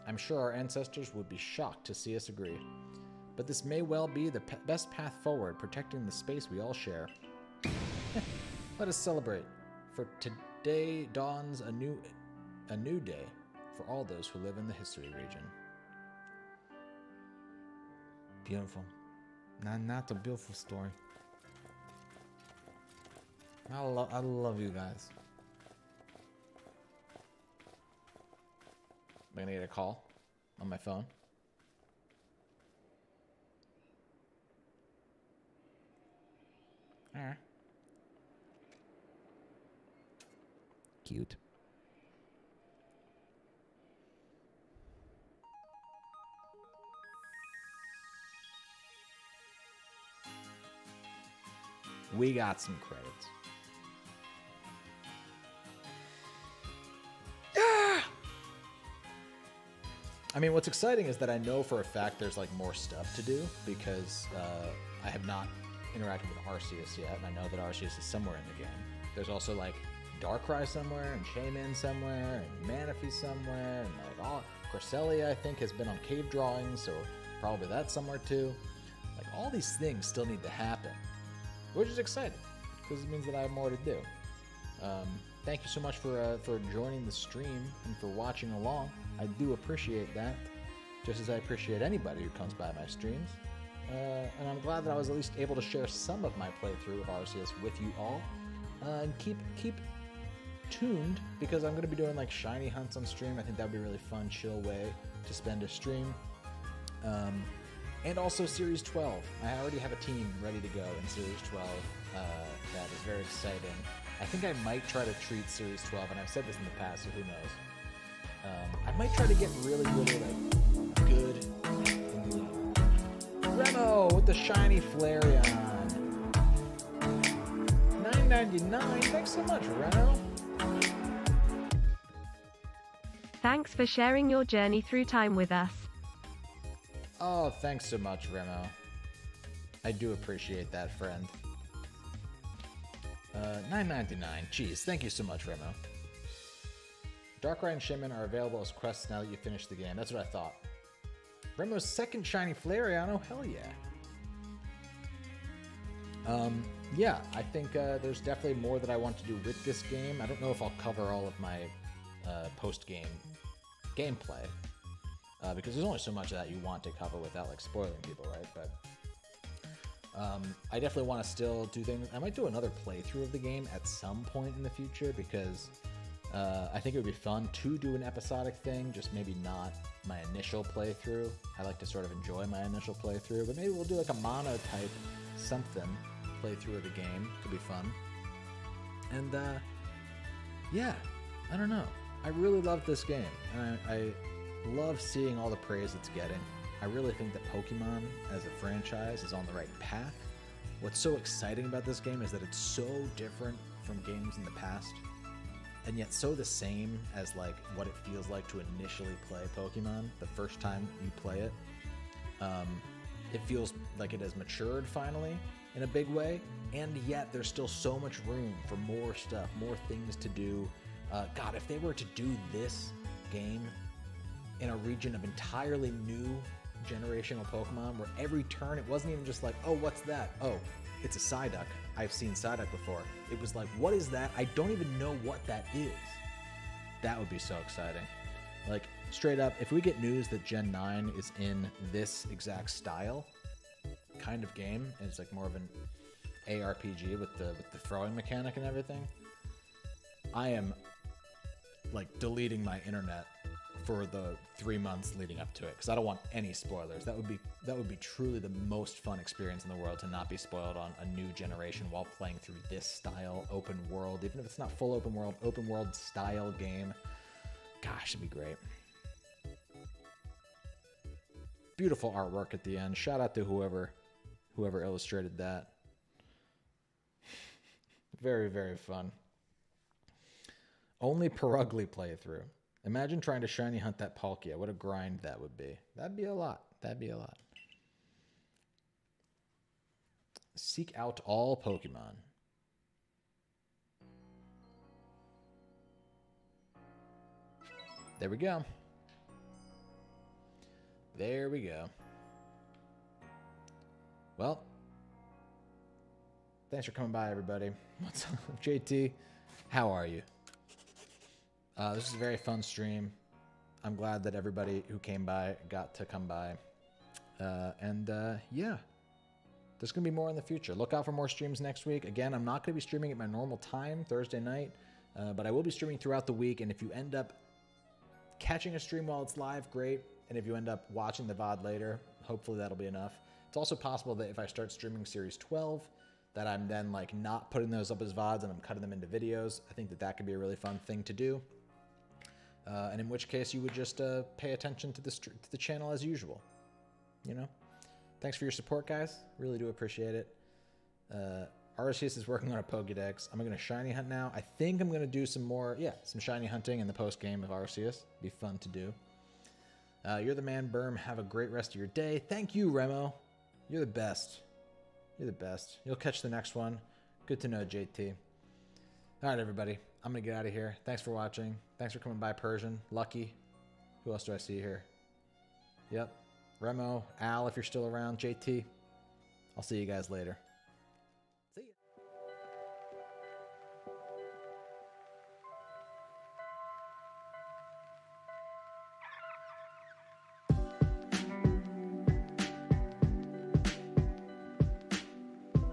I'm sure our ancestors would be shocked to see us agree. But this may well be the best path forward, protecting the space we all share. Let us celebrate, for today dawns a new day for all those who live in the HISUI region. Beautiful. Not a beautiful story. I love you guys. I'm gonna get a call on my phone. Alright. Cute. We got some credits. I mean, what's exciting is that I know for a fact there's like more stuff to do because I have not interacted with Arceus yet, and I know that Arceus is somewhere in the game. There's also like Darkrai somewhere, and Shaymin somewhere, and Manaphy somewhere, and like all Cresselia I think has been on cave drawings, so probably that's somewhere too. Like all these things still need to happen, which is exciting because it means that I have more to do. Thank you so much for joining the stream and for watching along. I do appreciate that. just as I appreciate anybody who comes by my streams. And I'm glad that I was at least able to share some of my playthrough of Arceus with you all. And keep tuned, because I'm going to be doing like shiny hunts on stream. I think that would be a really fun, chill way to spend a stream. And also Series 12. I already have a team ready to go in Series 12. That is very exciting. I think I might try to treat Series 12, and I've said this in the past, so who knows. I might try to get really good in the game. Remo with the shiny Flareon. $9.99. Thanks so much, Remo. Thanks for sharing your journey through time with us. Oh, thanks so much, Remo. I do appreciate that, friend. $9.99. Jeez, thank you so much, Remo. Darkrai and Shimon are available as quests now that you finished the game. That's what I thought. Remo's second shiny Flareon. Oh, hell yeah. Yeah, I think there's definitely more that I want to do with this game. I don't know if I'll cover all of my post-game gameplay, because there's only so much of that you want to cover without like spoiling people, right? But I definitely want to still do things. I might do another playthrough of the game at some point in the future, because I think it would be fun to do an episodic thing, just maybe not my initial playthrough. I like to sort of enjoy my initial playthrough, but maybe we'll do like a mono type something playthrough of the game. Could be fun. And yeah, I don't know. I really love this game, and I love seeing all the praise it's getting. I really think that Pokemon as a franchise is on the right path. What's so exciting about this game is that it's so different from games in the past, and yet so the same as like what it feels like to initially play Pokemon the first time you play it. It feels like it has matured finally in a big way, and yet there's still so much room for more stuff, more things to do. God, if they were to do this game in a region of entirely new generational Pokemon, where every turn it wasn't even just like, oh, what's that? Oh, it's a Psyduck. I've seen Psyduck before. It was like, what is that? I don't even know what that is. That would be so exciting. Like, straight up, if we get news that Gen 9 is in this exact style kind of game, and it's like more of an ARPG with the throwing mechanic and everything, I am like deleting my internet for the 3 months leading up to it, because I don't want any spoilers. That would be truly the most fun experience in the world, to not be spoiled on a new generation while playing through this style open world, even if it's not full open world style game. Gosh, it'd be great. Beautiful artwork at the end. Shout out to whoever illustrated that. Very, very fun. Only Perugly playthrough. Imagine trying to shiny hunt that Palkia. What a grind that would be. That'd be a lot. That'd be a lot. Seek out all Pokemon. There we go. There we go. Well, thanks for coming by, everybody. What's up, JT? How are you? This is a very fun stream. I'm glad that everybody who came by got to come by. Yeah, there's going to be more in the future. Look out for more streams next week. Again, I'm not going to be streaming at my normal time, Thursday night, but I will be streaming throughout the week. And if you end up catching a stream while it's live, great. And if you end up watching the VOD later, hopefully that'll be enough. It's also possible that if I start streaming Series 12, that I'm then like not putting those up as VODs and I'm cutting them into videos. I think that could be a really fun thing to do. And in which case you would just pay attention to the channel as usual. You know? Thanks for your support, guys. Really do appreciate it. Arceus is working on a Pokédex. I'm going to shiny hunt now. I think I'm going to do some shiny hunting in the post-game of Arceus. Be fun to do. You're the man, Berm. Have a great rest of your day. Thank you, Remo. You're the best. You're the best. You'll catch the next one. Good to know, JT. All right, everybody. I'm going to get out of here. Thanks for watching. Thanks for coming by, Persian. Lucky. Who else do I see here? Yep. Remo, Al, if you're still around. JT. I'll see you guys later.